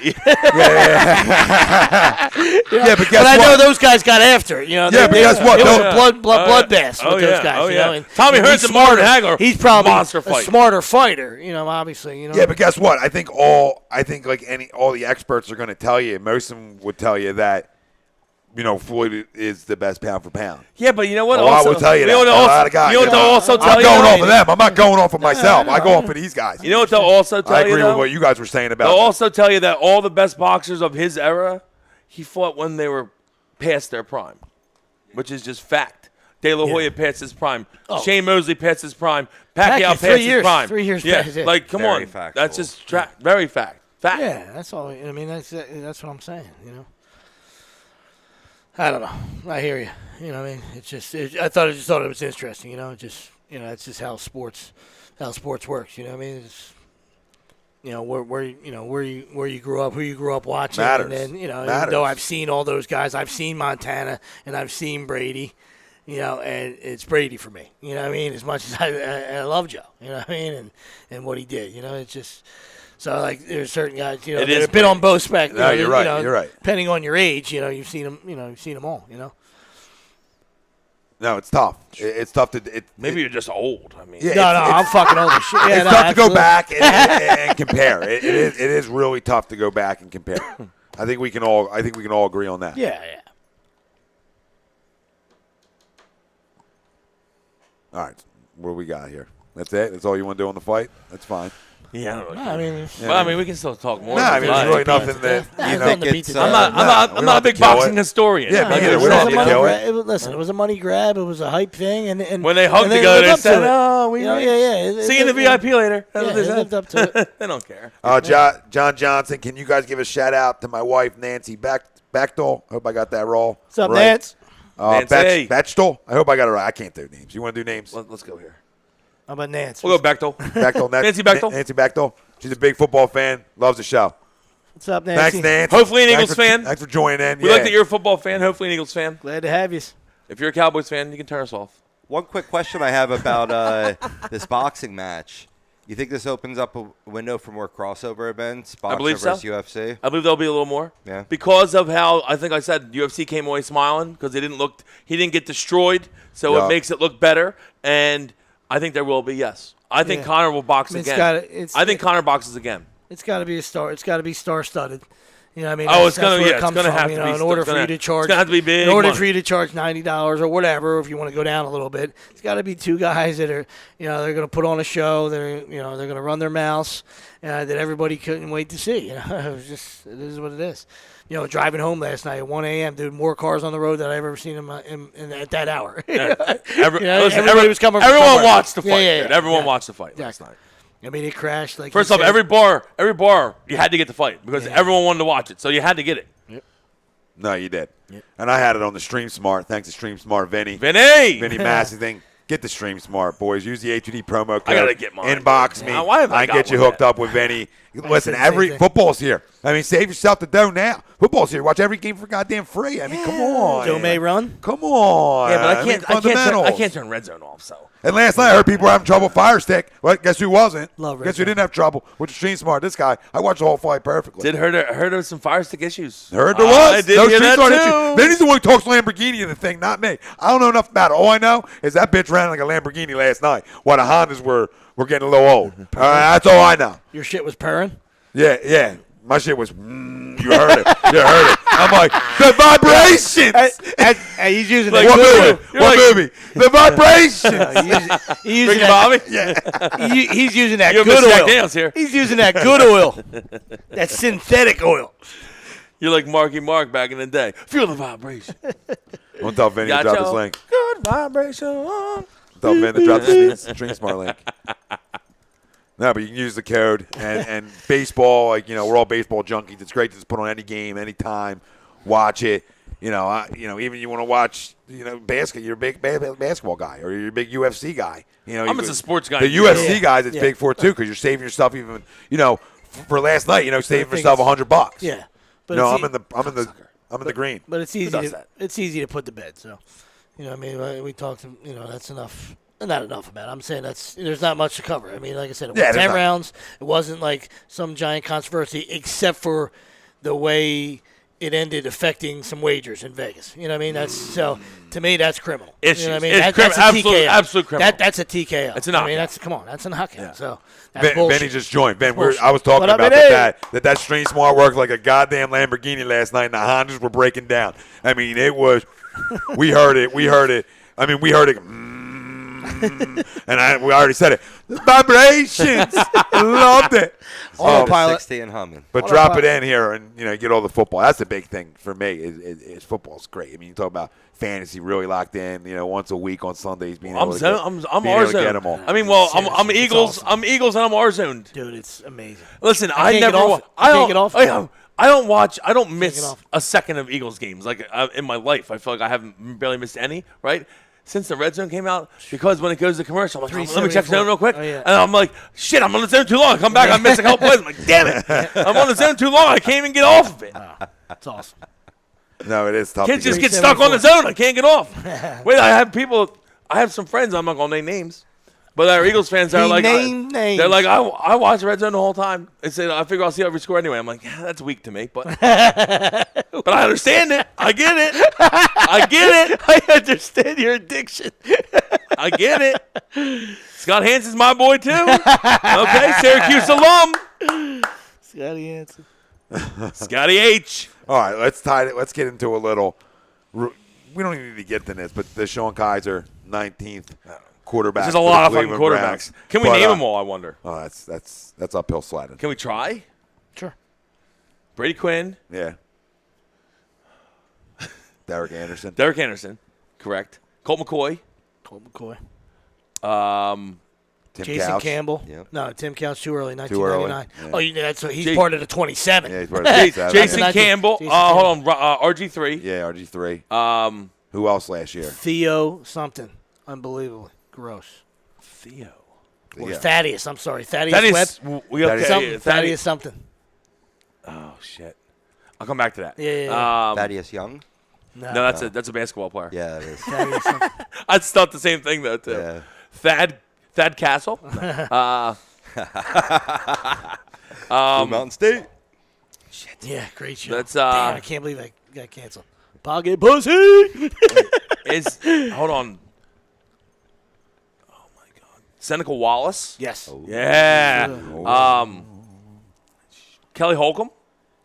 S4: guess
S6: I
S4: what?
S6: know those guys got after it. But
S4: guess what?
S6: It was a bloodbath with those guys.
S3: And Tommy Hearns and Marvin Hagler.
S6: He's probably
S3: monster
S6: a
S3: fight.
S6: smarter fighter. Obviously.
S4: Yeah, but guess what? I think all the experts are going to tell you. Most of them would tell you that. Floyd is the best pound for pound.
S3: Yeah, but you know what?
S4: I will tell you that.
S3: A lot of guys. They'll also tell you.
S4: I'm going off of them. I'm not going off of myself. I go off of these guys.
S3: You know what they'll also tell you?
S4: I agree with what you guys were saying about.
S3: They'll also tell you that all the best boxers of his era, he fought when they were past their prime, which is just fact. De La Hoya passed his prime. Shane Mosley passed his prime. Pacquiao passed his prime.
S6: 3 years.
S3: Yeah,
S6: past,
S3: like come on, that's just very fact. Fact.
S6: Yeah, that's all. I mean, that's what I'm saying. I don't know. I hear you. You know what I mean? It's just I thought it was interesting. It's just how sports works. You know what I mean? It's where you grew up, who you grew up watching,
S4: matters.
S6: And then
S4: matters.
S6: Even though I've seen all those guys, I've seen Montana and I've seen Brady. And it's Brady for me. You know what I mean? As much as I love Joe. You know what I mean? And what he did. It's just. So, like, there's certain guys, that have been on both spectrums.
S4: No, you're right. You're right.
S6: Depending on your age, you've seen them. You've seen them all.
S4: No, it's tough. It's tough to.
S3: Maybe you're just old. I mean,
S6: no, I'm fucking old as shit.
S4: It's tough to go back and compare. It is really tough to go back and compare. I think we can all agree on that.
S6: Yeah.
S4: All right, what do we got here? That's it. That's all you want to do on the fight. That's fine.
S3: Yeah,
S6: I mean,
S3: we can still talk more.
S4: No, I mean, there's really nothing that
S3: I'm not a big boxing historian.
S4: Yeah, me neither. We don't have to kill it.
S6: Listen, it was a money grab. It was a hype thing, and
S3: when they hugged together, they said,
S6: "Oh, we
S3: see you in the VIP later."
S6: They lived up to it.
S3: They don't care.
S4: John Johnson, can you guys give a shout out to my wife Nancy Bechtel? I hope I got that right.
S6: What's up, Nance?
S4: Bechtel. I hope I got it right. I can't do names. You want to do names?
S3: Let's go here.
S6: How about Nance?
S3: We'll go Bechtel. Nancy Bechtel.
S4: Nancy Bechtel. She's a big football fan. Loves the show.
S6: What's up, Nancy?
S4: Thanks, Nancy.
S3: Hopefully an Eagles fan.
S4: Thanks for joining in.
S3: We like that you're a football fan. Hopefully an Eagles fan.
S6: Glad to have you.
S3: If you're a Cowboys fan, you can turn us off.
S7: One quick question I have about this boxing match. You think this opens up a window for more crossover events?
S3: I believe so.
S7: Versus UFC?
S3: I believe there'll be a little more.
S7: Yeah.
S3: Because of how I think I said UFC came away smiling because he didn't get destroyed, so it makes it look better. And I think there will be, yes. I think Conor will box again. I think Conor boxes again.
S6: It's got to be a star. It's got to be star-studded. You know what I mean?
S3: Oh, it's
S6: That's
S3: gonna
S6: where
S3: yeah,
S6: it comes
S3: it's gonna
S6: from,
S3: have
S6: you
S3: to
S6: know,
S3: be.
S6: in order for you to
S3: It's
S6: charge.
S3: gonna have to be big.
S6: In order
S3: money.
S6: for you to charge $90 or whatever, if you want to go down a little bit, it's got to be two guys that are, you know, they're going to put on a show. They're going to run their mouths that everybody couldn't wait to see. You know, it is what it is. You know, driving home last night at 1 a.m., dude, more cars on the road than I've ever seen at that hour. Everybody was coming from
S3: Everyone
S6: somewhere.
S3: watched the fight.
S6: Yeah,
S3: dude. Everyone watched the fight last night.
S6: I mean, it crashed. Like
S3: First
S6: you
S3: off,
S6: said.
S3: every bar, you had to get the fight because everyone wanted to watch it, so you had to get it.
S4: No, you did. And I had it on the Stream Smart. Thanks to Stream Smart, Vinny Massey thing. Get the Stream Smart, boys. Use the HUD promo code.
S3: I gotta get mine.
S4: Inbox me.
S3: Why have I
S4: can
S3: got
S4: get you
S3: one
S4: hooked
S3: yet?
S4: up with Vinny. Listen, football's here. I mean, save yourself the dough now. Football's here. Watch every game for goddamn free. I mean, come on.
S6: Joe May run.
S4: Come on.
S3: Yeah, but
S4: I
S3: I can't turn red zone off. So.
S4: And last night I heard people were having trouble with Fire Stick. Well, guess who wasn't?
S6: Love Red
S4: Guess who
S6: Zone.
S4: didn't have trouble with the Stream Smart? This guy. I watched the whole fight perfectly.
S3: Did heard of some Fire Stick issues?
S4: Heard there was.
S3: I did
S4: no
S3: hear
S4: Stream
S3: that
S4: Smart
S3: too.
S4: issue. Vinny's the one who talks Lamborghini in the thing, not me. I don't know enough about it. All I know is that bitch ran like a Lamborghini last night while the Hondas were getting a little old. That's all I know.
S6: Your shit was purring?
S4: Yeah. My shit was, you heard it. You heard it. I'm like, the vibrations.
S6: He's using
S4: Like,
S6: that.
S4: what movie? The vibrations.
S6: He's using
S3: Ricky
S6: that.
S3: Bobby?
S4: Yeah.
S6: He's using that
S3: You're
S6: good
S3: Mr.
S6: oil.
S3: Daniels here.
S6: He's using that good oil. That synthetic oil.
S3: You're like Marky Mark back in the day. Feel the vibration.
S4: Don't tell Vinny to
S3: Got
S4: drop
S3: your
S4: his link.
S3: Good vibration.
S4: Tell Vin to drop his Stream Smart link. No, but you can use the code and baseball. Like, you know, we're all baseball junkies. It's great to just put on any game, anytime, watch it. You know, even you want to watch, basket. You're a big basketball guy, or you're a big UFC guy. You know,
S3: I'm just a sports guy.
S4: The UFC guys, it's big for too, because you're saving yourself even, for last night. Saving yourself $100.
S6: Yeah, but
S4: I'm in the green.
S6: But it's easy.
S3: does that?
S6: It's easy to put to bed. So, I mean, we talked. That's enough. Not enough about it. I'm saying there's not much to cover. I mean, like I said, it was 10 rounds. It wasn't like some giant controversy, except for the way it ended affecting some wagers in Vegas. You know what I mean? To me, that's criminal.
S3: Issues.
S6: You know what I mean?
S3: It's
S6: That's a TKO.
S3: absolute criminal.
S6: That's a TKO.
S3: It's a knockout.
S6: I mean, that's a knockout. Yeah. So that's
S4: Benny
S6: bullshit.
S4: just joined. Ben,
S6: Bullshit.
S4: I was talking
S6: What up,
S4: about
S6: Benny?
S4: that Stream Smart worked like a goddamn Lamborghini last night, and the Hondas were breaking down. I mean, it was. We heard it. I mean, we heard it. And we already said it. The vibrations. Loved it.
S6: Autopilot.
S7: 60 and humming.
S4: But drop it in here and get all the football. That's the big thing for me. Is football's great. I mean, you talk about fantasy really locked in. Once a week on Sundays. Being able to get them all.
S3: I mean, well,
S6: Seriously,
S3: I'm
S6: it's
S3: Eagles.
S6: awesome.
S3: I'm Eagles, and I'm R-zoned.
S6: Dude, it's amazing.
S3: Listen,
S6: I can't get off it. I can't get off it.
S3: I don't watch. I don't miss
S6: off.
S3: a second of Eagles games. Like in my life, I feel like I haven't barely missed any. Right. Since the red zone came out, because when it goes to commercial, I'm like, let me check the zone real quick.
S6: Oh, yeah.
S3: And I'm like, shit, I'm on the zone too long. I come back, I miss a couple plays. I'm like, damn it. I'm on the zone too long. I can't even get off of it.
S6: It's awesome.
S4: No, it is tough.
S3: Kids
S4: to
S3: just get stuck on the zone. I can't get off. Wait, I have some friends, I'm not going to name names, but they're Eagles fans that are like,
S6: names.
S3: they're like, I watch red zone the whole time. They say, I figure I'll see every score anyway. I'm like, yeah, that's weak to me, but but I understand it. I get it. I get it.
S6: I understand your addiction.
S3: I get it. Scott Hansen's my boy too. Okay, Syracuse alum.
S6: Scotty Hansen.
S3: Scotty H.
S4: All right, let's get into a little. We don't even need to get to this, but the Sean Kaiser 19th quarterback.
S3: There's a lot of fucking quarterbacks. Can we name them all? I wonder.
S4: Oh, that's uphill sledding.
S3: Can we try?
S6: Sure.
S3: Brady Quinn.
S4: Yeah. Derek Anderson.
S3: Derek Anderson. Correct. Colt McCoy.
S4: Tim
S6: Jason
S4: Couch.
S6: Campbell.
S7: Yep.
S6: No, Tim Couch too early.
S4: Too early.
S6: 1999.
S4: Yeah.
S6: He's part of the 27.
S4: Yeah, he's part of the 27.
S3: Jason
S6: That's
S3: Campbell.
S6: Jason Campbell.
S3: Hold on. RG3.
S4: Yeah, RG3. Who else last year?
S6: Theo something. Unbelievably gross.
S3: Theo.
S6: Or
S4: Yeah.
S6: Thaddeus. I'm sorry. Thaddeus Webb. Thaddeus something.
S3: Oh shit. I'll come back to that.
S6: Yeah.
S7: Thaddeus Young?
S3: No, that's a basketball player.
S7: Yeah, it is.
S6: Thaddeus something.
S3: I'd thought the same thing though too.
S7: Yeah.
S3: Thad Castle.
S7: Mountain State.
S6: Yeah, great show.
S3: That's
S6: Damn, I can't believe I got canceled. Pocket pussy.
S3: Hold on. Oh my God. Seneca Wallace.
S6: Yes.
S3: Yeah. Kelly Holcomb.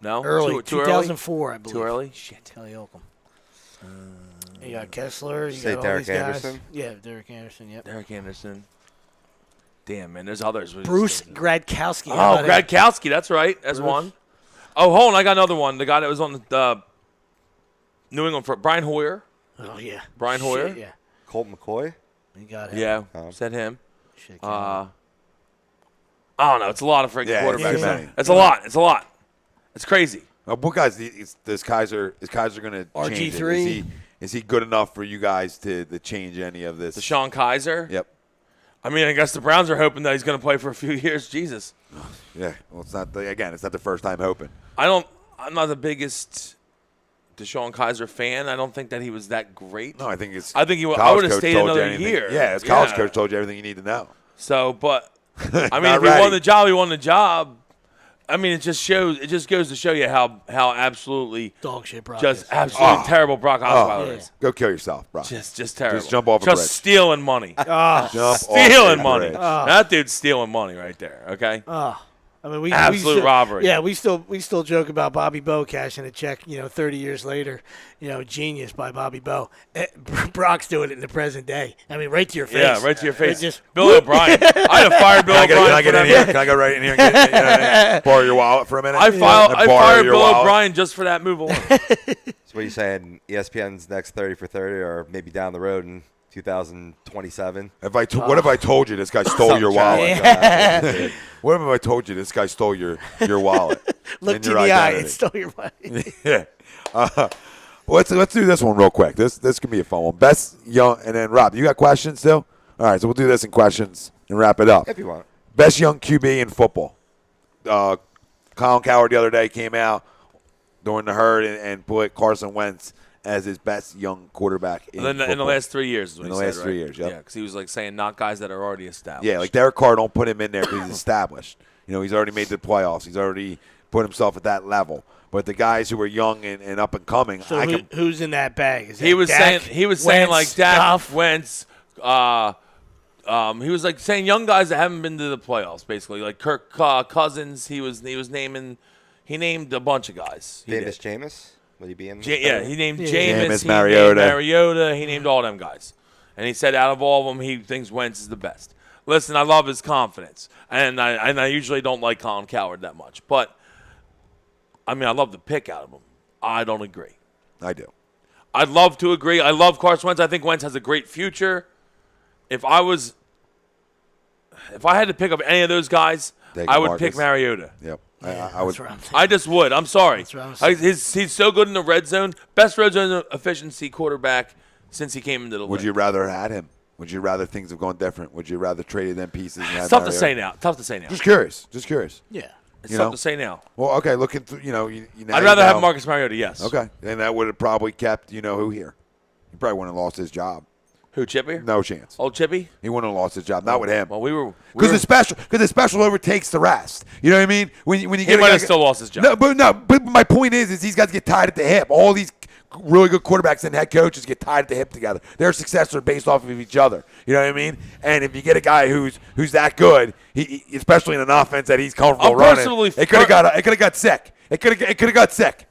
S3: No?
S6: Early,
S3: Too early?
S6: 2004, I believe.
S3: Too early? Shit.
S6: Kelly Holcomb. You got Kessler. You
S7: Say
S6: got all
S7: Derek
S6: these guys.
S7: Anderson?
S6: Yeah, Derek Anderson. Yep.
S3: Derek Anderson. Damn, man. There's others.
S6: Bruce Gradkowski.
S3: Oh, Gradkowski. That's right. That's one. Oh, hold on. I got another one. The guy that was on the New England for Brian Hoyer.
S6: Oh, yeah.
S3: Brian Hoyer.
S6: Shit, yeah.
S7: Colt McCoy?
S6: You got him.
S3: Yeah. Said him.
S6: Shit,
S3: I don't know. It's a lot of freaking quarterbacks.
S4: many.
S3: It's a lot. It's a lot. It's crazy.
S4: What guys? Is Kaiser going to change
S6: RG3?
S4: it? Is he good enough for you guys to change any of this?
S3: Deshaun Kaiser.
S4: Yep.
S3: I mean, I guess the Browns are hoping that he's going to play for a few years. Jesus.
S4: Yeah. Well, it's not the first time hoping.
S3: I'm not the biggest Deshaun Kaiser fan. I don't think that he was that great.
S4: No, I think
S3: I would have stayed another year.
S4: Yeah, his college coach told you everything you need to know.
S3: So, but I mean, if he won the job, he won the job. I mean, it just goes to show you how absolutely
S6: dog shit Brock
S3: just
S6: is.
S3: absolutely terrible Brock Osweiler is.
S4: Go kill yourself, bro.
S3: Just terrible.
S4: Just jump off a
S3: bridge.
S4: Just
S3: stealing money. Stealing money. That dude's stealing money right there. Okay.
S6: I mean,
S3: absolute robbery.
S6: Yeah, we still joke about Bobby Bowe cashing a check. 30 years later, genius by Bobby Bowe. Brock's doing it in the present day. I mean, right to your face.
S3: Yeah, right to your face.
S6: Just
S3: Bill O'Brien. I'd have fired Bill O'Brien.
S4: Can I get in here? Can I go right in here and get, borrow your wallet for a minute?
S3: I fired Bill O'Brien just for that move alone.
S7: So what are you saying? ESPN's next 30 for 30, or maybe down the road in 2027?
S4: What if I told you this guy stole your wallet? What if I told you this guy stole your wallet?
S6: Look to the eye and stole your money.
S4: Yeah. Let's do this one real quick. This can be a fun one. Best young, and then Rob, you got questions still? All right, so we'll do this in questions and wrap it up.
S7: If you want.
S4: Best young QB in football. Colin Cowherd the other day came out during the herd and put Carson Wentz as his best young quarterback in
S3: the last 3 years. Is what
S4: in the
S3: he
S4: last
S3: said,
S4: 3
S3: right?
S4: years, yep.
S3: Yeah, because he was saying not guys that are already established.
S4: Yeah, like Derek Carr, don't put him in there because he's established. He's already made the playoffs. He's already put himself at that level. But the guys who are young and up and coming,
S6: So who's in that bag? Is that
S3: he was
S6: Dak,
S3: saying
S6: Wentz,
S3: like Dak,
S6: Goff?
S3: Wentz. He was like saying young guys that haven't been to the playoffs, basically like Kirk Cousins. He named a bunch of guys.
S7: Davis Jameis. Would he be in?
S3: He named Jameis.
S4: Jameis,
S3: He
S4: Mariota.
S3: named Mariota. He named all them guys, and he said out of all of them, he thinks Wentz is the best. Listen, I love his confidence, and I usually don't like Colin Cowherd that much, but I mean I love the pick out of him. I don't agree.
S4: I do.
S3: I'd love to agree. I love Carson Wentz. I think Wentz has a great future. If I had to pick up any of those guys, I would pick Mariota.
S4: Yep.
S6: Yeah,
S4: I would.
S3: I just would. I'm sorry.
S6: That's what I'm saying.
S3: He's so good in the red zone. Best red zone efficiency quarterback since he came into the league.
S4: Would you rather had him? Would you rather things have gone different? Would you rather traded them pieces? And
S3: It's tough to say now.
S4: Just curious.
S6: Yeah.
S3: It's tough to say now.
S4: Well, okay. Looking through,
S3: I'd rather have Marcus Mariota. Yes.
S4: Okay, and that would have probably kept who here. He probably wouldn't have lost his job.
S3: Who, Chippy?
S4: No chance.
S3: Old Chippy?
S4: He wouldn't have lost his job. Not with him.
S3: Well, we were
S4: because the special overtakes the rest. You know what I mean? When you
S3: he
S4: get
S3: might have still lost his job.
S4: But my point is these guys get tied at the hip. All these really good quarterbacks and head coaches get tied at the hip together. Their success are based off of each other. You know what I mean? And if you get a guy who's that good, he especially in an offense that he's comfortable running, it could have got sick. It could have got sick.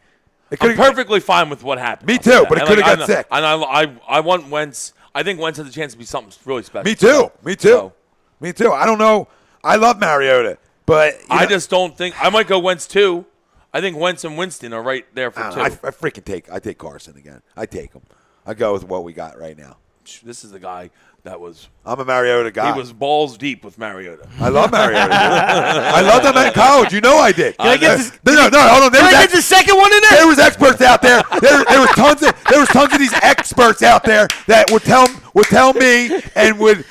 S3: I'm perfectly fine with what happened.
S4: Me too, but it could have got sick.
S3: And I want Wentz. I think Wentz has a chance to be something really special.
S4: Me too. Me too. I don't know. I love Mariota, but
S3: I just don't think I might go Wentz too. I think Wentz and Winston are right there for two.
S4: I take Carson again. I take him. I go with what we got right now.
S3: This is the guy that was.
S4: I'm a Mariota guy.
S3: He was balls deep with Mariota.
S4: I love Mariota. I loved him in college. You know I did.
S6: Can I get this?
S4: No, hold on.
S6: Can I get the second one in there?
S4: There was experts out there. There was tons of these experts out there that would tell me and would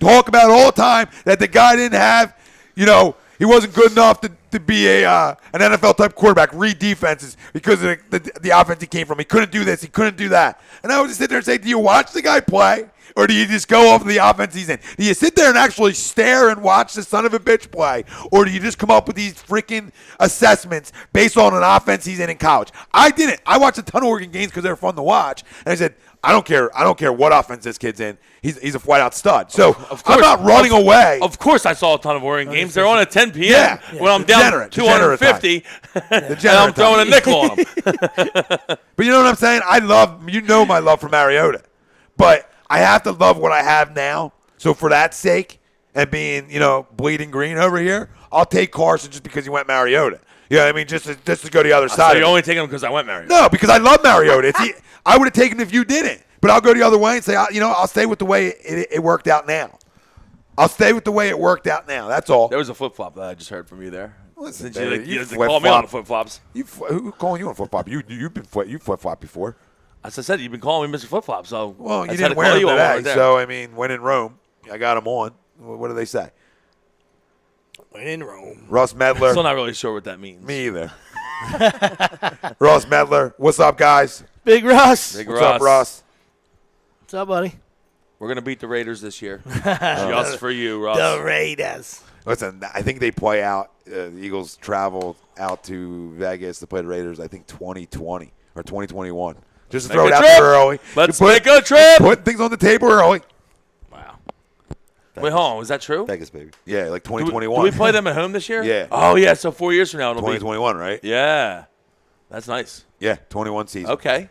S4: talk about all the time that the guy didn't have, he wasn't good enough to be an NFL type quarterback, read defenses because of the offense he came from. He couldn't do this. He couldn't do that. And I would just sit there and say, do you watch the guy play? Or do you just go off of the offense he's in? Do you sit there and actually stare and watch the son of a bitch play? Or do you just come up with these freaking assessments based on an offense he's in college? I didn't. I watched a ton of Oregon games because they were fun to watch. And I said, I don't care what offense this kid's in. He's a flat out stud. So
S3: Of course,
S4: I'm not running away.
S3: Of course, I saw a ton of Warrior games. They're on at 10 p.m. when I'm down 250, and I'm throwing a nickel on them.
S4: But you know what I'm saying? My love for Mariota. But I have to love what I have now. So for that sake, and being, bleeding green over here, I'll take Carson just because he went Mariota. You know what I mean? Just to go the other side.
S3: So you're only taking him because I went Mariota?
S4: No, because I love Mariota. I would have taken him if you didn't. But I'll go the other way and say, I'll stay with the way it worked out now. I'll stay with the way it worked out now. That's all.
S3: There was a flip-flop that I just heard from you there.
S4: Listen,
S3: you call me on the flip-flops.
S4: Who calling you on flip-flop? You flip-flop before.
S3: As I said, you've been calling me Mr. Flip-Flop. So
S4: well, you didn't wear them today. So, when in Rome, I got them on. What do they say?
S6: When in Rome.
S4: Russ Medler.
S3: Still not really sure what that means.
S4: Me either. Ross Medler. What's up, guys?
S6: Big Russ.
S4: What's up, Russ?
S6: What's up, buddy?
S3: We're going to beat the Raiders this year. Just for you, Russ.
S6: The Raiders.
S4: Listen, I think they play out. The Eagles travel out to Vegas to play the Raiders, I think, 2020 or 2021. Just to throw it out there early.
S3: Let's make a trip.
S4: Put things on the table early.
S3: Wow. Wait, hold on. Was that true?
S7: Vegas, baby.
S4: Yeah, like 2021.
S3: Do we play them at home this year?
S4: Yeah.
S3: Oh, yeah. So 4 years from now, it'll
S4: 2021, right?
S3: Yeah. That's nice.
S4: Yeah, 21 season.
S3: Okay.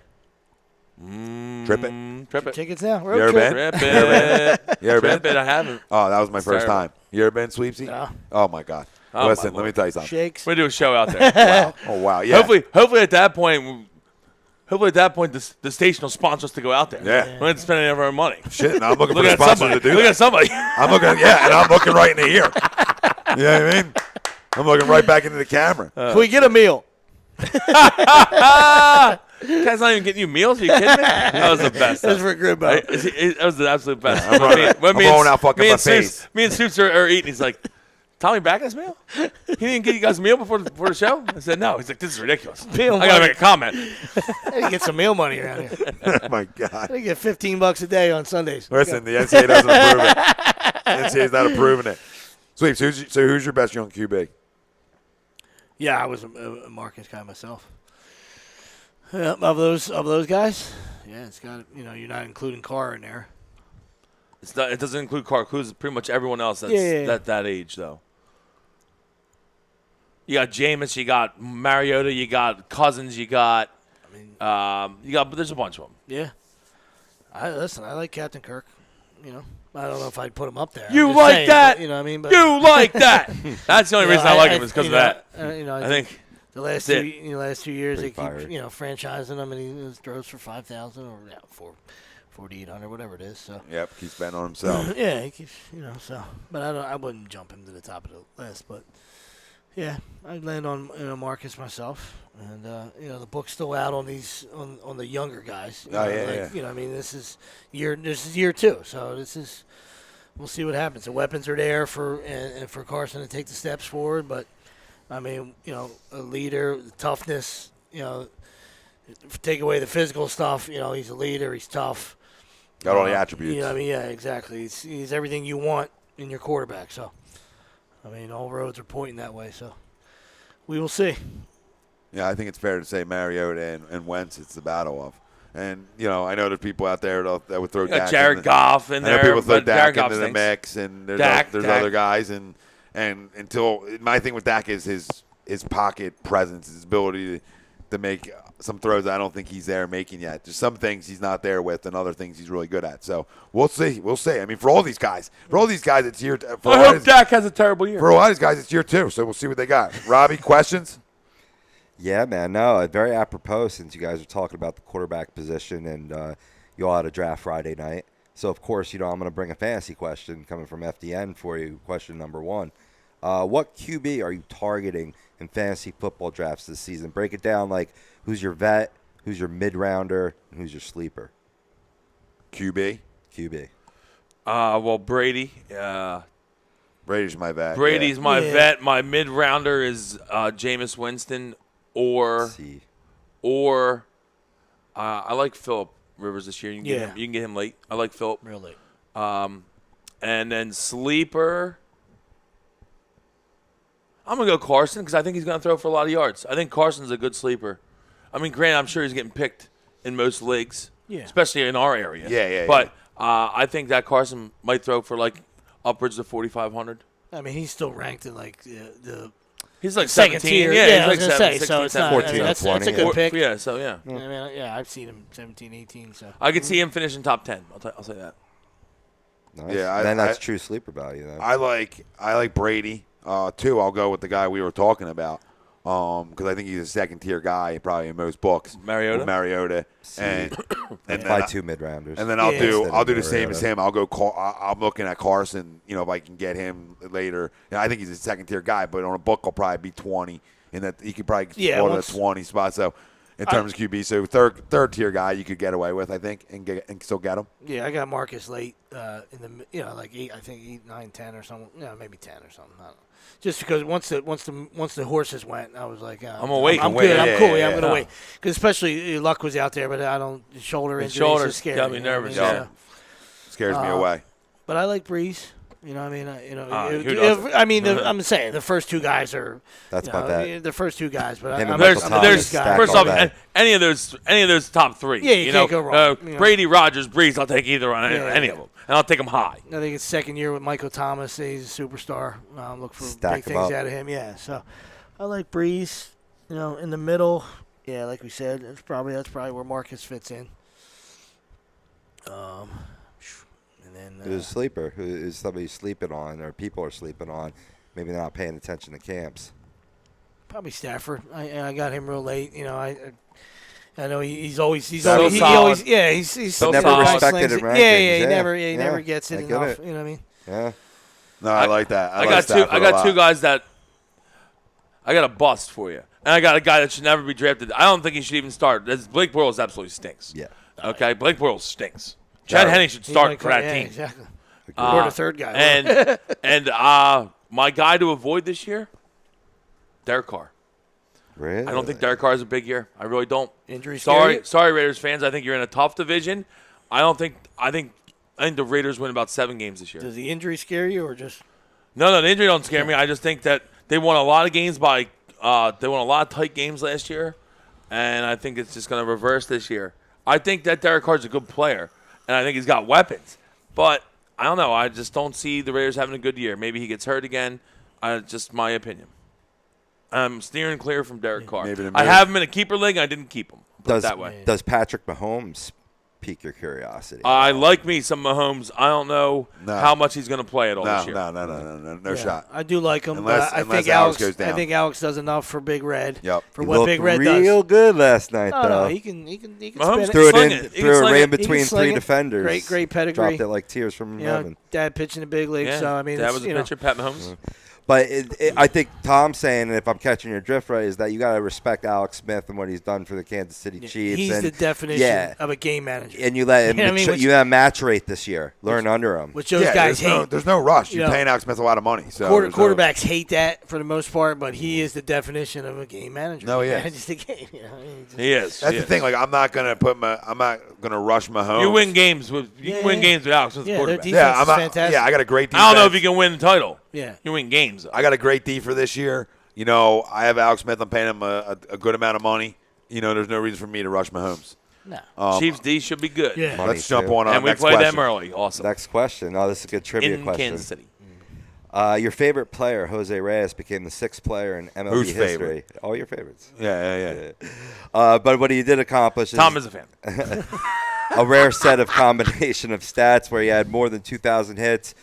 S4: Trip it.
S3: Trip it.
S6: Tickets now.
S4: You ever been?
S3: Trip it.
S4: You ever been?
S3: Trip it. I haven't.
S4: Oh, that was my first
S3: terrible.
S4: time. You ever been, Sweepsy?
S6: No.
S4: Oh, my God.
S3: Oh,
S4: Listen,
S3: my
S4: let me tell you something.
S6: Shakes.
S3: We're going to do a show out there.
S6: Wow.
S4: Oh, wow. Yeah.
S3: Hopefully at that point, the station will sponsor us to go out there.
S4: Yeah.
S3: We don't have to spend any of our own money.
S4: Shit, now I'm looking for
S3: Look
S4: the
S3: at
S4: sponsors
S3: somebody.
S4: to do
S3: Look
S4: that.
S3: at somebody.
S4: I'm looking, and I'm looking right in the ear. You know what I mean? I'm looking right back into the camera.
S6: Can we get a meal?
S3: Guy's not even getting you meals. Are you kidding me? That was the best.
S6: That was for good, bro.
S3: That was the absolute best.
S4: I'm going out fucking my face.
S3: Me and Suits are eating. He's like, Tommy back his meal? He didn't get you guys a meal before the show? I said, no. He's like, this is ridiculous. I got to make a comment.
S6: I gotta get some meal money around here.
S4: Oh, my God.
S6: I get $15 a day on Sundays.
S4: Listen, the NCAA doesn't approve it. The NCAA's not approving it. Sweeps, who's your best young QB?
S6: Yeah, I was a Marcus guy myself. Yeah, of those guys, yeah, it's got you're not including Carr in there.
S3: It's not, it doesn't include Carr. It includes pretty much everyone else that's that age though. You got Jameis, you got Mariota, you got Cousins, you got there's a bunch of them.
S6: Yeah, I like Captain Kirk. I don't know if I'd put him up there.
S3: You like
S6: saying,
S3: that?
S6: but, you know what I mean? But,
S3: you like that? That's the only reason I like him is because of that.
S6: I
S3: think
S6: the last 2 years they keep franchising him, and he throws for 5,000 or 4,800, whatever it is. So
S4: Yep, keeps betting on himself.
S6: yeah, he keeps so. But I wouldn't jump him to the top of the list. But yeah, I'd land on Marcus myself, and the book's still out on these on the younger guys. I mean, this is year 2, so we'll see what happens. The weapons are there for Carson to take the steps forward, but I mean, a leader, the toughness, take away the physical stuff. He's a leader. He's tough.
S4: Got all the attributes.
S6: Yeah, exactly. He's everything you want in your quarterback. So, I mean, all roads are pointing that way. So, we will see.
S4: Yeah, I think it's fair to say Mariota and Wentz, it's the battle of. And, I know there's people out there that would throw Dak.
S3: Jared Goff in there.
S4: I know people throw Dak
S3: Jared
S4: into the mix, and there's
S3: Dak.
S4: other guys. And until my thing with Dak is his pocket presence, his ability to make some throws I don't think he's there making yet. There's some things he's not there with, and other things he's really good at. So we'll see. I mean, for all these guys, it's year.
S3: I hope Dak has a terrible year.
S4: For a lot of these guys, it's year 2. So we'll see what they got. Robbie, questions?
S7: Yeah, man. No, very apropos since you guys are talking about the quarterback position, and you all had a draft Friday night. So of course, I'm going to bring a fantasy question coming from FDN for you. Question number 1. What QB are you targeting in fantasy football drafts this season? Break it down like who's your vet, who's your mid-rounder, and who's your sleeper.
S4: QB.
S3: Well, Brady.
S4: Brady's my vet.
S3: Brady's my vet. My mid-rounder is Jameis Winston or I like Phillip Rivers this year. You can get him late. I like Phillip.
S6: Real late.
S3: And then sleeper, I'm going to go Carson because I think he's going to throw for a lot of yards. I think Carson's a good sleeper. I mean, granted, I'm sure he's getting picked in most leagues.
S6: Yeah.
S3: especially in our area.
S4: Yeah.
S3: But I think that Carson might throw for like upwards of 4,500.
S6: I mean, he's still ranked in like the
S3: He's like
S6: second
S3: 17.
S6: tier.
S3: Yeah,
S6: I was
S3: he's
S6: gonna
S3: like
S6: say,
S3: 16,
S6: so it's not.
S7: 14
S6: I mean,
S7: or
S6: that's
S7: 20,
S6: a good pick.
S3: Yeah, so yeah.
S6: I mean, I've seen him 17, 18. So
S3: I could see him finishing top 10. I'll say that.
S7: Nice.
S4: Yeah,
S7: then that's true sleeper value. Then
S4: I like Brady too. I'll go with the guy we were talking about because I think he's a second tier guy probably in most books. Mariota, and
S7: buy 2 mid-rounders.
S4: And then I'll do the same
S7: Mariota.
S4: as him. I'll go. I'm looking at Carson. If I can get him later. I think he's a second tier guy, but on a book I'll probably be 20, and that he could probably score the 20 spot. So. In terms of QB, so third tier guy you could get away with, I think, and still get him.
S6: yeah, I got Marcus late in the like 8, I think 8, 9, 10 or something. Yeah, maybe 10 or something. I don't know. Just because once the horses went, I was like,
S3: I'm awake.
S6: I'm
S3: wait.
S6: good. I'm cool.
S3: Yeah,
S6: I'm gonna wait because especially Luck was out there, but I don't shoulder injuries.
S3: Shoulders
S6: scary,
S3: got me nervous.
S6: You know what I mean?
S4: Scares me away.
S6: But I like Breeze. You know, what I mean,
S3: who doesn't?
S6: I'm saying the first two guys are.
S7: That's my bet.
S6: The first two guys, but
S7: Him
S6: I'm
S7: and
S3: There's
S7: Michael Thomas stack
S3: first
S7: all
S3: off,
S7: day.
S3: any of those top 3.
S6: Yeah, you can't go wrong.
S3: Brady, Rodgers, Breeze. I'll take either on any of them, and I'll take them high.
S6: I think it's second year with Michael Thomas. He's a superstar. Look for
S7: Stack
S6: big
S7: him
S6: things
S7: up.
S6: out of him. Yeah, so I like Breeze. In the middle. Yeah, like we said, that's probably where Marcus fits in. And then
S7: Who's a sleeper? Who is somebody sleeping on, or people are sleeping on? Maybe not paying attention to camps.
S6: probably Stafford. I got him real late. I know he's always
S3: So solid.
S6: he's
S3: So
S7: never
S3: solid.
S7: respected in rankings.
S6: Yeah,
S7: Yeah.
S6: he never gets it
S7: I get
S6: enough.
S7: it.
S6: You know what I mean?
S7: Yeah.
S4: No, I like that.
S3: I got two guys that I got a bust for you, and I got a guy that should never be drafted. I don't think he should even start. Blake Bortles absolutely stinks.
S7: Yeah.
S3: Okay, Blake Bortles stinks. Chad Henne should start for that team.
S6: Exactly. Or the third guy.
S3: And my guy to avoid this year, Derek Carr.
S7: Really?
S3: I don't think Derek Carr is a big year. I really don't.
S6: Injury
S3: Sorry, Raiders fans. I think you're in a tough division. I think the Raiders win about 7 games this year.
S6: Does the injury scare you or just?
S3: No, the injury don't scare me. I just think that they won a lot of games they won a lot of tight games last year, and I think it's just going to reverse this year. I think that Derek Carr's a good player, and I think he's got weapons. But I don't know. I just don't see the Raiders having a good year. Maybe he gets hurt again. Just my opinion. I'm steering clear from Derek Carr. I have him in a keeper league. I didn't keep him. Put it that way.
S7: Does Patrick Mahomes pique your curiosity?
S3: I like me some Mahomes. I don't know how much he's going to play at all this year.
S4: No shot.
S6: I do like him,
S4: Unless
S6: but I think
S4: Alex goes down.
S6: I think Alex does enough for Big Red.
S4: Yep.
S6: For
S7: He
S6: what
S7: looked
S6: Big Red does.
S7: real good last night,
S6: No,
S7: though.
S6: he can
S3: Mahomes
S6: spin
S7: Threw
S6: it.
S7: it in between
S6: sling
S7: 3
S6: it.
S7: defenders.
S6: Great pedigree.
S7: Dropped it like tears from heaven.
S6: Dad pitching the big league,
S3: Yeah,
S6: so I mean,
S3: that
S6: it's,
S3: was a pitcher, Pat Mahomes.
S7: But I think Tom's saying, and if I'm catching your drift right, is that you got to respect Alex Smith and what he's done for the Kansas City Chiefs.
S6: He's
S7: and,
S6: the definition of a game manager.
S7: And you let him,
S6: You know what I mean?
S7: you let him maturate this year. Learn under him.
S6: Which those guys hate.
S4: There's no rush. You're
S6: You know,
S4: paying Alex Smith a lot of money. So
S6: quarterbacks hate that for the most part, but he is the definition of a game manager.
S4: No, he is.
S6: manages the game.
S3: He is.
S4: That's the thing. Like I'm not gonna rush Mahomes.
S3: You win games with Alex with the
S6: their
S3: quarterback.
S6: defense is fantastic.
S4: Yeah, I got a great defense.
S3: I don't know if you can win the title.
S6: Yeah.
S3: You win games, though.
S4: I got a great D for this year. I have Alex Smith. I'm paying him a good amount of money. There's no reason for me to rush Mahomes.
S6: No.
S3: Chiefs D should be good.
S6: Yeah.
S4: Let's jump on.
S3: And we
S4: next
S3: played
S4: question.
S3: them early. Awesome.
S7: Next question. Oh, this is a good trivia
S3: In
S7: question.
S3: Kansas City.
S7: Your favorite player, Jose Reyes, became the 6th player in MLB
S4: Who's
S7: history.
S4: favorite?
S7: All your favorites.
S4: Yeah.
S7: But what he did accomplish is
S3: Tom is a fan.
S7: a rare set of combination of stats where he had more than 2,000 hits,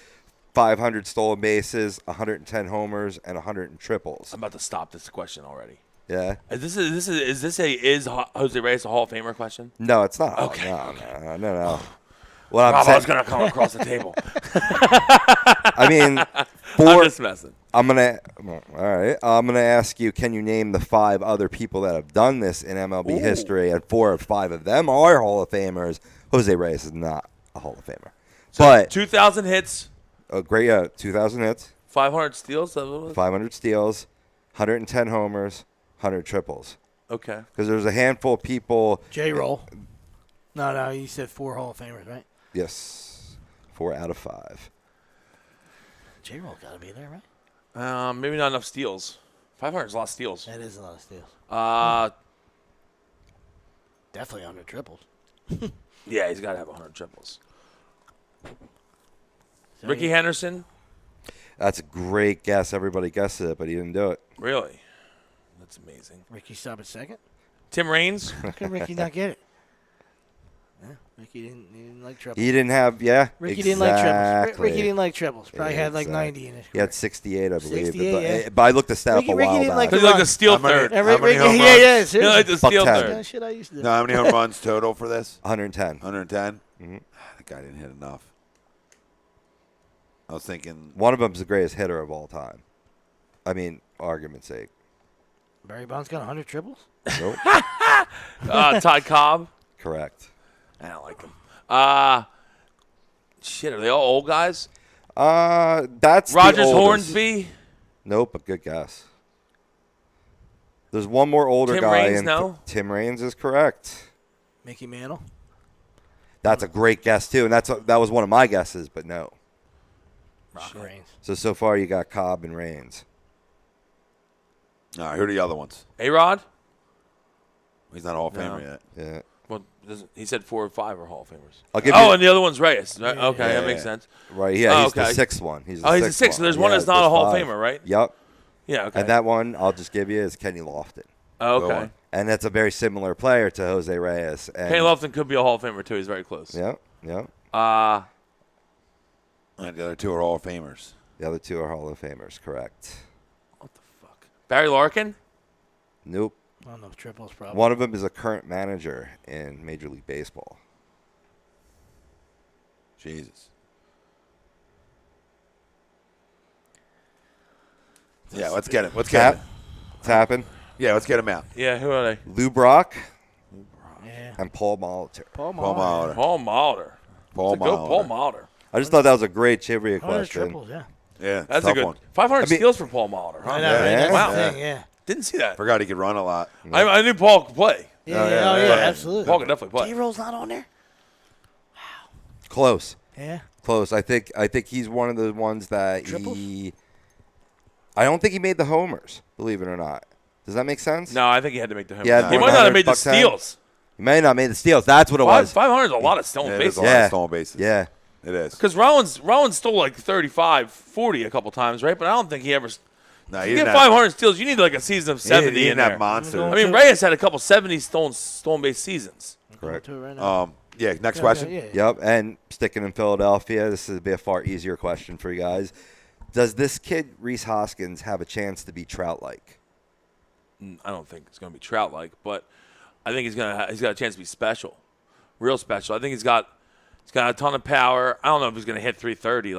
S7: 500 stolen bases, 110 homers, and 100 triples.
S3: I'm about to stop this question already.
S7: Yeah.
S3: Is Jose Reyes a Hall of Famer question?
S7: No, it's not.
S3: Okay.
S7: No. Well,
S3: Rob, I was gonna come across the table.
S7: I mean,
S3: I'm just messing.
S7: All right. I'm gonna ask you. Can you name the 5 other people that have done this in MLB history? And 4 or 5 of them are Hall of Famers. Jose Reyes is not a Hall of Famer, but
S3: 2,000 hits.
S7: A great 2,000 hits,
S3: 500 steals.
S7: 500 steals, 110 homers, 100 triples.
S3: Okay.
S7: Because there's a handful of people.
S6: J-Roll. No, you said 4 Hall of Famers, right?
S7: Yes, 4 out of 5.
S6: J-Roll got to be there, right?
S3: Maybe not enough steals. 500 is a lot of steals.
S6: That is a lot of steals. Definitely 100 triples.
S3: Yeah, he's got to have 100 triples. Ricky Henderson.
S7: That's a great guess. Everybody guessed it, but he didn't do it.
S3: Really? That's amazing.
S6: Ricky stop at second.
S3: Tim Raines.
S6: How can Ricky not get it? Yeah, Ricky didn't like triples.
S7: He didn't have, yeah.
S6: Ricky
S7: exactly.
S6: didn't like triples. Ricky didn't like triples. Probably had like 90 in his career.
S7: He had 68, I believe.
S6: 68, yeah.
S7: But I looked the stat up a
S6: Ricky
S7: while
S6: didn't
S7: back.
S6: like
S3: He's like the steal third.
S4: How many home runs?
S6: Yeah,
S3: He like the steal
S7: Buck 10.
S3: third.
S6: That shit I used to do.
S4: No, how many home runs total for this?
S7: 110.
S4: 110?
S7: Mm-hmm.
S4: That guy didn't hit enough. I was thinking.
S7: One of them's the greatest hitter of all time. I mean, argument's sake.
S6: Barry Bonds got 100 triples?
S7: Nope.
S3: Ty Cobb.
S7: Correct.
S3: I don't like him. Shit, are they all old guys?
S7: That's the
S3: Rogers
S7: oldest.
S3: Hornsby.
S7: Nope, but good guess. There's one more older
S3: Tim
S7: guy.
S3: Raines,
S7: in
S3: no?
S7: Tim Raines is correct.
S6: Mickey Mantle?
S7: That's a great guess too, and that was one of my guesses, but no.
S6: Rock Reigns.
S7: So far you got Cobb and Raines.
S4: All right, who are the other ones?
S3: A-Rod?
S4: He's not a Hall of
S3: No.
S4: Famer yet.
S7: Yeah.
S3: Well, he said 4 or 5 are Hall of Famers.
S7: I'll give
S3: oh,
S7: you-
S3: and the other one's Reyes. Right? Okay,
S7: Yeah,
S3: that makes
S7: yeah.
S3: sense.
S7: Right, yeah, he's
S3: okay.
S7: the sixth one. He's the
S3: he's the
S7: sixth
S3: sixth. So there's one
S7: Yeah,
S3: that's not a Hall of
S7: five.
S3: Famer, right?
S7: Yep.
S3: Yeah, okay.
S7: And that one, I'll just give you, is Kenny Lofton.
S3: Oh, okay.
S7: And that's a very similar player to Jose Reyes. And
S3: Kenny Lofton could be a Hall of Famer, too. He's very close.
S7: Yep, yep.
S4: And the other two are Hall of Famers.
S7: The other two are Hall of Famers, correct.
S3: Barry Larkin?
S7: Nope.
S6: I don't know if triples probably.
S7: One of them is a current manager in Major League Baseball.
S4: Jesus. Yeah, let's get him. Let's get him.
S7: Tapping.
S4: Yeah, let's get him out.
S3: Yeah, who are they?
S7: Lou Brock
S6: Yeah.
S7: and Paul Molitor.
S6: Paul
S4: Paul Molitor.
S3: Paul Molitor.
S4: Paul
S3: That's a good
S4: Molitor.
S3: Paul Molitor.
S7: I just thought that was a great trivia
S6: 100
S7: question.
S6: triples, yeah.
S4: Yeah,
S3: That's
S4: tough
S3: a good
S4: one.
S3: 500
S7: I mean-
S3: steals for Paul Molitor. Huh?
S6: I know, right? That's
S3: Wow.
S6: the thing, yeah.
S3: Didn't see that.
S4: Forgot he could run a lot.
S3: I knew Paul could play.
S6: Yeah,
S4: yeah,
S6: absolutely.
S3: Paul could definitely play.
S6: J-Roll's not on there?
S7: Close.
S6: Yeah.
S7: Close. I think he's one of the ones that
S6: Triples?
S7: I don't think he made the homers, believe it or not. Does that make sense?
S3: No, I think he had to make the home.
S7: Yeah,
S3: He might not have made the
S7: 100,
S3: steals.
S7: He may not have made the steals. That's what it was.
S3: 500 is a lot of stolen
S4: Yeah, it is
S3: bases.
S4: a lot
S7: Yeah.
S4: of stolen bases.
S7: Yeah.
S4: It is.
S3: Because Rollins stole like 35, 40 a couple times, right? But I don't think he ever.
S4: No,
S3: You
S4: he
S3: get
S4: didn't have,
S3: 500 steals, you need like a season of
S4: he
S3: 70
S4: didn't
S3: in there.
S4: have monsters.
S3: I mean, Reyes had a couple 70 stolen base seasons.
S7: Correct.
S6: To it right now.
S4: Yeah, next question.
S6: Yeah.
S7: Yep. And sticking in Philadelphia, this would be a far easier question for you guys. Does this kid, Reese Hoskins, have a chance to be Trout-like?
S3: I don't think it's going to be Trout-like, but I think he's got a chance to be special, real special. I think he's got a ton of power. I don't know if he's going to hit 330,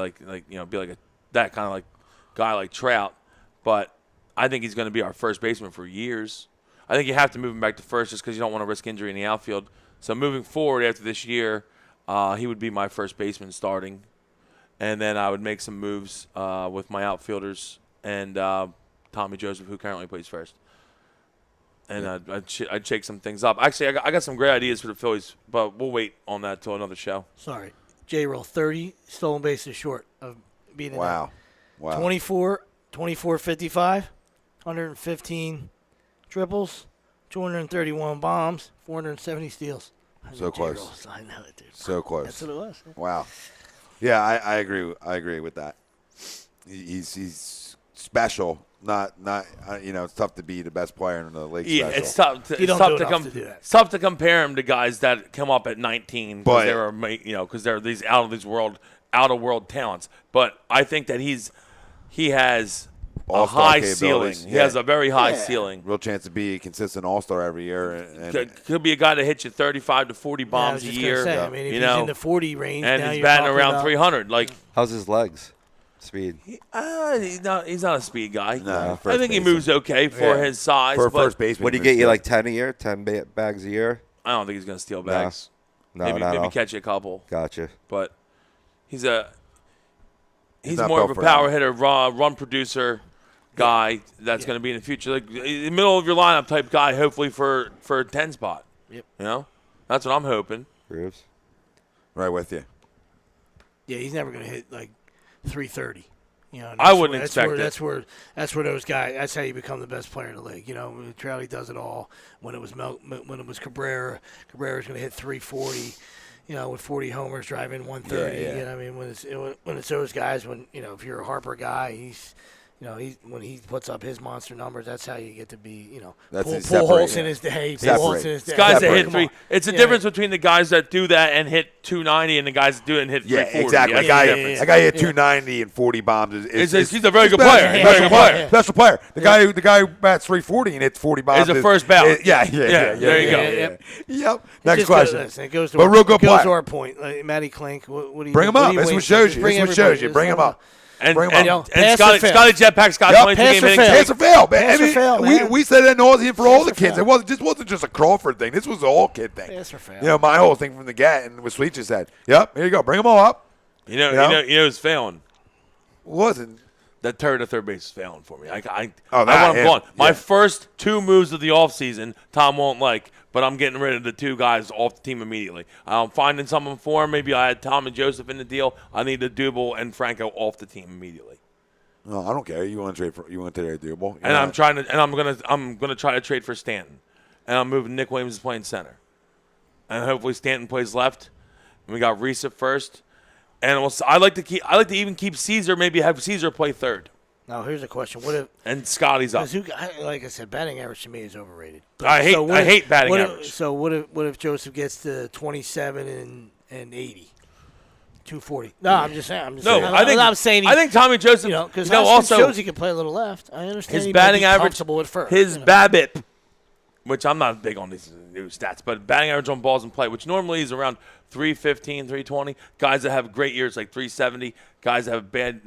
S3: be like that kind of like guy like Trout, but I think he's going to be our first baseman for years. I think you have to move him back to first just because you don't want to risk injury in the outfield. So moving forward after this year, he would be my first baseman starting, and then I would make some moves with my outfielders and Tommy Joseph, who currently plays first. And I'd shake some things up. Actually, I got some great ideas for the Phillies, but we'll wait on that till another show.
S6: Sorry. J-Roll, 30 stolen bases short of beating
S4: Wow. Wow.
S6: 24, 55, 115 triples, 231 bombs, 470 steals.
S4: So close.
S6: J-Roll's, I know it, dude.
S4: So close.
S6: That's what it was.
S4: Wow. Yeah, I agree. I agree with that. He's special. Not it's tough to be the best player in the league.
S3: Yeah,
S4: special.
S3: it's tough.
S6: You
S3: It's
S6: don't
S3: tough
S6: do
S3: to
S6: enough to do that.
S3: It's tough to compare him to guys that come up at 19
S4: But-
S3: because they're these out of world talents. But I think that he has a
S4: All-star
S3: high
S4: capabilities.
S3: ceiling. He
S4: Yeah.
S3: has a very high ceiling.
S4: Real chance to be a consistent All-Star every year. And
S3: Could be a guy that hits you 35 to 40
S6: Yeah, I
S3: bombs
S6: was
S3: a
S6: just
S3: year.
S6: gonna say, I mean, if
S3: you
S6: he's
S3: know,
S6: in the 40 range,
S3: and
S6: now
S3: he's
S6: you're
S3: batting
S6: talking
S3: around
S6: about-
S3: 300. Like
S7: How's his legs? Speed.
S3: he's not a speed guy.
S4: No,
S3: I
S4: first
S3: think he
S4: baseman.
S3: moves okay for his size.
S4: for a
S3: but
S4: first baseman.
S7: Would he
S4: moves
S7: get you
S4: good.
S7: like 10 a year, 10 bags a year?
S3: I don't think he's going to steal bags.
S7: No,
S3: maybe
S7: no.
S3: catch you a couple.
S7: Gotcha.
S3: But he's
S4: not
S3: more of
S4: built
S3: a
S4: for
S3: power
S4: that.
S3: hitter, run producer guy that's going to be in the future, like in the middle of your lineup type guy. Hopefully for a 10 spot.
S6: Yep.
S3: You know, that's what I'm hoping.
S7: Grooves.
S4: Right with you.
S6: Yeah, he's never going to hit like 330. You know, and
S3: I
S6: that's
S3: wouldn't
S6: where-
S3: expect it.
S6: That's where those guys. That's how you become the best player in the league. You know, Trouty does it all. When it was Cabrera, Cabrera's going to hit 340. with 40 homers, driving 130.
S4: Yeah.
S6: You know, I mean, when it's those guys, if you're a Harper guy, he's. When he puts up his monster numbers, that's how you get to be,
S4: That's
S6: pull holes in his day. Pull holes in his day.
S3: It's guys that hit
S6: Come
S3: three.
S6: on.
S3: It's a difference between the guys that do that and hit 290 and the guys that do it and hit 340.
S4: Exactly. That guy hit 290 and 40 bombs. He's
S3: a very good player.
S4: Special player. The guy who bats 340 and hits 40 bombs.
S3: Is a first ballot.
S4: Yeah.
S3: There you go.
S4: Yep. Next question.
S6: It goes to
S4: real good player.
S6: to our point. Matty Klink, what do you
S4: bring him up. That's what shows you. Bring him up.
S3: And
S6: Scotty
S3: Jetpack Scott 22 game hitting.
S4: Pass or fail, man.
S6: Pass or fail, man.
S4: We said that nauseam for all the kids. It wasn't just a Crawford thing. This was an all kid thing.
S6: Pass or fail.
S4: My whole thing from the get and what Sweet just said. Yep, here you go. Bring them all up.
S3: You know who's failing?
S4: Wasn't.
S3: That third base is failing for me. I
S4: want
S3: him gone. My first 2 moves of the offseason, Tom won't like, but I'm getting rid of the 2 guys off the team immediately. I'm finding someone for him. Maybe I had Tom and Joseph in the deal. I need the Dubel and Franco off the team immediately.
S4: No, I don't care. You want to trade Dubel?
S3: And I'm gonna try to trade for Stanton, and I'm moving Nick Williams is playing center, and hopefully Stanton plays left. And we got Reese at first. And I like to even keep Caesar. Maybe have Caesar play third.
S6: Now here's a question: what if
S3: and Scotty's up?
S6: Like I said, batting average to me is overrated.
S3: I hate batting average.
S6: So what if Joseph gets to 27 and 80, 240? No, I'm just saying.
S3: I think Tommy Joseph.
S6: Because
S3: also
S6: shows he can play a little left. I understand
S3: his batting average.
S6: At first,
S3: his BABIP, which I'm not big on these new stats, but batting average on balls in play, which normally is around 315, 320. Guys that have great years like 370. Guys that have bad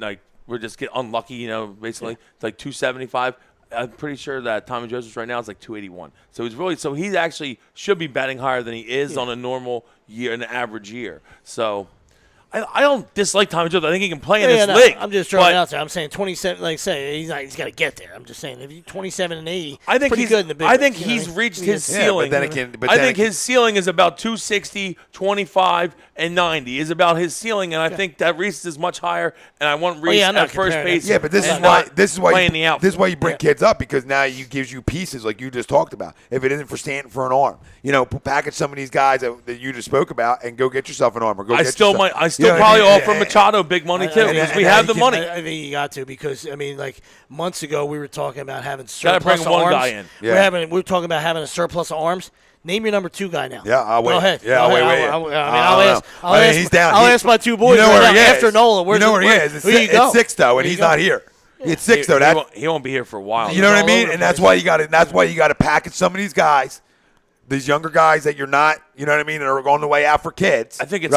S3: we just get unlucky, basically. It's like 275. I'm pretty sure that Tommy Joseph right now is like 281. So he actually should be batting higher than he is on a normal year, an average year. So I don't dislike Tommy Joseph. I think he can play in this league.
S6: I'm just throwing it out there. I'm saying 27. Like say he's got to get there. I'm just saying if he's 27 and 80,
S3: I think
S6: pretty good in the big.
S3: I think he's reached his ceiling. I think his ceiling is about 260, 25, and 90 is about his ceiling, and I think that Reese is much higher. And I want Reese at first base.
S4: Yeah, but this is why you bring kids up, because now he gives you pieces like you just talked about. If it isn't for Stanton for an arm, package some of these guys that you just spoke about and go get yourself an arm. Or
S3: I still probably offer Machado big money too, because we have the money.
S6: I think you got to, because like months ago we were talking about having
S3: gotta
S6: surplus
S3: bring
S6: of
S3: one
S6: arms.
S3: guy in.
S6: Yeah. We're talking about having a surplus of arms. Name your number 2 guy now.
S4: Yeah, I'll wait.
S6: Go ahead.
S4: Yeah, I'll wait.
S6: I'll ask my 2 boys.
S4: You know where he is.
S6: After Nola.
S4: You know where he is. It's 6 though, and he's not here. It's 6 though.
S3: He won't be here for a while.
S4: You know what I mean? And that's why you got to package some of these guys. These younger guys that you're not, you know what I mean, that are on the way out for kids.
S3: I think it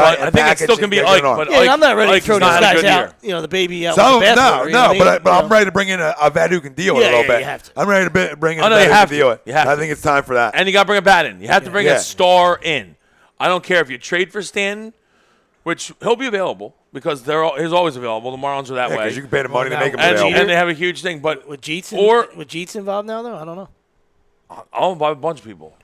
S3: still can be Ike, but
S6: I'm not ready to throw these guys out.
S3: Year.
S6: The baby out.
S4: But I'm ready to bring in a vet who can deal with it a little bit.
S6: You have to.
S4: I'm ready to bring in a vet who can deal with it. I think it's time for that.
S3: And you got to bring a bat in. You have to bring a star in. I don't care if you trade for Stanton, which he'll be available because he's always available. The Marlins are that way.
S4: Because you can pay the money to make him available.
S3: And they have a huge thing. But
S6: with Jeets involved now, though, I don't know.
S3: I'll buy a bunch of people.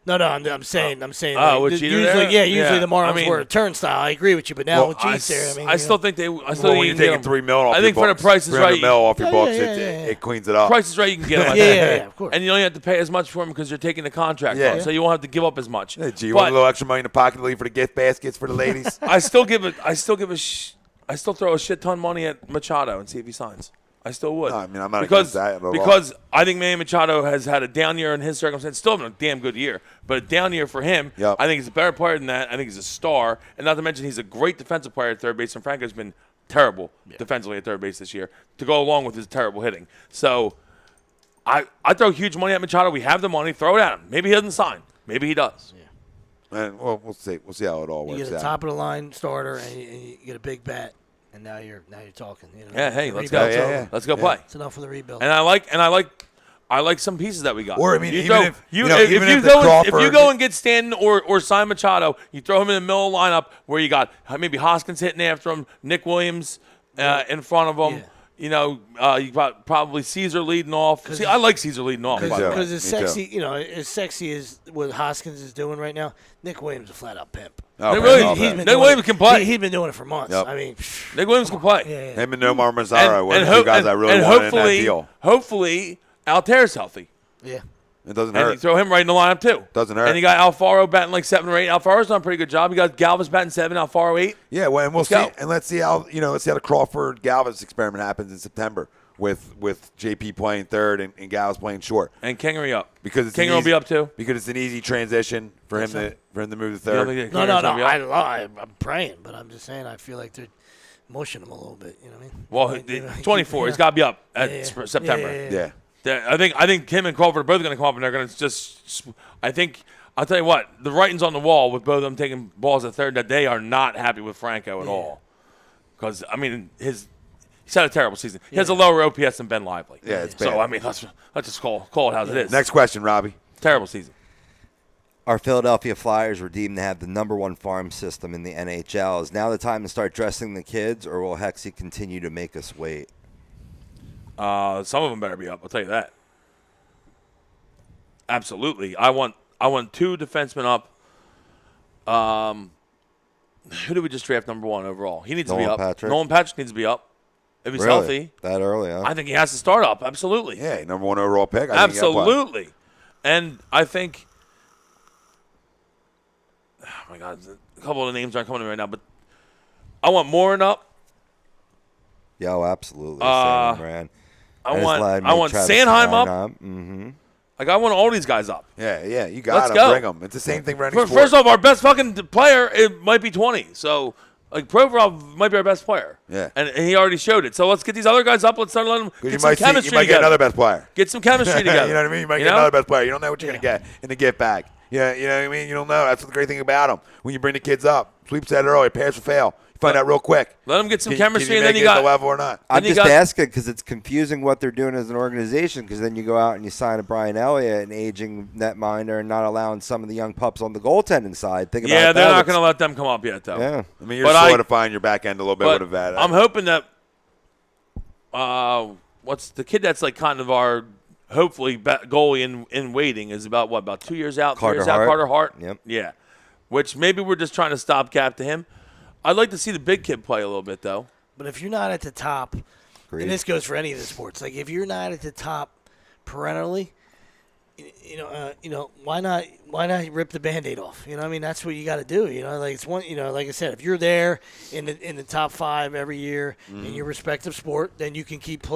S6: No, I'm saying.
S3: Oh, with Jeter there?
S6: Usually the Marlins were a turnstile. I agree with you, but now with Jeets there,
S3: I still think they.
S4: When you're taking $3 million off,
S3: I think for the price is right.
S4: $300 million off your books, it cleans it up.
S3: Price is right. You can get them.
S6: Yeah, of course.
S3: And you don't have to pay as much for them because you're taking the contract on, so you won't have to give up as much.
S4: Hey, you want a little extra money in the pocket to leave for the gift baskets for the ladies?
S3: I still throw a shit ton of money at Machado and see if he signs. I still would.
S4: No, I mean, I'm not against that.
S3: Because I think Manny Machado has had a down year in his circumstance. Still having a damn good year, but a down year for him.
S4: Yep.
S3: I think he's a better player than that. I think he's a star. And not to mention he's a great defensive player at third base. And Franco's been terrible defensively at third base this year to go along with his terrible hitting. So I throw huge money at Machado. We have the money. Throw it at him. Maybe he doesn't sign. Maybe he does.
S4: Yeah. And we'll see. We'll see how it all works out.
S6: You get a top-of-the-line starter and you get a big bat. And now you're talking.
S3: Yeah, hey, let's go. Let's go play.
S6: It's enough for the rebuild.
S3: And I like some pieces that we got.
S4: Or I mean,
S3: if you go and get Stanton or sign Machado, you throw him in the middle of the lineup where you got maybe Hoskins hitting after him, Nick Williams in front of him.
S6: Yeah.
S3: You got probably Caesar leading off. See, I like Caesar leading off.
S6: Because as sexy as what Hoskins is doing right now, Nick Williams is a flat-out pimp.
S3: Nick Williams can play.
S6: He's been doing it for months.
S4: Yep.
S6: I mean,
S3: Nick Williams can play.
S6: Yeah.
S4: Him and Nomar Mazara were the two guys I really wanted in that deal.
S3: Hopefully, Altair's healthy.
S6: Yeah.
S4: It doesn't
S3: And
S4: hurt.
S3: you throw him right in the lineup, too.
S4: Doesn't hurt.
S3: And you got Alfaro batting like 7 or 8. Alfaro's done a pretty good job. You got Galvis batting 7, Alfaro 8.
S4: Yeah, well, and we'll
S3: Let's
S4: see.
S3: go.
S4: And let's see how the Crawford Galvis experiment happens in September with JP playing third and Galvis playing short.
S3: And Kingery up.
S4: Because it's
S3: Kingery will be up, too.
S4: Because it's an easy transition for him to move to
S3: You don't
S4: third.
S3: think that
S6: No,
S3: Kingery's gonna be up?
S6: I'm praying, but I'm just saying I feel like they're mushing him a little bit. You know what I mean?
S3: Well,
S6: Like, you know,
S3: 24. He's got to be up at September.
S4: Yeah.
S3: I think him and Crawford are both going to come up, and they're going to just. I think I'll tell you what, the writing's on the wall with both of them taking balls at third. That they are not happy with Franco at all, because I mean he's had a terrible season. He has a lower OPS than Ben Lively.
S4: Yeah, it's
S3: so
S4: bad.
S3: I mean let's just call it as it is.
S4: Next question, Robbie.
S3: Terrible season.
S7: Our Philadelphia Flyers were deemed to have the #1 farm system in the NHL. Is now the time to start dressing the kids, or will Hexie continue to make us wait?
S3: Some of them better be up. I'll tell you that. Absolutely. I want 2 defensemen up. Who did we just draft #1 overall? He needs to be up. Nolan Patrick needs to be up. If he's healthy.
S7: That early, huh?
S3: I think he has to start up. Absolutely.
S4: Yeah, #1 overall pick. I think he gotta play.
S3: Absolutely. And I think, oh my God, a couple of the names aren't coming to me right now, but I want Morin up.
S7: Yo, absolutely. Same, Moran.
S3: I want Sanheim up.
S7: Mm-hmm.
S3: Like, I want all these guys up.
S4: Yeah, you got to bring them. It's the same thing for any sport.
S3: First off, our best fucking player, it might be 20. So, like, Provorov might be our best player.
S4: Yeah.
S3: And he already showed it. So let's get these other guys up. Let's start letting them get some chemistry
S4: you might
S3: together.
S4: get another best player.
S3: Get some chemistry together.
S4: You know what I mean? You might get another best player. You don't know what you're going to get in the gift bag. Yeah, you know what I mean? You don't know. That's the great thing about them. When you bring the kids up, Sweep said it earlier, pass or fail. You find out real quick.
S3: Let them get some
S4: Can
S3: chemistry,
S4: you
S3: and then
S4: make
S3: you
S4: it
S3: got
S4: the level or not.
S7: I'm just asking because it's confusing what they're doing as an organization. Because then you go out and you sign a Brian Elliott, an aging netminder, and not allowing some of the young pups on the goaltending side. Think about
S3: yeah,
S7: that.
S3: they're not going to let them come up yet, though.
S7: Yeah,
S4: I mean, you're solidifying your back end a little bit with a vet.
S3: I'm hoping that what's the kid that's like kind of our hopefully goalie in waiting is about 2 years out, 3 years out. Carter Hart.
S7: Yep.
S3: Yeah. Which maybe we're just trying to stopgap to him. I'd like to see the big kid play a little bit though.
S6: But if you're not at the top, and this goes for any of the sports, like if you're not at the top perennially, you know, why not rip the Band-Aid off? You know, what I mean, that's what you got to do. You know, like it's one. You know, like I said, if you're there in the top 5 every year in your respective sport, then you can keep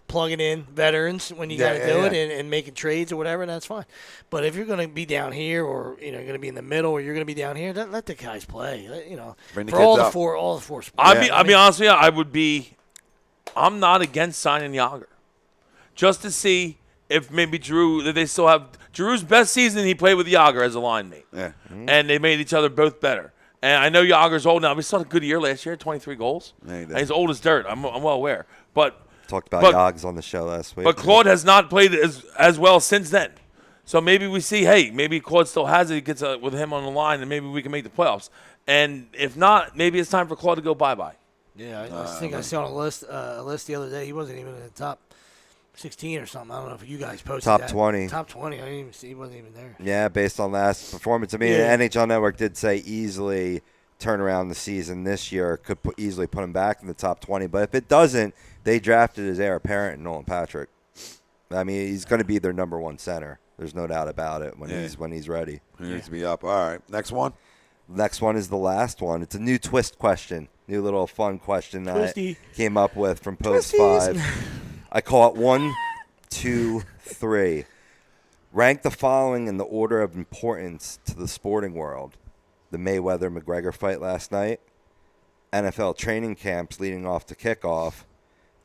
S6: plugging in veterans when you got to do it and making trades or whatever, and that's fine. But if you're going to be down here, or you're going to be in the middle, or you're going to be down here, let the guys play. For all the four sports.
S3: I'll be honest with you. I'm not against signing Yager, just to see if maybe Drew, that they still have Drew's best season. He played with Yager as a line mate, and they made each other both better. And I know Yager's old now. But he still had a good year last year, 23 goals.
S4: Yeah,
S3: and he's old as dirt. I'm well aware, but.
S7: Talked about Yogs on the show last week.
S3: But Claude has not played as well since then. So maybe we see, hey, maybe Claude still has it. He gets with him on the line, and maybe we can make the playoffs. And if not, maybe it's time for Claude to go bye-bye.
S6: Yeah, I think I saw on a list the other day. He wasn't even in the top 16 or something. I don't know if you guys posted
S7: Top
S6: that.
S7: 20.
S6: Top 20. I didn't even see. He wasn't even there.
S7: Yeah, based on last performance. I mean, NHL Network did say easily turn around the season this year, could easily put him back in the top 20. But if it doesn't, they drafted his heir apparent, Nolan Patrick. I mean, he's going to be their #1 center. There's no doubt about it when he's ready.
S4: He needs to be up. All right, next one.
S7: Next one is the last one. It's a new twist question, new little fun question that I came up with from Post 5. I call it 1, 2, 3. Rank the following in the order of importance to the sporting world: the Mayweather-McGregor fight last night, NFL training camps leading off to kickoff,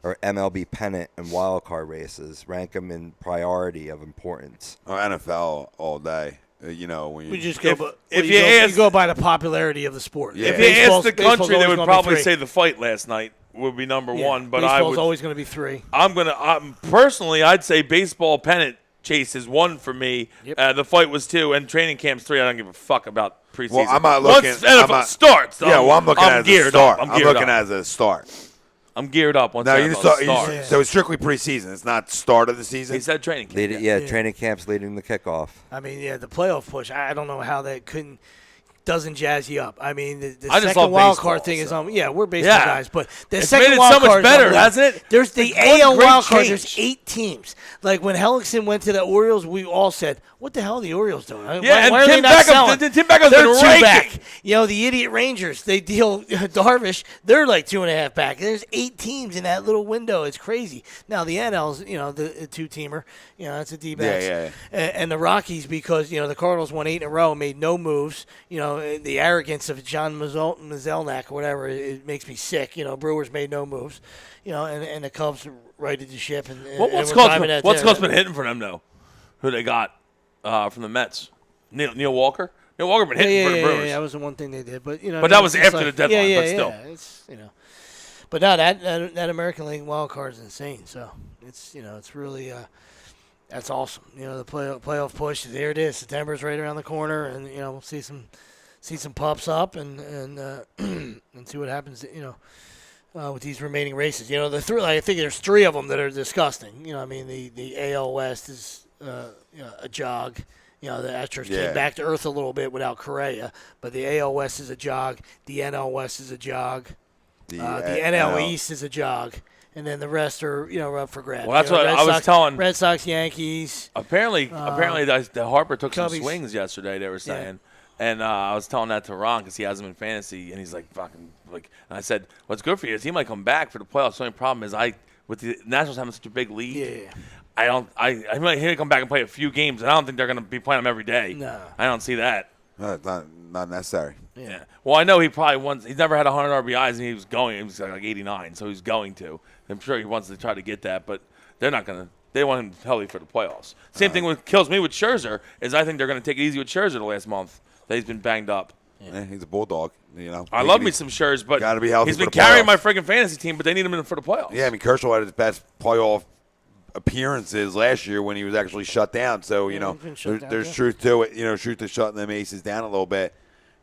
S7: or MLB pennant and wild card races. Rank them in priority of importance.
S4: Oh, NFL all day. You know, when you
S6: just go.
S3: You
S6: go by the popularity of the sport.
S3: Yeah. If you ask the country, they would probably say the fight last night would be #1. But
S6: baseball's always going to be 3.
S3: Personally, I'd say baseball pennant chase is 1 for me.
S6: Yep.
S3: The fight was 2, and training camp's 3. I don't give a fuck about preseason.
S4: Well, I'm not looking.
S3: Once NFL starts,
S4: I'm looking at a start.
S3: I'm
S4: looking at a start.
S3: I'm geared up. Once
S4: so it's strictly preseason. It's not start of the season.
S3: He said training camp.
S7: Training camps leading the kickoff.
S6: I mean, the playoff push. I don't know how that couldn't doesn't jazz you up. I mean, the
S3: I just
S6: second
S3: love
S6: wild
S3: baseball,
S6: card thing is
S3: so.
S6: we're baseball
S3: Yeah.
S6: guys, but the
S3: It's
S6: second
S3: made it
S6: wild
S3: so much
S6: card is
S3: better,
S6: unbelievable.
S3: hasn't it?
S6: There's the
S3: It's one
S6: AL
S3: great
S6: wild card.
S3: change.
S6: There's 8 teams. Like when Hellickson went to the Orioles, we all said, "What the hell are the Orioles doing?
S3: Yeah,
S6: why are
S3: and
S6: they
S3: Tim
S6: not selling?"
S3: Beckham's been
S6: They're 2
S3: ranking.
S6: back. You know, the idiot Rangers, they deal Darvish. They're like 2.5 back. There's 8 teams in that little window. It's crazy. Now the NL's, the 2-teamer. That's a D-backs.
S4: Yeah.
S6: And the Rockies, because the Cardinals won 8 in a row, made no moves. The arrogance of John Mazelnak or whatever, it makes me sick. Brewers made no moves. And the Cubs righted the ship. And
S3: What's
S6: we're
S3: Coach
S6: timing that too.
S3: been hitting for them though? Who they got from the Mets? Neil Walker. Neil Walker been hitting for the Brewers.
S6: Yeah, that was the one thing they did. But
S3: But that was after the deadline.
S6: Yeah,
S3: but still.
S6: It's But no, that American League wild card is insane. So it's it's really that's awesome. The playoff push, there it is. September's right around the corner, and we'll see some pups up and and see what happens. With these remaining races, I think there's 3 of them that are disgusting. The AL West is a jog. The Astros came back to earth a little bit without Correa, but the AL West is a jog. The NL West is a jog. The NL East is a jog. And then the rest are, up for grabs.
S3: Well, that's what I was telling.
S6: Red Sox, Yankees.
S3: Apparently, the Harper took some
S6: Cubbies.
S3: swings yesterday. They were saying, and I was telling that to Ron because he has him in fantasy, and he's like, "Fucking like." And I said, "What's good for you is he might come back for the playoffs." The only problem is with the Nationals having such a big lead.
S6: Yeah.
S3: I might hear him come back and play a few games, and I don't think they're going to be playing him every day.
S6: No.
S3: I don't see that.
S4: Not necessary.
S3: Yeah. Well, I know he probably he's never had 100 RBIs, and he was like 89, so he's going to. I'm sure he wants to try to get that, but they're not going to. They want him healthy for the playoffs. Same thing with kills me with Scherzer is I think they're going to take it easy with Scherzer the last month. That he's been banged up.
S4: Yeah, he's a bulldog.
S3: I love me some Scherzer, but
S4: gotta be healthy
S3: he's
S4: for
S3: been
S4: the
S3: carrying
S4: playoffs.
S3: my freaking fantasy team, but they need him in for the playoffs.
S4: Yeah, Kershaw had his best playoff appearances last year when he was actually shut down. So there's truth to it. Truth to shutting them aces down a little bit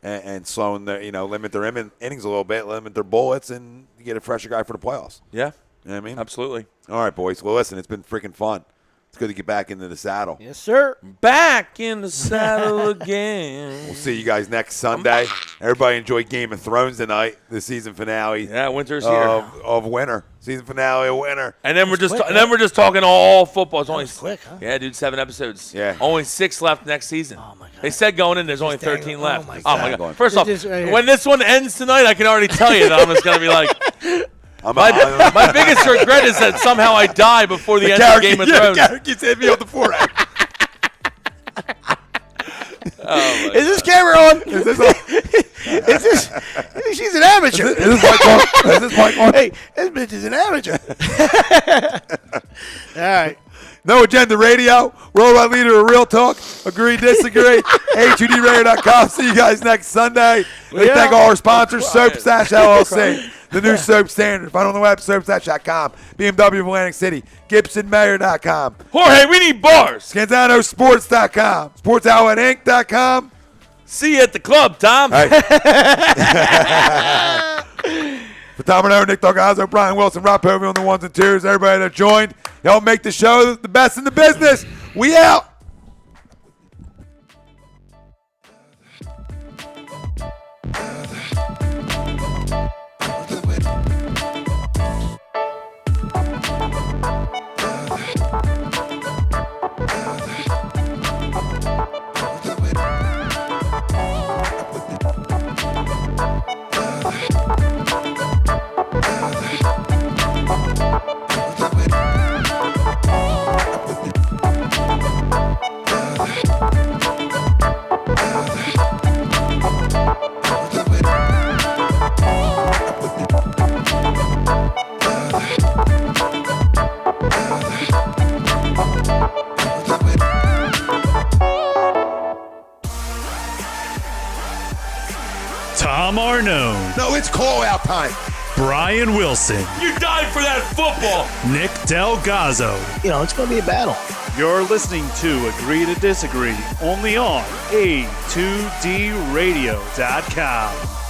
S4: and slowing the limit their innings a little bit, limit their bullets, and you get a fresher guy for the playoffs.
S3: Yeah,
S4: you know what I mean,
S3: absolutely.
S4: All right, boys. Well, listen, it's been freaking fun. It's good to get back into the saddle.
S6: Yes, sir.
S3: Back in the saddle again.
S4: We'll see you guys next Sunday. Everybody enjoy Game of Thrones tonight, the season finale.
S3: Yeah, winter's here.
S4: Of winter. Season finale of winter.
S3: And then we're just talking all football. It's only
S6: quick, huh?
S3: Yeah, dude, 7 episodes.
S4: Yeah.
S3: Only 6 left next season.
S6: Oh my God.
S3: They said going in there's only
S6: dang
S3: 13
S6: it.
S3: left.
S6: Oh my
S3: God. First off,
S6: This is right here.
S3: when this one ends tonight, I can already tell you that I'm just gonna be like
S4: my
S3: biggest regret is that somehow I die before the end of Game of Thrones.
S4: Garrett gets hit me on the forehead.
S6: Is this camera on?
S4: Is this on?
S6: Is this? She's an amateur.
S4: Is this mic on? Is this mic on?
S6: Hey, this bitch is an amateur. All right.
S4: No Agenda Radio, worldwide leader of Real Talk. Agree, disagree. HUDRadio.com. See you guys next Sunday. We thank all our sponsors, Soap Stash LLC, the new Soap Standard. Find on the web, soapstash.com. BMW of Atlantic City, GibsonMayor.com.
S3: Jorge, we need bars.
S4: ScanzanoSports.com, SportsOutletInc.com.
S3: See you at the club, Tom.
S4: All right. For Tom Arnone, Nick Delgado, Brian Wilson, Rob Povey on the ones and twos, everybody that joined. Y'all make the show the best in the business. We out.
S1: Tom Arnone,
S2: No, it's call-out time.
S1: Brian Wilson,
S3: You died for that football.
S1: Nick Delgado.
S6: It's going to be a battle.
S1: You're listening to Agree to Disagree only on A2DRadio.com.